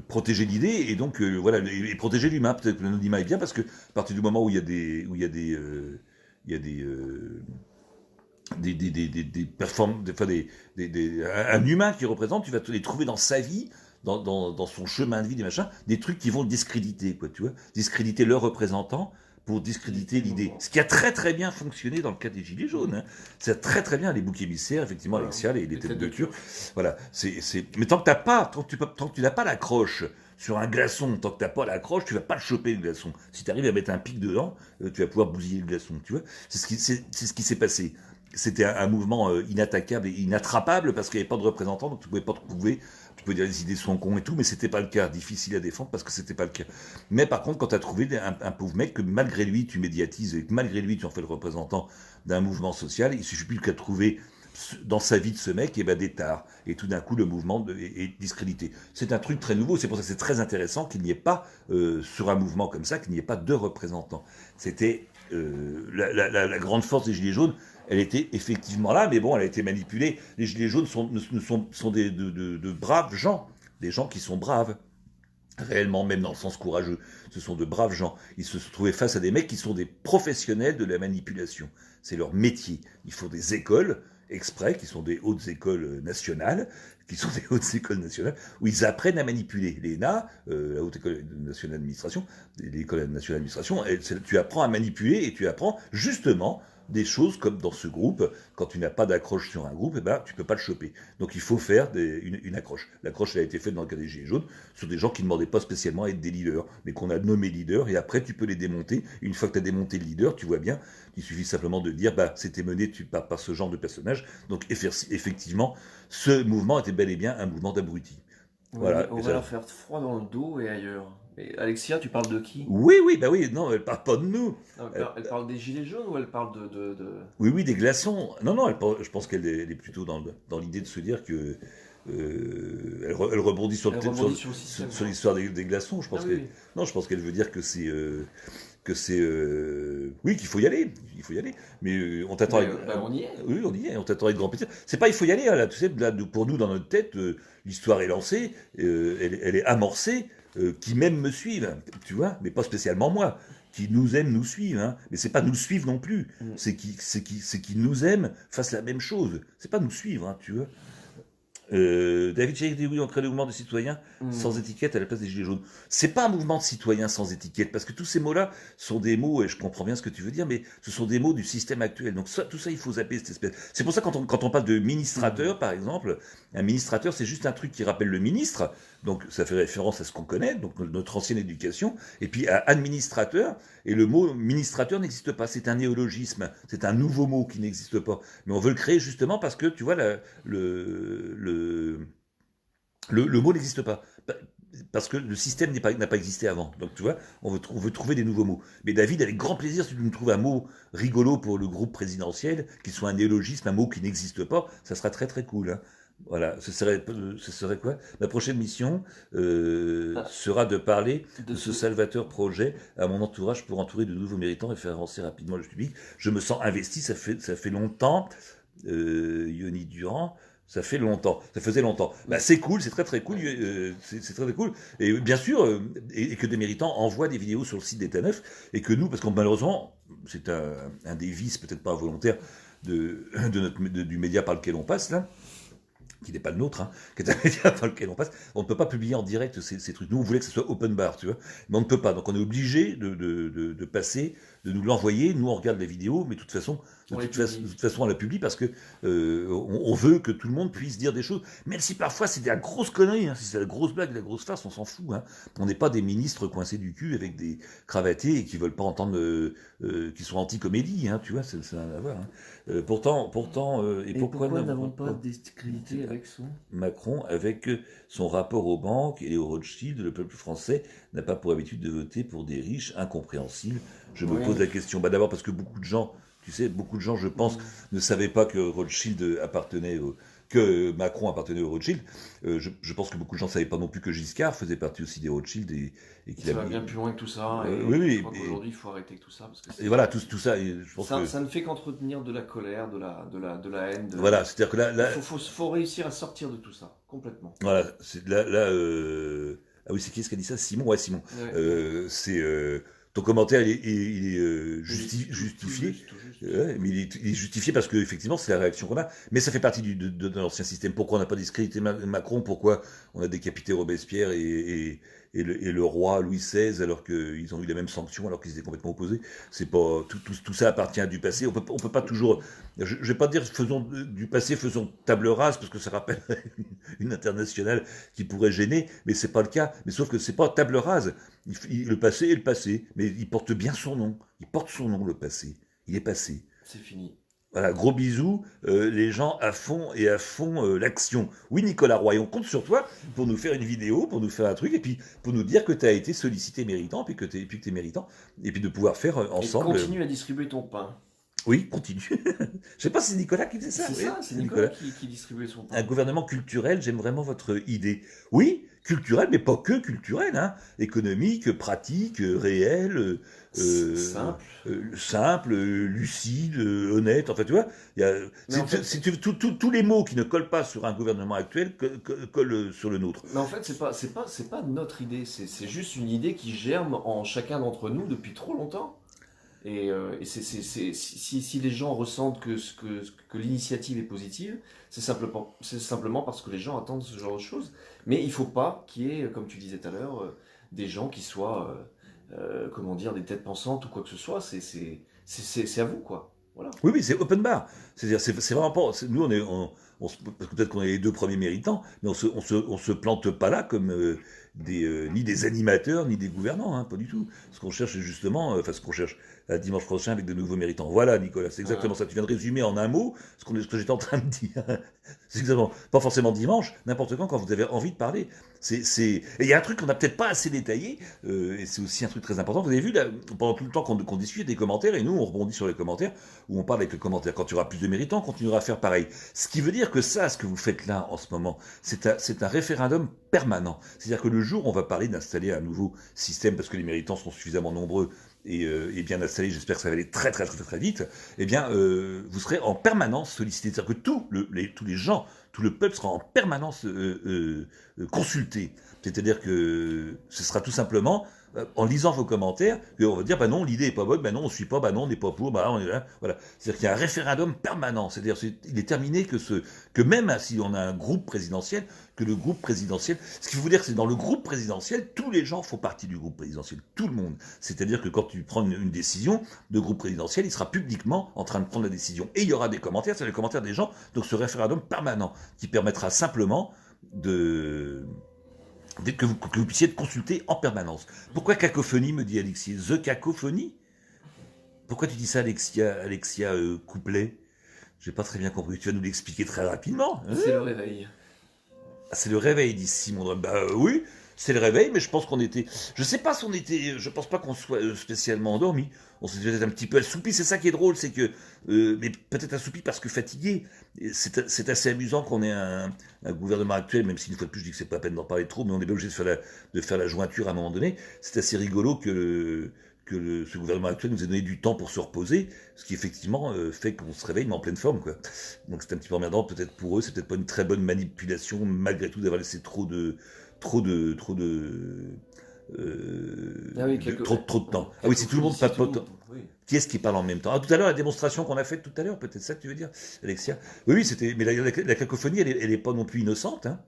protéger l'idée et donc voilà et protéger l'humain. Peut-être que l'anonymat est bien parce que à partir du moment où il y a un humain qui représente, tu vas te les trouver dans sa vie, dans son chemin de vie, des machins, des trucs qui vont le discréditer, quoi, tu vois, discréditer leurs représentants pour discréditer l'idée. Ce qui a très très bien fonctionné dans le cas des Gilets jaunes. Hein. C'est très très bien, les boucs émissaires, effectivement, Alexia, les têtes de Turc. Voilà. Mais tant que tu n'as pas l'accroche sur un glaçon, tant que tu n'as pas l'accroche, tu vas pas le choper, le glaçon. Si tu arrives à mettre un pic dedans, tu vas pouvoir bousiller le glaçon, tu vois. C'est ce qui s'est passé. C'était un mouvement inattaquable et inattrapable parce qu'il n'y avait pas de représentants, donc tu ne pouvais pas te prouver. Tu peux dire les idées sont cons et tout, mais c'était pas le cas. Difficile à défendre parce que c'était pas le cas. Mais par contre, quand tu as trouvé un pauvre mec que malgré lui tu médiatises et que malgré lui tu en fais le représentant d'un mouvement social, il suffit plus qu'à trouver dans sa vie de ce mec des tares. Et tout d'un coup, le mouvement est discrédité. C'est un truc très nouveau. C'est pour ça que c'est très intéressant qu'il n'y ait pas, sur un mouvement comme ça, qu'il n'y ait pas de représentants. C'était la grande force des Gilets jaunes. Elle était effectivement là, mais bon, elle a été manipulée. Les Gilets jaunes sont de braves gens, des gens qui sont braves, réellement, même dans le sens courageux. Ce sont de braves gens. Ils se sont trouvés face à des mecs qui sont des professionnels de la manipulation. C'est leur métier. Il faut des écoles exprès, qui sont des hautes écoles nationales, où ils apprennent à manipuler. L'ENA, la Haute École nationale d'administration, l'école nationale d'administration, tu apprends à manipuler et tu apprends justement des choses comme dans ce groupe, quand tu n'as pas d'accroche sur un groupe, eh ben, tu peux pas le choper. Donc il faut faire une accroche. L'accroche elle a été faite dans le cas des Gilets jaunes sur des gens qui ne demandaient pas spécialement à être des leaders, mais qu'on a nommés leaders, et après tu peux les démonter. Une fois que tu as démonté le leader, tu vois bien, il suffit simplement de dire, bah, c'était mené par ce genre de personnage. Donc effectivement, ce mouvement était bel et bien un mouvement d'abrutis. Oui, Voilà. on va leur faire froid dans le dos et ailleurs. Et Alexia, tu parles de qui? Oui, oui, bah oui, non, elle parle pas de nous. Non, elle parle des gilets jaunes ou elle parle Oui, oui, des glaçons. Non, non, je pense qu'elle est plutôt dans l'idée de se dire que elle rebondit sur Elle rebondit sur le système, sur quoi. l'histoire des glaçons. Je Ah pense oui, oui. non, je pense qu'elle veut dire que c'est oui, qu'il faut y aller, Mais on t'attend avec, On y est. oui, on y est, on t'attend avec grand plaisir. C'est pas il faut y aller, hein, là, tu sais, là, pour nous dans notre tête, l'histoire est lancée, elle est amorcée, qui m'aime me suivent, tu vois, mais pas spécialement moi. Qui nous aiment nous suivent, hein. Mais c'est pas nous suivre non plus. Mm. C'est qui nous aiment fassent la même chose. C'est pas nous suivre, hein, tu vois. David Chéric dit oui, on crée le mouvement des citoyens sans étiquette à la place des gilets jaunes. C'est pas un mouvement de citoyens sans étiquette, parce que tous ces mots-là sont des mots, et je comprends bien ce que tu veux dire, mais ce sont des mots du système actuel. Donc tout ça, il faut zapper cette espèce. C'est pour ça quand on parle de ministrateur, par exemple, un ministrateur, c'est juste un truc qui rappelle le ministre, donc ça fait référence à ce qu'on connaît, donc notre ancienne éducation, et puis à administrateur, et le mot ministrateur n'existe pas, c'est un néologisme, c'est un nouveau mot qui n'existe pas. Mais on veut le créer justement parce que, tu vois, le mot n'existe pas. Parce que le système n'a pas existé avant. Donc, tu vois, on veut trouver des nouveaux mots. Mais David, avec grand plaisir, si tu nous trouves un mot rigolo pour le groupe présidentiel, qui soit un néologisme, un mot qui n'existe pas, ça sera très très cool. Hein. Voilà, ce serait quoi? La prochaine mission sera de parler de ce salvateur projet à mon entourage pour entourer de nouveaux méritants et faire avancer rapidement le public. Je me sens investi, ça fait longtemps. Yoni Durand, ça faisait longtemps. Bah, c'est cool, c'est très très cool, c'est très très cool. Et bien sûr, et que des méritants envoient des vidéos sur le site d'État 9, et que nous, parce que malheureusement, c'est un des vices, peut-être pas involontaire, du média par lequel on passe, là, qui n'est pas le nôtre, hein, qui est un média par lequel on passe, on ne peut pas publier en direct ces trucs. Nous, on voulait que ce soit open bar, tu vois, mais on ne peut pas. Donc, on est obligé de passer, de nous l'envoyer. Nous, on regarde la vidéo, mais de toute façon, on la publie parce que on veut que tout le monde puisse dire des choses. Même si parfois, c'est de la grosse connerie, hein, si c'est la grosse blague, la grosse farce, on s'en fout. Hein. On n'est pas des ministres coincés du cul avec des cravatés et qui veulent pas entendre, qui sont anti-comédie, hein, tu vois, ça n'a rien à voir. Hein. Pourtant, et pourquoi n'avons pas discrédité avec Macron, avec son rapport aux banques et aux Rothschild, le peuple français n'a pas pour habitude de voter pour des riches incompréhensibles. Je me pose la question. Bah, d'abord parce que beaucoup de gens, tu sais, je pense, ne savaient pas que que Macron appartenait aux Rothschild. Je pense que beaucoup de gens ne savaient pas non plus que Giscard faisait partie aussi des Rothschild et qu'il ça va bien plus loin que tout ça. Et oui, je crois qu'aujourd'hui, il faut arrêter tout ça. Parce que et voilà, tout ça, je pense ça ne fait qu'entretenir de la colère, de la haine. Voilà, c'est-à-dire que là... Il faut réussir à sortir de tout ça, complètement. Voilà, ah oui, c'est qui est-ce qui a dit ça? Simon, ouais, Simon. Ouais. Ton commentaire, il est justifié. Tout juste. Mais il est justifié parce que effectivement c'est la réaction qu'on a. Mais ça fait partie de l'ancien système. Pourquoi on n'a pas discrédité Macron? Pourquoi on a décapité Robespierre et le roi Louis XVI alors qu'ils ont eu les mêmes sanctions alors qu'ils étaient complètement opposés? C'est pas tout ça appartient à du passé. On peut pas toujours. Je vais pas dire faisons du passé, faisons table rase parce que ça rappelle une internationale qui pourrait gêner, mais c'est pas le cas. Mais sauf que c'est pas table rase. Le passé est le passé, mais il porte bien son nom. Il porte son nom, le passé. Il est passé. C'est fini. Voilà, gros bisous, les gens à fond l'action. Oui, Nicolas Roy, on compte sur toi pour nous faire une vidéo, pour nous faire un truc, et puis pour nous dire que tu as été sollicité méritant, puis que tu es méritant, et puis de pouvoir faire ensemble. Et continue à distribuer ton pain. Oui, continue. Je sais pas si c'est Nicolas qui faisait ça. C'est ça, c'est Nicolas qui distribuait son pain. Un gouvernement culturel, j'aime vraiment votre idée. Oui, culturel, mais pas que culturel, hein. Économique, pratique, réel, simple, lucide, honnête. Enfin, tu vois, tous les mots qui ne collent pas sur un gouvernement actuel collent sur le nôtre. Mais en fait, c'est pas notre idée. C'est juste une idée qui germe en chacun d'entre nous depuis trop longtemps. Et si les gens ressentent que l'initiative est positive, c'est simplement parce que les gens attendent ce genre de choses. Mais il ne faut pas qu'il y ait, comme tu disais tout à l'heure, des gens qui soient, comment dire, des têtes pensantes ou quoi que ce soit. C'est à vous, quoi. Voilà. Oui, oui, c'est open bar. C'est-à-dire, c'est vraiment pas. Nous, parce que peut-être qu'on est les deux premiers méritants, mais on se plante pas là comme ni des animateurs, ni des gouvernants, hein, pas du tout. Ce qu'on cherche, c'est justement, ce qu'on cherche dimanche prochain avec de nouveaux méritants. Voilà, Nicolas, c'est exactement ça. Tu viens de résumer en un mot ce que j'étais en train de dire. C'est exactement. Pas forcément dimanche, n'importe quand vous avez envie de parler. Et il y a un truc qu'on n'a peut-être pas assez détaillé, et c'est aussi un truc très important. Vous avez vu, là, pendant tout le temps qu'on discute des commentaires, et nous, on rebondit sur les commentaires, où on parle avec les commentaires. Quand tu auras plus de méritants, on continuera à faire pareil. Ce qui veut dire que ça, ce que vous faites là, en ce moment, c'est un référendum permanent. C'est-à-dire que le jour où on va parler d'installer un nouveau système, parce que les méritants sont suffisamment nombreux, et bien installés, j'espère que ça va aller très très très très, très vite, eh bien, vous serez en permanence sollicité. C'est-à-dire que tous les gens, tout le peuple sera en permanence consulté. C'est-à-dire que ce sera tout simplement, en lisant vos commentaires, qu'on va dire, bah non, l'idée est pas bonne, bah non, on suit pas, bah non, on n'est pas pour, bah on est là, voilà. C'est-à-dire qu'il y a un référendum permanent. C'est-à-dire, il est terminé que même si on a un groupe présidentiel, que le groupe présidentiel, ce qu'il faut vous dire, c'est dans le groupe présidentiel, tous les gens font partie du groupe présidentiel, tout le monde. C'est-à-dire que quand tu prends une décision, le groupe présidentiel, il sera publiquement en train de prendre la décision. Et il y aura des commentaires, c'est les commentaires des gens, donc ce référendum permanent, qui permettra simplement que vous puissiez être consulté en permanence. Pourquoi cacophonie, me dit Alexis? The cacophonie? Pourquoi tu dis ça, Alexia Couplet? J'ai pas très bien compris. Tu vas nous l'expliquer très rapidement. Hein? C'est le réveil. Ah, c'est le réveil, dit Simon. Bah oui, c'est le réveil, mais je pense qu'on était. Je sais pas si on était. Je pense pas qu'on soit spécialement endormi. On s'est peut-être un petit peu assoupi. C'est ça qui est drôle, c'est que. Mais peut-être assoupi parce que fatigué. C'est assez amusant qu'on ait un gouvernement actuel, même si une fois de plus je dis que c'est pas la peine d'en parler trop, mais on est bien obligé de faire la jointure à un moment donné. C'est assez rigolo que ce gouvernement actuel nous ait donné du temps pour se reposer, ce qui effectivement fait qu'on se réveille mais en pleine forme, quoi. Donc c'est un petit peu emmerdant peut-être pour eux, c'est peut-être pas une très bonne manipulation malgré tout d'avoir laissé trop de trop de temps. Ah oui, si tout le monde papote. Oui. Qui est-ce qui parle en même temps? Ah, tout à l'heure, la démonstration qu'on a faite tout à l'heure, peut-être ça que tu veux dire, Alexia? Oui, oui, c'était. Mais la cacophonie, elle est pas non plus innocente, hein.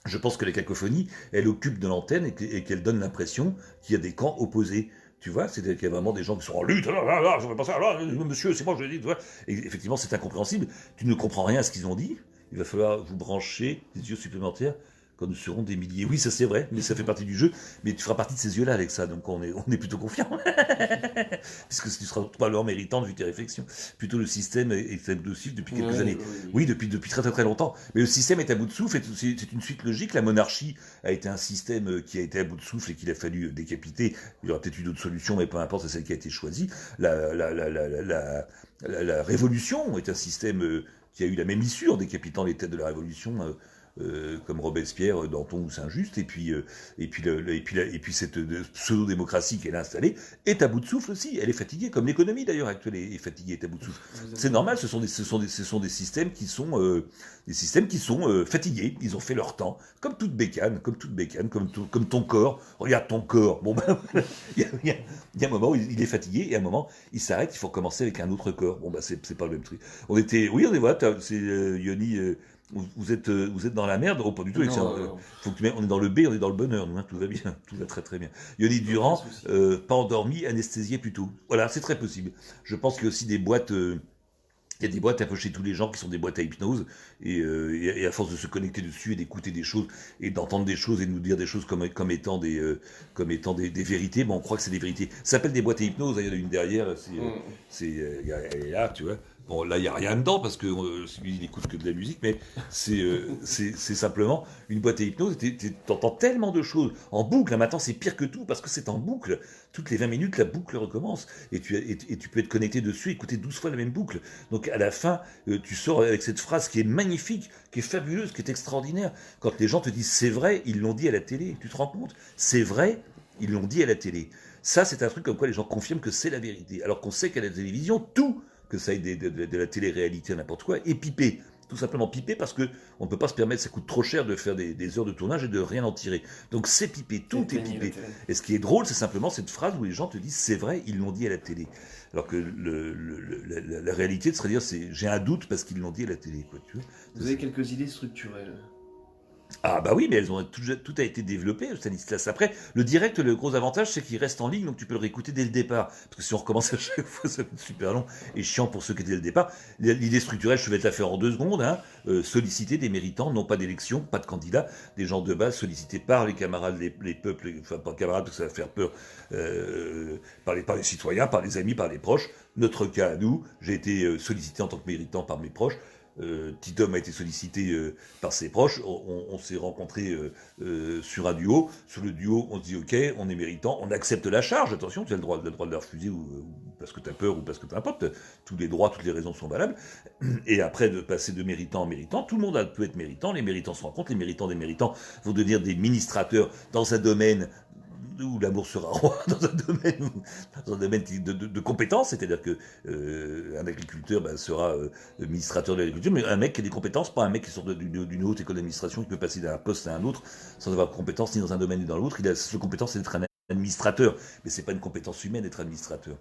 Je pense que la cacophonie, elle occupe de l'antenne et qu'elle donne l'impression qu'il y a des camps opposés. Tu vois, c'est-à-dire qu'il y a vraiment des gens qui sont en lutte, je ne veux pas ça, monsieur, c'est moi, je l'ai dit, tu vois. Et effectivement, c'est incompréhensible. Tu ne comprends rien à ce qu'ils ont dit. Il va falloir vous brancher des yeux supplémentaires quand nous serons des milliers. Oui, ça c'est vrai, mais ça fait partie du jeu. Mais tu feras partie de ces yeux-là, Alexa, donc on est plutôt confiant. Puisque tu seras probablement méritant vu tes réflexions. Plutôt le système est abouti depuis quelques années. Oui, depuis très très très longtemps. Mais le système est à bout de souffle, et c'est une suite logique. La monarchie a été un système qui a été à bout de souffle et qu'il a fallu décapiter. Il y aura peut-être eu d'autres solutions, mais peu importe, c'est celle qui a été choisie. La révolution est un système qui a eu la même issue en décapitant les têtes de la révolution. Comme Robespierre, Danton ou Saint-Just, et puis cette pseudo-démocratie qu'elle a installée est à bout de souffle aussi. Elle est fatiguée, comme l'économie d'ailleurs actuelle est fatiguée, est à bout de souffle. C'est normal. Ce sont des systèmes qui sont fatigués. Ils ont fait leur temps, comme toute bécane, comme ton corps. Regarde ton corps. Bon ben, il y a un moment où il est fatigué et à un moment il s'arrête. Il faut recommencer avec un autre corps. Bon ben c'est pas le même truc. On est voilà, c'est Yoni. Vous êtes dans la merde? Oh, pas du tout. Faut que on est dans le B, on est dans le bonheur, nous, hein, tout va bien, tout va très très bien. Yoni Durand, pas endormi, anesthésié plutôt. Voilà, c'est très possible. Je pense qu'il y a aussi des boîtes. Il y a des boîtes un peu chez tous les gens qui sont des boîtes à hypnose, et à force de se connecter dessus et d'écouter des choses et d'entendre des choses et de nous dire des choses comme étant des vérités, bon, on croit que c'est des vérités. Ça s'appelle des boîtes à hypnose. Il y en a une derrière, elle est là, tu vois. Bon, là, il n'y a rien dedans parce que lui, il n'écoute que de la musique, mais c'est simplement une boîte à hypnose. Tu entends tellement de choses en boucle. Maintenant, c'est pire que tout parce que c'est en boucle. Toutes les 20 minutes, la boucle recommence. Et tu peux être connecté dessus, écouter 12 fois la même boucle. Donc, à la fin, tu sors avec cette phrase qui est magnifique, qui est fabuleuse, qui est extraordinaire. Quand les gens te disent c'est vrai, ils l'ont dit à la télé. Tu te rends compte? C'est vrai, ils l'ont dit à la télé. Ça, c'est un truc comme quoi les gens confirment que c'est la vérité. Alors qu'on sait qu'à la télévision, tout, que ça aille de la télé-réalité à n'importe quoi, est pipé. Tout simplement pipé parce qu'on ne peut pas se permettre, ça coûte trop cher de faire des heures de tournage et de rien en tirer. Donc c'est pipé, tout est pipé. Et ce qui est drôle, c'est simplement cette phrase où les gens te disent c'est vrai, ils l'ont dit à la télé. Alors que la réalité serait dire j'ai un doute parce qu'ils l'ont dit à la télé. Quoi, tu vois, vous avez quelques idées structurelles? Ah bah oui, mais tout a été développé, Stanislas. Après, le direct, le gros avantage, c'est qu'il reste en ligne, donc tu peux le réécouter dès le départ. Parce que si on recommence à chaque fois, ça va être super long et chiant pour ceux qui étaient dès le départ. L'idée structurelle, je vais te la faire en 2 secondes. Hein. Solliciter des méritants, non pas d'élection, pas de candidats, des gens de base sollicités par les camarades, les peuples, enfin pas camarades parce que ça va faire peur, par les citoyens, par les amis, par les proches. Notre cas à nous, j'ai été sollicité en tant que méritant par mes proches. Tidom a été sollicité par ses proches. On s'est rencontrés sur un duo. Sur le duo, on se dit ok, on est méritant, on accepte la charge. Attention, tu as le droit de la refuser ou parce que tu as peur ou parce que tu importe. Tous les droits, toutes les raisons sont valables. Et après de passer de méritant en méritant, tout le monde peut être méritant. Les méritants se rencontrent. Les méritants des méritants vont devenir des ministrateurs dans un domaine où l'amour sera roi, dans un domaine de compétences, c'est-à-dire que un agriculteur sera administrateur de l'agriculture, mais un mec qui a des compétences, pas un mec qui sort d'une haute école d'administration, qui peut passer d'un poste à un autre sans avoir de compétences ni dans un domaine ni dans l'autre. Il a cette compétence, c'est d'être un administrateur, mais c'est pas une compétence humaine d'être administrateur.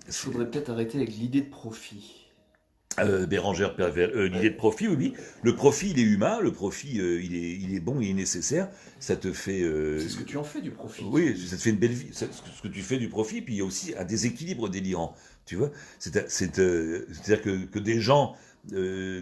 Il faudrait peut-être arrêter avec l'idée de profit. Bérangère Pervers, l'idée de profit, oui. Le profit, il est humain, le profit, il est bon, il est nécessaire. Ça te fait. C'est ce que tu en fais du profit. Oui, ça te fait une belle vie. Ce que tu fais du profit, puis il y a aussi un déséquilibre délirant. Tu vois, c'est-à-dire que des gens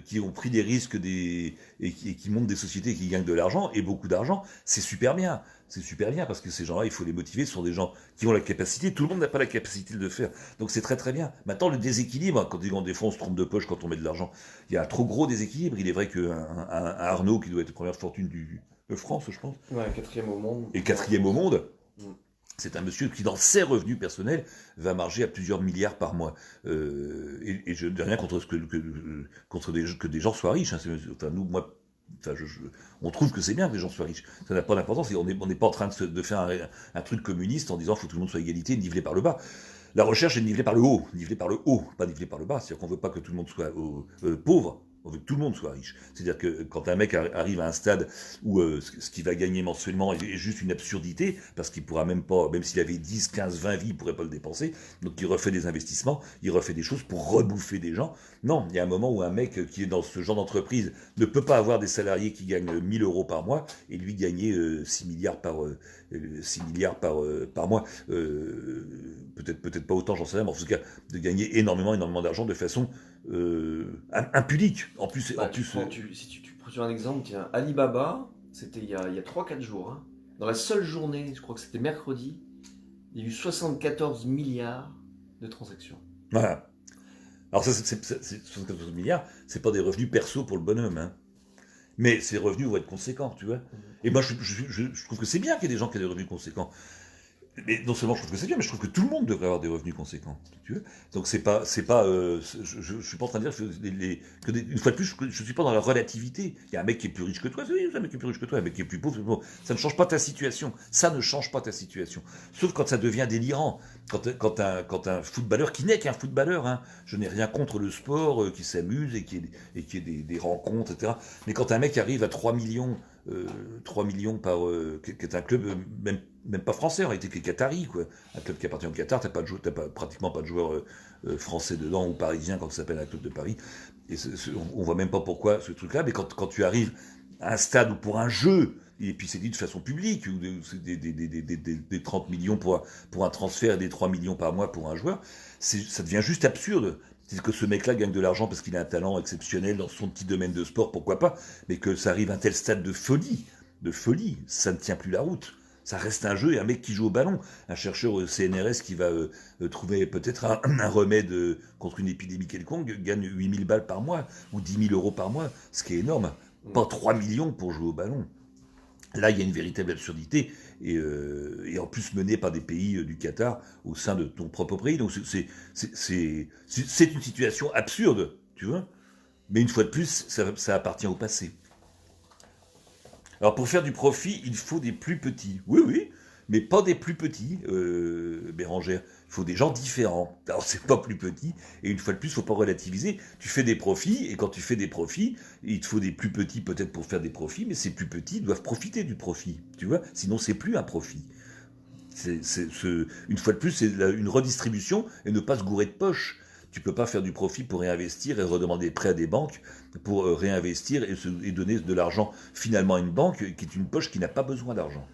qui ont pris des risques et qui montent des sociétés qui gagnent de l'argent, et beaucoup d'argent, c'est super bien. C'est super bien parce que ces gens-là, il faut les motiver. Ce sont des gens qui ont la capacité. Tout le monde n'a pas la capacité de le faire. Donc c'est très très bien. Maintenant, le déséquilibre, quand des fois on se trompe de poche quand on met de l'argent, il y a un trop gros déséquilibre. Il est vrai qu'un Arnaud, qui doit être la première fortune de France, je pense. Ouais, 4e au monde. Et 4e au monde. Mm. C'est un monsieur qui, dans ses revenus personnels, va marger à plusieurs milliards par mois. Et je n'ai rien contre que des gens soient riches. Hein. Enfin, nous, moi, on trouve que c'est bien que les gens soient riches. Ça n'a pas d'importance. On n'est pas en train de faire un truc communiste en disant qu'il faut que tout le monde soit égalité, nivelé par le bas. La recherche est nivelée par le haut, pas nivelée par le bas. C'est-à-dire qu'on ne veut pas que tout le monde soit pauvre. On veut que tout le monde soit riche. C'est-à-dire que quand un mec arrive à un stade où ce qu'il va gagner mensuellement est juste une absurdité, parce qu'il pourra même pas, même s'il avait 10, 15, 20 vies, il pourrait pas le dépenser, donc il refait des investissements, il refait des choses pour rebouffer des gens. Non, il y a un moment où un mec qui est dans ce genre d'entreprise ne peut pas avoir des salariés qui gagnent 1000 euros par mois et lui gagner 6 milliards par mois. Peut-être pas autant, j'en sais rien, mais en tout cas, de gagner énormément d'argent de façon impudique. En plus, si tu prends sur un exemple, tiens, Alibaba, c'était il y a 3-4 jours. Hein. Dans la seule journée, je crois que c'était mercredi, il y a eu 74 milliards de transactions. Voilà. Alors ça, c'est 74 milliards, c'est pas des revenus perso pour le bonhomme, hein. Mais ces revenus vont être conséquents, tu vois. Et moi, je trouve que c'est bien qu'il y ait des gens qui aient des revenus conséquents. Mais non seulement je trouve que c'est bien, mais je trouve que tout le monde devrait avoir des revenus conséquents. Tu vois. Donc c'est pas, je suis pas en train de dire une fois de plus, je suis pas dans la relativité. Il y a un mec qui est plus riche que toi, oui, un mec qui est plus riche que toi, un mec qui est plus pauvre, ça ne change pas ta situation. Ça ne change pas ta situation. Sauf quand ça devient délirant. Quand un footballeur, qui n'est qu'un footballeur, hein, je n'ai rien contre le sport, qui s'amuse et qui ait des rencontres, etc. Mais quand un mec arrive à 3 millions 3 millions qui est un club même pas français, en réalité, qui est qatari, quoi. Un club qui appartient au Qatar, t'as pratiquement pas de joueurs français dedans ou parisiens quand ça s'appelle un club de Paris. Et on voit même pas pourquoi ce truc-là, mais quand tu arrives à un stade où pour un jeu, et puis c'est dit de façon publique, ou des 30 millions pour un transfert et des 3 millions par mois pour un joueur, ça devient juste absurde. C'est que ce mec-là gagne de l'argent parce qu'il a un talent exceptionnel dans son petit domaine de sport, pourquoi pas, mais que ça arrive à un tel stade de folie, ça ne tient plus la route. Ça reste un jeu et un mec qui joue au ballon, un chercheur au CNRS qui va trouver peut-être un remède contre une épidémie quelconque, gagne 8000 balles par mois ou 10 000 euros par mois, ce qui est énorme. Pas 3 millions pour jouer au ballon. Là, il y a une véritable absurdité, et en plus menée par des pays du Qatar au sein de ton propre pays. Donc c'est une situation absurde, tu vois. Mais une fois de plus, ça appartient au passé. Alors pour faire du profit, il faut des plus petits. Oui, mais pas des plus petits, Bérangère. Il faut des gens différents. Alors c'est pas plus petit, et une fois de plus, il faut pas relativiser. Tu fais des profits, et quand tu fais des profits, il te faut des plus petits peut-être pour faire des profits, mais ces plus petits doivent profiter du profit, tu vois. Sinon, c'est plus un profit. Une fois de plus, c'est une redistribution et ne pas se gourer de poche. tu peux pas faire du profit pour réinvestir et redemander des prêts à des banques pour réinvestir et donner de l'argent finalement à une banque qui est une poche qui n'a pas besoin d'argent.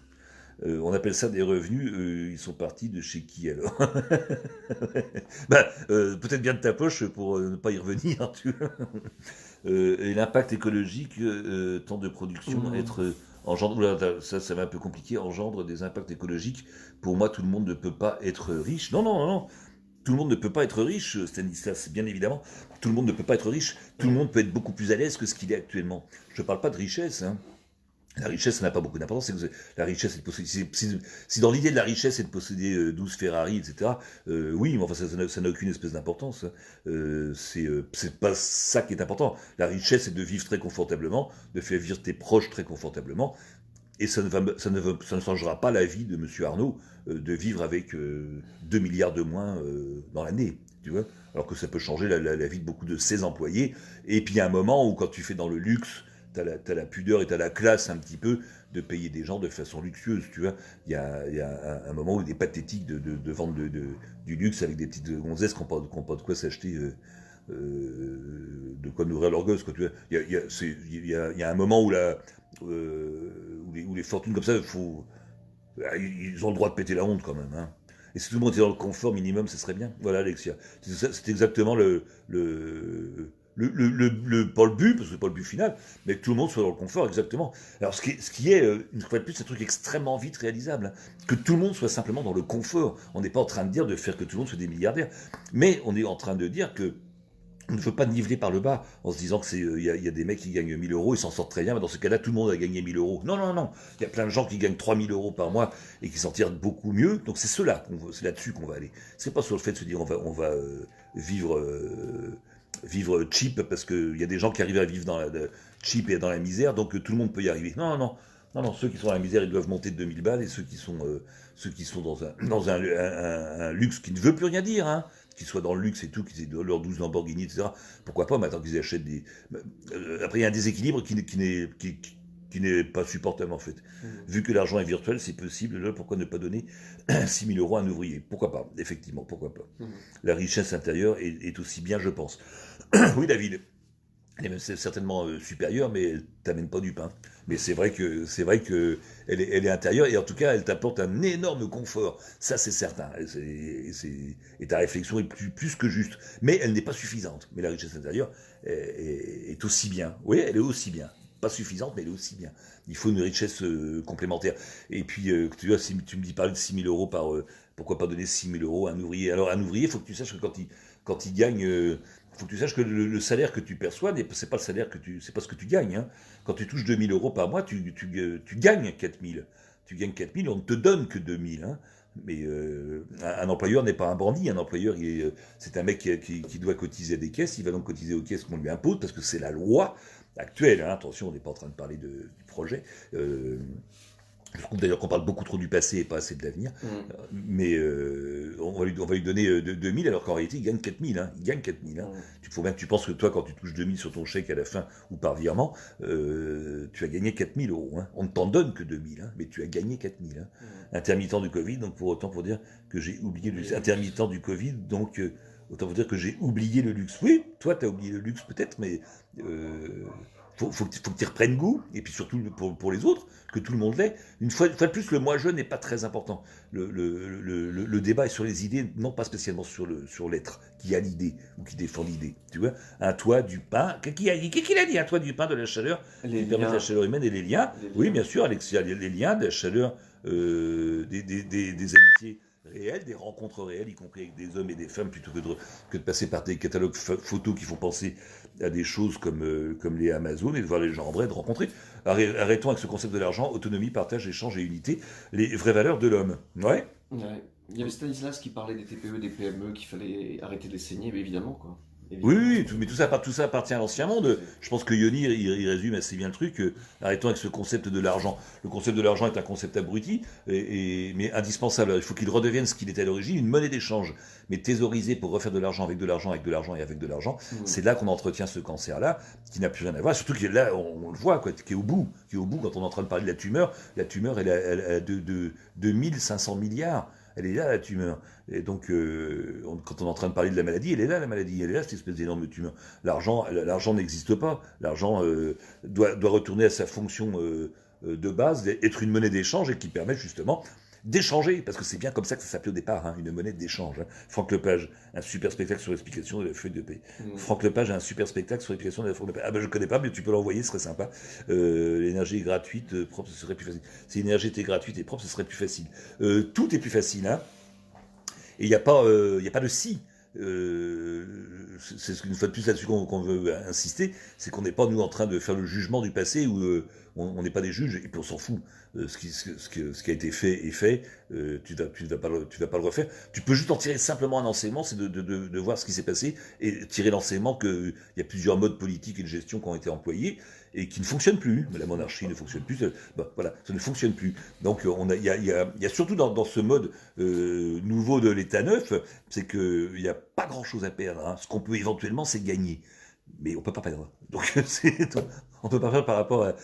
On appelle ça des revenus, ils sont partis de chez qui alors? Peut-être bien de ta poche pour ne pas y revenir, tu vois. Et l'impact écologique, temps de production, être engendre, ça va un peu compliqué, engendre des impacts écologiques. Pour moi, tout le monde ne peut pas être riche. Non, non, non, non. Tout le monde ne peut pas être riche, Stanislas, bien évidemment. Tout le monde ne peut pas être riche. Tout le monde peut être beaucoup plus à l'aise que ce qu'il est actuellement. Je ne parle pas de richesse, hein. La richesse, ça n'a pas beaucoup d'importance. La richesse, c'est de posséder. Si dans l'idée de la richesse, c'est de posséder 12 Ferrari, etc., oui, mais enfin, ça n'a aucune espèce d'importance. C'est pas ça qui est important. La richesse, c'est de vivre très confortablement, de faire vivre tes proches très confortablement. Et ça ne changera pas la vie de M. Arnaud de vivre avec 2 milliards de moins dans l'année, tu vois. Alors que ça peut changer la vie de beaucoup de ses employés. Et puis, il y a un moment où, quand tu fais dans le luxe, t'as la pudeur et t'as la classe un petit peu de payer des gens de façon luxueuse, tu vois. Il y a un moment où il est pathétique de vendre du luxe avec des petites gonzesses qui n'ont pas de quoi s'acheter, de quoi nourrir leur gosse, quoi, tu vois. Il y a un moment où où les fortunes comme ça, ils ont le droit de péter la honte quand même, hein. Et si tout le monde était dans le confort minimum, ce serait bien. Voilà, Alexia. C'est exactement pas le but, parce que c'est pas le but final, mais que tout le monde soit dans le confort, exactement. Alors, ce qui est, une fois de plus, c'est un truc extrêmement vite réalisable, hein. Que tout le monde soit simplement dans le confort. On n'est pas en train de faire que tout le monde soit des milliardaires, mais on est en train de dire que on ne veut pas niveler par le bas en se disant que il y a des mecs qui gagnent 1000 euros, ils s'en sortent très bien, mais dans ce cas-là, tout le monde a gagné 1000 euros. Non, non, non. Il y a plein de gens qui gagnent 3000 euros par mois et qui s'en tirent beaucoup mieux. Donc c'est c'est là-dessus qu'on va aller. C'est pas sur le fait de se dire on va vivre cheap parce qu'il y a des gens qui arrivent à vivre cheap et dans la misère, donc tout le monde peut y arriver. Non, non, non. Non, non, ceux qui sont dans la misère, ils doivent monter de 2000 balles, et ceux qui sont dans un luxe qui ne veut plus rien dire, hein, qu'ils soient dans le luxe et tout, qu'ils aient leurs 12 Lamborghini, etc. Pourquoi pas, maintenant qu'ils achètent des... Après, il y a un déséquilibre qui n'est pas supportable, en fait. Vu que l'argent est virtuel, c'est possible, là, pourquoi ne pas donner 6 000 euros à un ouvrier? Pourquoi pas, effectivement, pourquoi pas. La richesse intérieure est aussi bien, je pense. Oui, David. Elle est même certainement supérieure, mais elle t'amène pas du pain. Mais c'est vrai que elle est intérieure, et en tout cas, elle t'apporte un énorme confort. Ça, c'est certain. Et ta réflexion est plus que juste. Mais elle n'est pas suffisante. Mais la richesse intérieure est aussi bien. Oui, elle est aussi bien. Pas suffisante, mais elle est aussi bien. Il faut une richesse complémentaire. Et puis, tu vois, si tu me dis parler de 6 000 euros pourquoi pas donner 6 000 euros à un ouvrier? Alors, un ouvrier, il faut que tu saches que quand il gagne... faut que tu saches que le salaire que tu perçois, c'est pas c'est pas ce que tu gagnes, hein. Quand tu touches 2000 euros par mois, tu gagnes 4000. Tu gagnes 4000, on ne te donne que 2000, hein. Mais un employeur n'est pas un bandit. Un employeur, c'est un mec qui doit cotiser à des caisses. Il va donc cotiser aux caisses qu'on lui impose parce que c'est la loi actuelle, hein. Attention, on n'est pas en train de parler du projet. Je trouve d'ailleurs qu'on parle beaucoup trop du passé et pas assez de l'avenir. Mais on va lui donner 2000 alors qu'en réalité il gagne 4000. Hein. Il gagne 4000. Hein. Il faut bien que tu penses que toi, quand tu touches 2000 sur ton chèque à la fin ou par virement, tu as gagné 4000 euros. Hein. On ne t'en donne que 2000, hein, mais tu as gagné 4000. Hein. Intermittent du Covid, donc pour dire que j'ai oublié le luxe. Intermittent du Covid, donc autant pour dire que j'ai oublié le luxe. Oui, toi tu as oublié le luxe peut-être, mais... faut que tu reprennes goût, et puis surtout pour les autres, que tout le monde l'ait. Une fois de plus, le moi-je n'est pas très important. Le débat est sur les idées, non pas spécialement sur l'être, qui a l'idée, ou qui défend l'idée. Tu vois, un toit, du pain, qu'est-ce qu'il a dit? Un toit, du pain, de la chaleur, qui permet la chaleur humaine et les liens. Oui, bien sûr, Alexia, les liens, de la chaleur, des amitiés réelles, des rencontres réelles, y compris avec des hommes et des femmes, plutôt que de passer par des catalogues photos qui font penser à des choses comme les Amazones, et de voir les gens en vrai, de rencontrer. Arrêtons avec ce concept de l'argent, autonomie, partage, échange et unité, les vraies valeurs de l'homme. Ouais. Il y avait Stanislas qui parlait des TPE, des PME, qu'il fallait arrêter de les saigner, mais évidemment, quoi. Oui, mais tout ça appartient à l'ancien monde. Je pense que Yoni, il résume assez bien le truc. Arrêtons avec ce concept de l'argent. Le concept de l'argent est un concept abruti, mais indispensable. Il faut qu'il redevienne ce qu'il était à l'origine, une monnaie d'échange. Mais thésoriser pour refaire de l'argent, avec de l'argent, avec de l'argent et avec de l'argent, c'est là qu'on entretient ce cancer-là, qui n'a plus rien à voir. Surtout que là, on le voit, quoi, qui est au bout. Quand on est en train de parler de la tumeur, elle a 2500 milliards. Elle est là, la tumeur. Et donc, quand on est en train de parler de la maladie, elle est là, la maladie. Elle est là, cette espèce d'énorme tumeur. L'argent n'existe pas. L'argent doit retourner à sa fonction de base, être une monnaie d'échange et qui permet justement d'échanger, parce que c'est bien comme ça que ça s'appelait au départ, hein, une monnaie d'échange. Hein. Franck Lepage, un super spectacle sur l'explication de la feuille de paix. Franck Lepage a un super spectacle sur l'explication de la feuille de paix. Ah ben je connais pas, mais tu peux l'envoyer, ce serait sympa. L'énergie est gratuite, propre, ce serait plus facile. Si l'énergie était gratuite et propre, ce serait plus facile. Tout est plus facile, hein. Et il n'y a pas de si. C'est une fois de plus là-dessus qu'on veut insister, c'est qu'on n'est pas nous en train de faire le jugement du passé où on n'est pas des juges et puis on s'en fout. Ce qui a été fait est fait. Tu vas pas le refaire. Tu peux juste en tirer simplement un enseignement, c'est de voir ce qui s'est passé et tirer l'enseignement qu'il y a plusieurs modes politiques et de gestion qui ont été employés et qui ne fonctionnent plus. La monarchie ne fonctionne plus. Voilà, ça ne fonctionne plus. Donc il y a surtout dans ce mode nouveau de l'État neuf, c'est qu'il n'y a pas grand-chose à perdre. Hein. Ce qu'on peut éventuellement, c'est gagner. Mais on ne peut pas perdre. Donc on ne peut pas faire par rapport à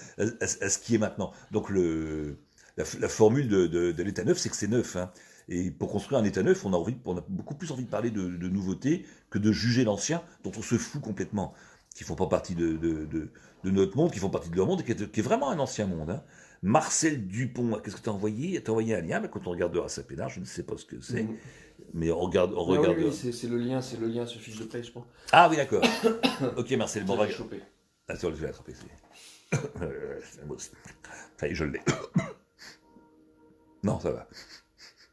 ce qui est maintenant. Donc la formule de l'État neuf, c'est que c'est neuf. Hein. Et pour construire un État neuf, on a beaucoup plus envie de parler de nouveautés que de juger l'ancien, dont on se fout complètement, qui font pas partie de notre monde, qui font partie de leur monde, et qui est vraiment un ancien monde. Hein. Marcel Dupont, qu'est-ce que tu as envoyé? Tu as envoyé un lien, mais quand on regardera sa pénard, je ne sais pas ce que c'est. Mais on regarde. Oui, c'est le lien sur fiche de paye, je pense. Ah oui, d'accord. Ok, Marcel, bon, va choper. Attends, je vais l'attraper. Ça y est, je l'ai. Non, ça va.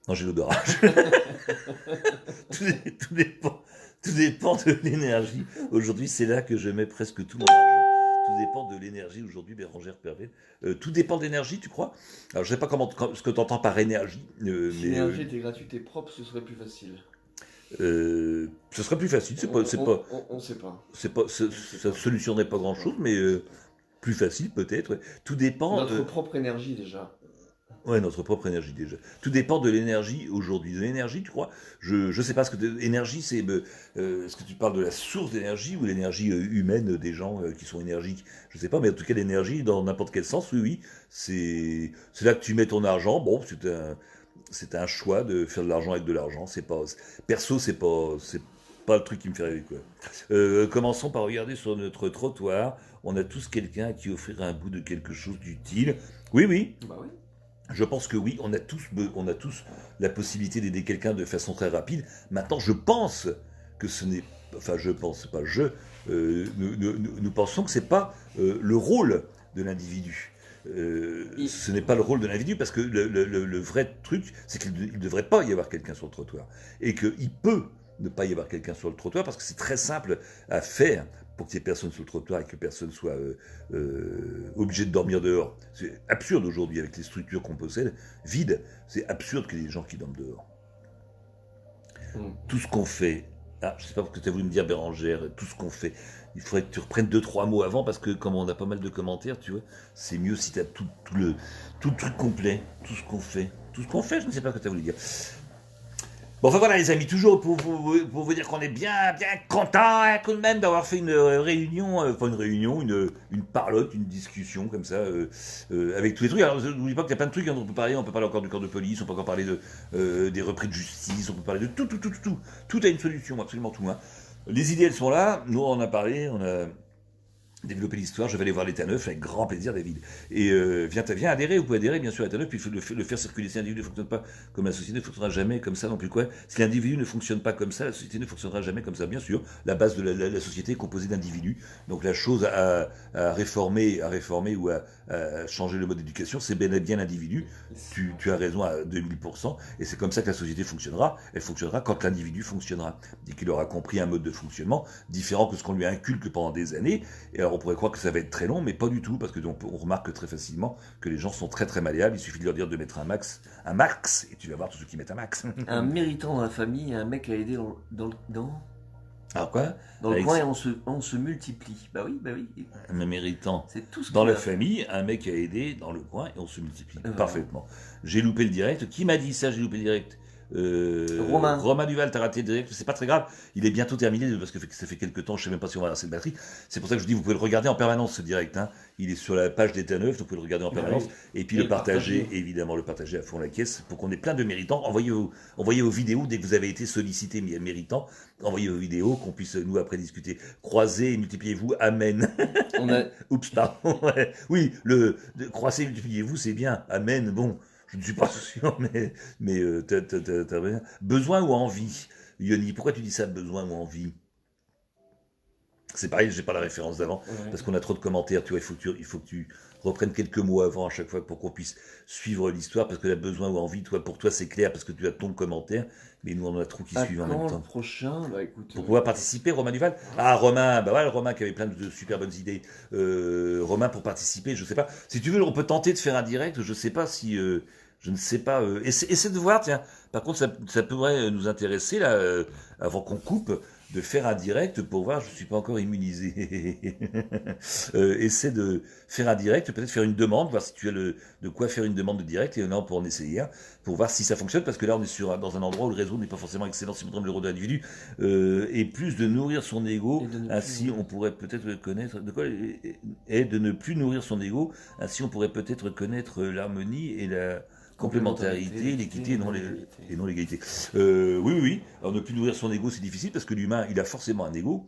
Non, j'ai l'odorat. Tout dépend de l'énergie. Aujourd'hui, c'est là que je mets presque tout mon argent. Tout dépend de l'énergie aujourd'hui, Bérangère Pervet. Tout dépend de l'énergie, tu crois? Alors, je ne sais pas ce que tu entends par énergie. Si l'énergie était gratuite et propre, ce serait plus facile. Ce serait plus facile. On ne sait pas. Ça ne solutionnerait pas grand-chose, mais plus facile peut-être. Ouais. Tout dépend. Notre propre énergie déjà. Ouais, notre propre énergie déjà. Tout dépend de l'énergie aujourd'hui. De l'énergie, tu crois? Je sais pas ce que l'énergie, c'est. Est-ce que tu parles de la source d'énergie ou l'énergie humaine des gens qui sont énergiques? Je sais pas, mais en tout cas l'énergie dans n'importe quel sens, oui. C'est là que tu mets ton argent. Bon, c'est un choix de faire de l'argent avec de l'argent. Perso, c'est pas le truc qui me fait rêver, quoi. Commençons par regarder sur notre trottoir. On a tous quelqu'un qui offrirait un bout de quelque chose d'utile. Oui. Bah oui. Je pense que oui, on a tous la possibilité d'aider quelqu'un de façon très rapide. Maintenant, je pense que ce n'est... Enfin, je pense, c'est pas je... nous pensons que c'est pas le rôle de l'individu. Ce n'est pas le rôle de l'individu parce que le vrai truc, c'est qu'il ne devrait pas y avoir quelqu'un sur le trottoir. Et qu'il peut ne pas y avoir quelqu'un sur le trottoir parce que c'est très simple à faire pour qu'il n'y ait personne sur le trottoir et que personne soit obligé de dormir dehors. C'est absurde aujourd'hui avec les structures qu'on possède, vides. C'est absurde qu'il y ait des gens qui dorment dehors. Tout ce qu'on fait, je ne sais pas ce que tu as voulu me dire Bérangère, tout ce qu'on fait, il faudrait que tu reprennes 2-3 mots avant parce que comme on a pas mal de commentaires, tu vois, c'est mieux si tu as tout le truc complet, tout ce qu'on fait, je ne sais pas ce que tu as voulu dire. Bon, enfin voilà les amis, toujours pour vous dire qu'on est bien content hein, tout de même d'avoir fait une réunion, une parlotte, une discussion comme ça, avec tous les trucs. Alors je n'oublie pas qu'il y a plein de trucs, hein, dont on peut parler encore du corps de police, on peut encore parler des repris de justice, on peut parler de tout. Tout a une solution, absolument tout. Hein. Les idées, elles sont là, nous on en a parlé, on a développer l'histoire, je vais aller voir l'État neuf avec grand plaisir, David. Et viens adhérer, vous pouvez adhérer bien sûr à l'État neuf, puis il faut le faire circuler. Si l'individu ne fonctionne pas comme la société ne fonctionnera jamais comme ça non plus. Quoi. Si l'individu ne fonctionne pas comme ça, la société ne fonctionnera jamais comme ça. Bien sûr, la base de la société est composée d'individus. Donc la chose à réformer ou à changer le mode d'éducation, c'est bien l'individu. Tu as raison à 2000%, et c'est comme ça que la société fonctionnera. Elle fonctionnera quand l'individu fonctionnera. Dès qu'il aura compris un mode de fonctionnement différent que ce qu'on lui inculque pendant des années. Et alors on pourrait croire que ça va être très long, mais pas du tout, parce que on remarque très facilement que les gens sont très très malléables. Il suffit de leur dire de mettre un max, et tu vas voir tous ceux qui mettent un max. Un méritant dans la famille, un mec à aider dans alors quoi? Dans le coin, et on se multiplie. Bah oui. Un méritant. C'est tout ce dans la famille, un mec à aider dans le coin et on se multiplie. Parfaitement. J'ai loupé le direct. Qui m'a dit ça? J'ai loupé le direct. Romain Duval, t'as raté direct, c'est pas très grave. Il est bientôt terminé parce que ça fait quelques temps, je sais même pas si on va avoir assez de batterie. C'est pour ça que je dis, vous pouvez le regarder en permanence ce direct. Hein. Il est sur la page d'État Neuf, donc vous pouvez le regarder en permanence. Et puis le partager, évidemment, le partager à fond la caisse pour qu'on ait plein de méritants. Envoyez vos vidéos dès que vous avez été sollicité méritants. Envoyez vos vidéos, qu'on puisse nous après discuter. Croisez et multipliez-vous, amen. Oups, pardon. Ouais. Oui, croisez et multipliez-vous, c'est bien. Amen, bon. Je ne suis pas sûr, mais t'as bien. Besoin ou envie, Yoni, pourquoi tu dis ça, besoin ou envie? C'est pareil, j'ai pas la référence d'avant, parce qu'on a trop de commentaires, tu vois, il faut que tu reprennes quelques mots avant à chaque fois pour qu'on puisse suivre l'histoire, parce que la besoin ou envie, toi, pour toi c'est clair, parce que tu as ton commentaire, mais nous on en a trop qui suivent en même temps. Prochain, bah écoute... Pour pouvoir participer, Romain Duval. Ah, Romain, bah voilà, Romain qui avait plein de super bonnes idées. Romain, pour participer, je sais pas. Si tu veux, on peut tenter de faire un direct, je sais pas si... je ne sais pas. Essaie de voir, tiens. Par contre, ça pourrait nous intéresser, là, avant qu'on coupe, de faire un direct pour voir. Je ne suis pas encore immunisé. Essaie de faire un direct, peut-être faire une demande, voir si tu as de quoi faire une demande de direct. Et là, on peut en essayer un, pour voir si ça fonctionne. Parce que là, on est dans un endroit où le réseau n'est pas forcément excellent, si on prend l'euro de l'individu. Et plus de nourrir son ego, ainsi on pourrait peut-être connaître. De quoi et de ne plus nourrir son ego, ainsi on pourrait peut-être connaître l'harmonie et la complémentarité, l'équité et non l'égalité. Oui. Alors ne plus nourrir son ego, c'est difficile parce que l'humain, il a forcément un ego.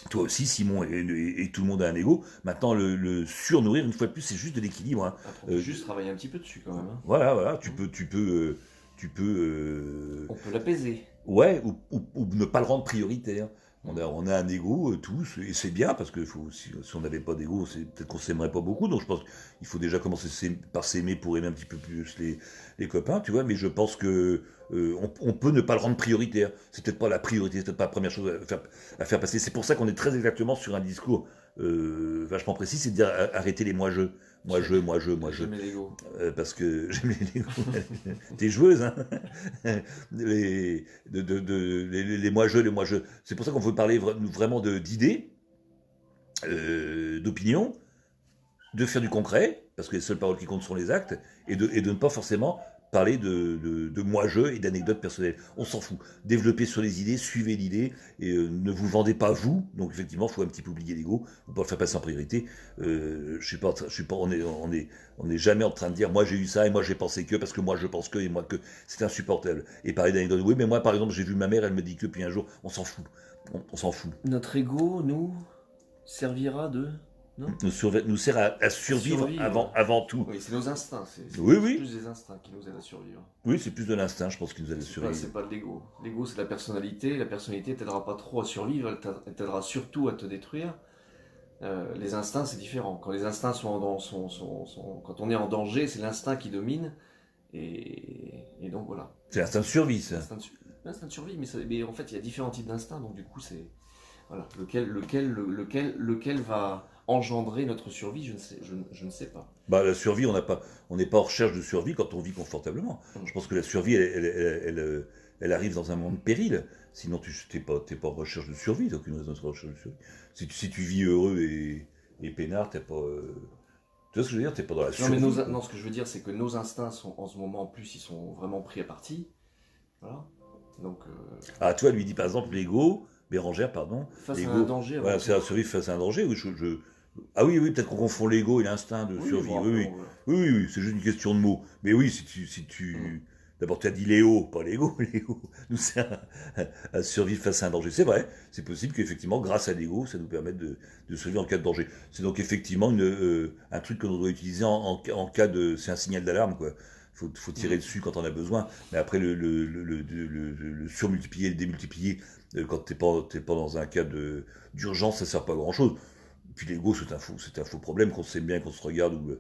Toi aussi, Simon, et tout le monde a un ego. Maintenant, le surnourrir, une fois de plus, c'est juste de l'équilibre. Hein. Juste travailler un petit peu dessus quand même. Hein. Voilà. Tu peux. On peut l'apaiser. Ouais, ou ne pas le rendre prioritaire. On a un ego tous, et c'est bien, parce que si on n'avait pas d'ego, peut-être qu'on s'aimerait pas beaucoup, donc je pense qu'il faut déjà commencer par s'aimer pour aimer un petit peu plus les copains, tu vois, mais je pense que on peut ne pas le rendre prioritaire. C'est peut-être pas la priorité, c'est peut-être pas la première chose à faire passer. C'est pour ça qu'on est très exactement sur un discours vachement précis, c'est de dire arrêter les moi-je. Moi je. J'aime les Lego. Parce que j'aime les Lego. T'es joueuse, hein. Les moi-je. C'est pour ça qu'on veut parler vraiment d'idées, d'opinions, de faire du concret, parce que les seules paroles qui comptent sont les actes, et de ne pas forcément parler de moi-je et d'anecdotes personnelles. On s'en fout. Développez sur les idées, suivez l'idée, et ne vous vendez pas vous. Donc effectivement, il faut un petit peu oublier l'ego, on peut le faire passer en priorité. On n'est jamais en train de dire moi j'ai eu ça et moi j'ai pensé que parce que moi je pense que et moi que. C'est insupportable. Et parler d'anecdotes, oui, mais moi par exemple j'ai vu ma mère, elle me dit que, puis un jour, on s'en fout. On s'en fout. Notre ego nous servira de... Nous sert à survivre avant tout. Oui, c'est nos instincts. C'est plus des instincts qui nous aident à survivre. Oui, c'est plus de l'instinct, je pense, qui nous aide à survivre. C'est pas de l'ego. L'ego, c'est la personnalité. La personnalité t'aidera pas trop à survivre, elle t'aidera surtout à te détruire. Les instincts, c'est différent. Quand les instincts quand on est en danger, c'est l'instinct qui domine. Et donc voilà. C'est l'instinct de survie, ça. L'instinct de survie, mais en fait, il y a différents types d'instincts. Donc du coup, c'est... Voilà. Lequel va engendrer notre survie, je ne sais pas. Bah, la survie, on n'est pas en recherche de survie quand on vit confortablement. Je pense que la survie, elle arrive dans un monde péril. Sinon, tu n'es pas en recherche de survie, tu n'as aucune raison de recherche de survie. Si tu vis heureux et peinard, tu vois ce que je veux dire, t'es pas dans la survie. Non, ce que je veux dire, c'est que nos instincts sont en ce moment, en plus, ils sont vraiment pris à partie. Voilà. Donc. Ah, toi, lui dit par exemple l'ego. Bérangère, pardon. Face à un danger. Voilà, c'est la survie face à un danger. Oui, Ah oui, peut-être qu'on confond l'ego et l'instinct de survie. Oui, c'est juste une question de mots. Mais oui, si tu... D'abord, tu as dit Léo, pas l'ego. Léo nous sert à survivre face à un danger. C'est vrai, c'est possible qu'effectivement, grâce à l'ego, ça nous permette de survivre en cas de danger. C'est donc effectivement un truc que l'on doit utiliser en cas de... C'est un signal d'alarme, quoi. Faut tirer dessus quand on a besoin. Mais après, le surmultiplier, le démultiplier, quand t'es pas dans un cas d'urgence, ça sert pas à grand chose. Puis l'ego, c'est un faux problème, qu'on s'aime bien, qu'on se regarde,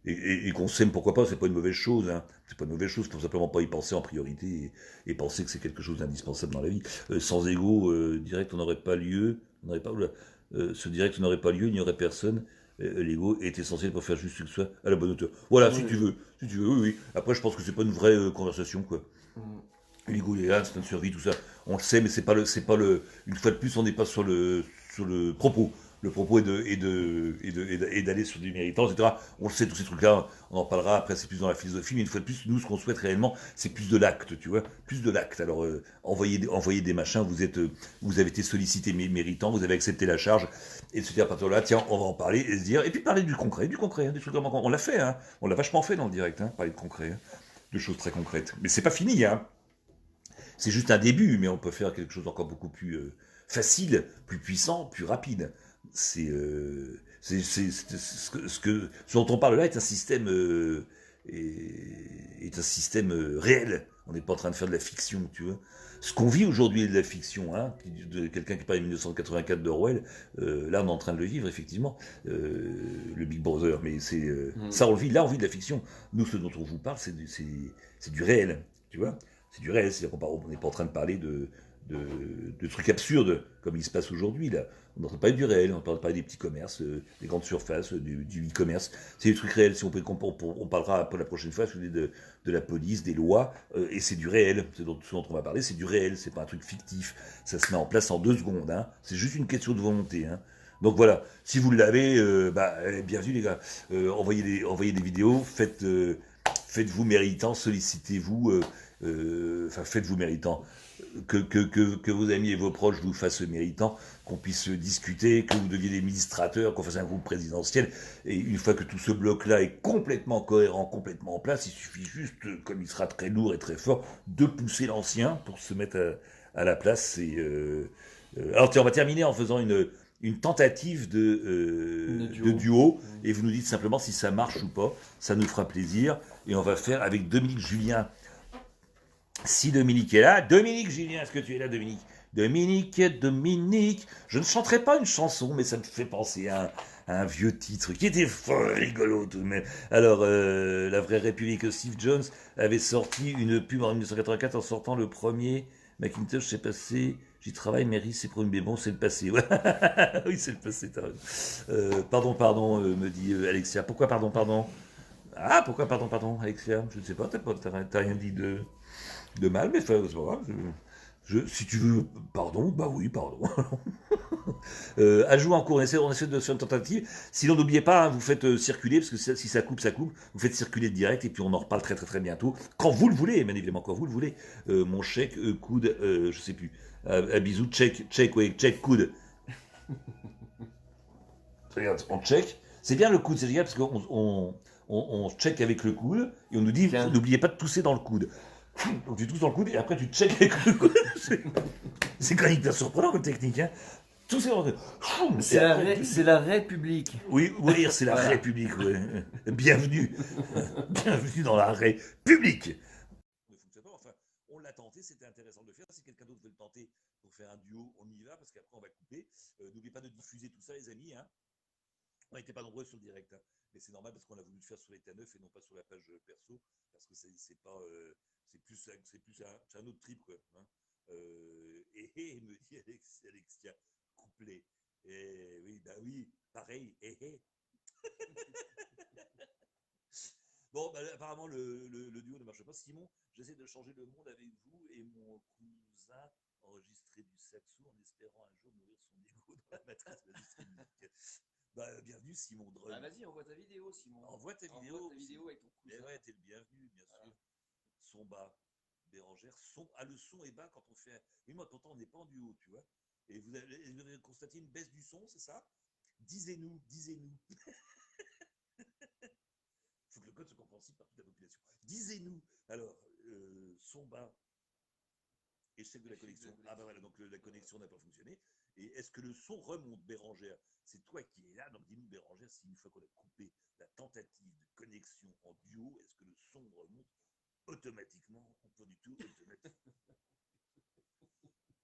et qu'on s'aime, pourquoi pas, c'est pas une mauvaise chose, hein. C'est pas une mauvaise chose, faut simplement pas y penser en priorité, et penser que c'est quelque chose d'indispensable dans la vie. Sans ego, direct, on n'aurait pas lieu, ce direct n'aurait pas lieu, il n'y aurait personne. L'ego est essentiel pour faire juste ce que ce soit à la bonne hauteur. Voilà, si tu veux, oui. Après, je pense que c'est pas une vraie conversation, quoi. L'ego, il est là, c'est une survie, tout ça. On le sait, mais c'est pas le. Une fois de plus, on n'est pas sur le propos. le propos est d'aller sur du méritant, etc. On le sait, tous ces trucs-là, on en parlera après, c'est plus dans la philosophie, mais une fois de plus, nous, ce qu'on souhaite réellement, c'est plus de l'acte, tu vois, plus de l'acte. Alors, envoyez des machins, vous avez été sollicité méritant, vous avez accepté la charge, et se dire à partir de là, tiens, on va en parler, et se dire, et puis parler du concret, hein, des trucs vraiment, on l'a fait, hein, on l'a vachement fait dans le direct, hein, parler de concret, hein, de choses très concrètes. Mais c'est pas fini, hein. C'est juste un début, mais on peut faire quelque chose d'encore beaucoup plus facile, plus puissant, plus rapide. Ce dont on parle là est un système est un système réel. On n'est pas en train de faire de la fiction, tu vois. Ce qu'on vit aujourd'hui est de la fiction, hein. De quelqu'un qui parle de 1984 d'Orwell, là on est en train de le vivre effectivement, le Big Brother. Mais ça on le vit. Là on vit de la fiction. Nous ce dont on vous parle c'est du réel, tu vois. C'est du réel, c'est-à-dire qu'on n'est pas en train de parler de trucs absurdes comme il se passe aujourd'hui là. On est en train de parler du réel, on est en train de parler des petits commerces, des grandes surfaces, du e-commerce. C'est des trucs réels. Si on parlera pour la prochaine fois de la police, des lois, et c'est du réel. Ce dont on va parler, c'est du réel. C'est pas un truc fictif. Ça se met en place en 2 secondes. Hein. C'est juste une question de volonté. Hein. Donc voilà. Si vous l'avez, bienvenue les gars. Envoyez des vidéos. Faites-vous méritant. Sollicitez-vous. Faites-vous méritant. Que vos amis et vos proches vous fassent méritant, qu'on puisse discuter, que vous deveniez administrateurs, qu'on fasse un groupe présidentiel. Et une fois que tout ce bloc-là est complètement cohérent, complètement en place, il suffit juste, comme il sera très lourd et très fort, de pousser l'ancien pour se mettre à la place. Alors tiens, on va terminer en faisant une tentative de duo, et vous nous dites simplement si ça marche ou pas, ça nous fera plaisir, et on va faire avec Dominique Julien. Si Dominique est là, Dominique Julien, est-ce que tu es là, Dominique? Dominique, je ne chanterai pas une chanson, mais ça me fait penser à un vieux titre qui était fort rigolo tout de même. Alors, La Vraie République, Steve Jones avait sorti une pub en 1984 en sortant le premier Macintosh, c'est passé, j'y travaille, Mary, c'est pour une, mais bon, c'est le passé. Ouais. Oui, c'est le passé, t'as raison. Pardon, me dit Alexia. Pourquoi pardon? Ah, pourquoi pardon, Alexia? Je ne sais pas, t'as rien dit de mal, mais c'est pas grave. Si tu veux, pardon, bah oui, pardon. À jouer en cours, on essaie de faire une tentative. Sinon, n'oubliez pas, hein, vous faites circuler, parce que si ça coupe, ça coupe. Vous faites circuler le direct, et puis on en reparle très très très bientôt. Quand vous le voulez, bien évidemment, quand vous le voulez. Mon chèque, coude, je sais plus. Un bisou, check, coude. Regarde, on check. C'est bien le coude, c'est génial, parce qu'on check avec le coude, et on nous dit, n'oubliez pas de tousser dans le coude. Donc tu tousses dans le coude et après tu check avec le coude. C'est quand même hyper surprenant comme technique. Hein. Tousser dans le coude. C'est la République. Oui, c'est la République. Ouais. Bienvenue. Bienvenue dans la République. Enfin, on l'a tenté, c'était intéressant de le faire. Si quelqu'un d'autre veut le tenter pour faire un duo, on y va parce qu'après on va couper. N'oubliez pas de diffuser tout ça, les amis. Hein. On n'était pas nombreux sur le direct, hein. Mais c'est normal parce qu'on a voulu le faire sur l'état 9 et non pas sur la page perso, parce que c'est pas, c'est un autre trip quoi. Hein. Me dit Alexia, couplet. Oui, bah oui, pareil. Bon, bah, apparemment le duo ne marche pas. Simon, j'essaie de changer le monde avec vous et mon cousin enregistrer du saxo en espérant un jour nourrir son ego dans la matrice de l'industrie musicale. Bah, bienvenue Simon Drum. Bah, vas-y, envoie ta vidéo, Simon. Envoie ta vidéo avec ton cousin. Ouais, t'es le bienvenu, bien sûr. Son bas, Bérangère. Le son est bas quand on fait. Oui, moi, t'entends, on n'est pas en duo, tu vois. Et vous avez constaté une baisse du son, c'est ça? Disez-nous. Faut que le code soit compréhensible par toute la population. Disez-nous. Alors, son bas. Échec de la connexion. Ah bah voilà, donc la connexion n'a pas fonctionné. Et est-ce que le son remonte, Bérangère? C'est toi qui es là, donc dis-nous, Bérangère, si une fois qu'on a coupé la tentative de connexion en duo, est-ce que le son remonte automatiquement ou pas du tout automatiquement?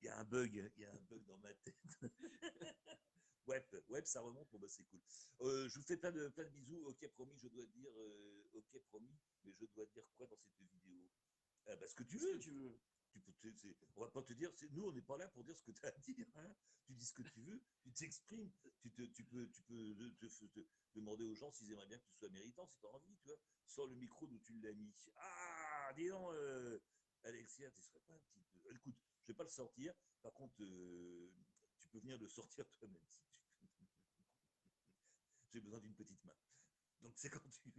Il y a un bug dans ma tête. Web, ça remonte, bon bah c'est cool. Je vous fais plein de bisous. Ok, promis, je dois dire, ok, promis, mais je dois dire quoi dans cette vidéo? Bah, ce que tu veux. On va pas te dire, nous on n'est pas là pour dire ce que tu as à dire. Hein. Tu dis ce que tu veux, tu t'exprimes, tu peux te demander aux gens s'ils aimeraient bien que tu sois méritant, si tu as envie, tu vois, sans le micro d'où tu l'as mis. Ah, dis donc, Alexia, tu serais pas un petit peu. Écoute, je vais pas le sortir, par contre, tu peux venir le sortir toi-même si tu veux. petite main. Donc c'est quand tu...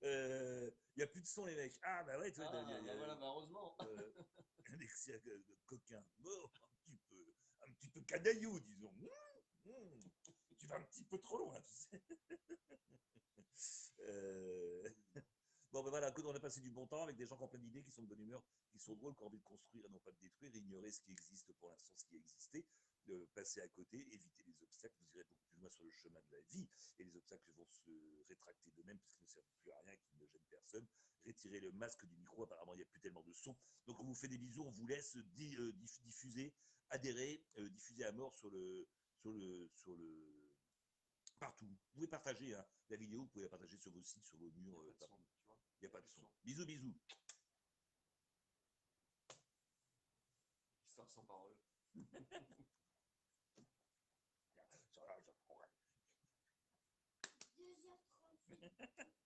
Il n'y a plus de son, les mecs. Ah, bah ouais, tu vois, Ah, bah voilà, bah heureusement. Alexia coquin. Bon, un petit peu canaillou, disons. Tu vas un petit peu trop loin, tu sais. Euh, Bon, ben voilà, on a passé du bon temps avec des gens qui ont plein d'idées, qui sont de bonne humeur, qui sont drôles, qui ont envie de construire et non pas de détruire, ignorer ce qui existe pour l'instant, ce qui a existé, passer à côté, éviter les obstacles. Vous irez beaucoup plus loin sur le chemin de la vie et les obstacles vont se rétracter d'eux-mêmes puisqu'ils ne servent plus à rien et qu'ils ne gênent personne. Retirez le masque du micro, apparemment il n'y a plus tellement de son. Donc on vous fait des bisous, on vous laisse diffuser, adhérer, diffuser à mort sur le partout. Vous pouvez partager hein, la vidéo, vous pouvez la partager sur vos sites, sur vos murs. Il n'y a pas de son. Bisous, bisous. Histoire sans parole. 2h38.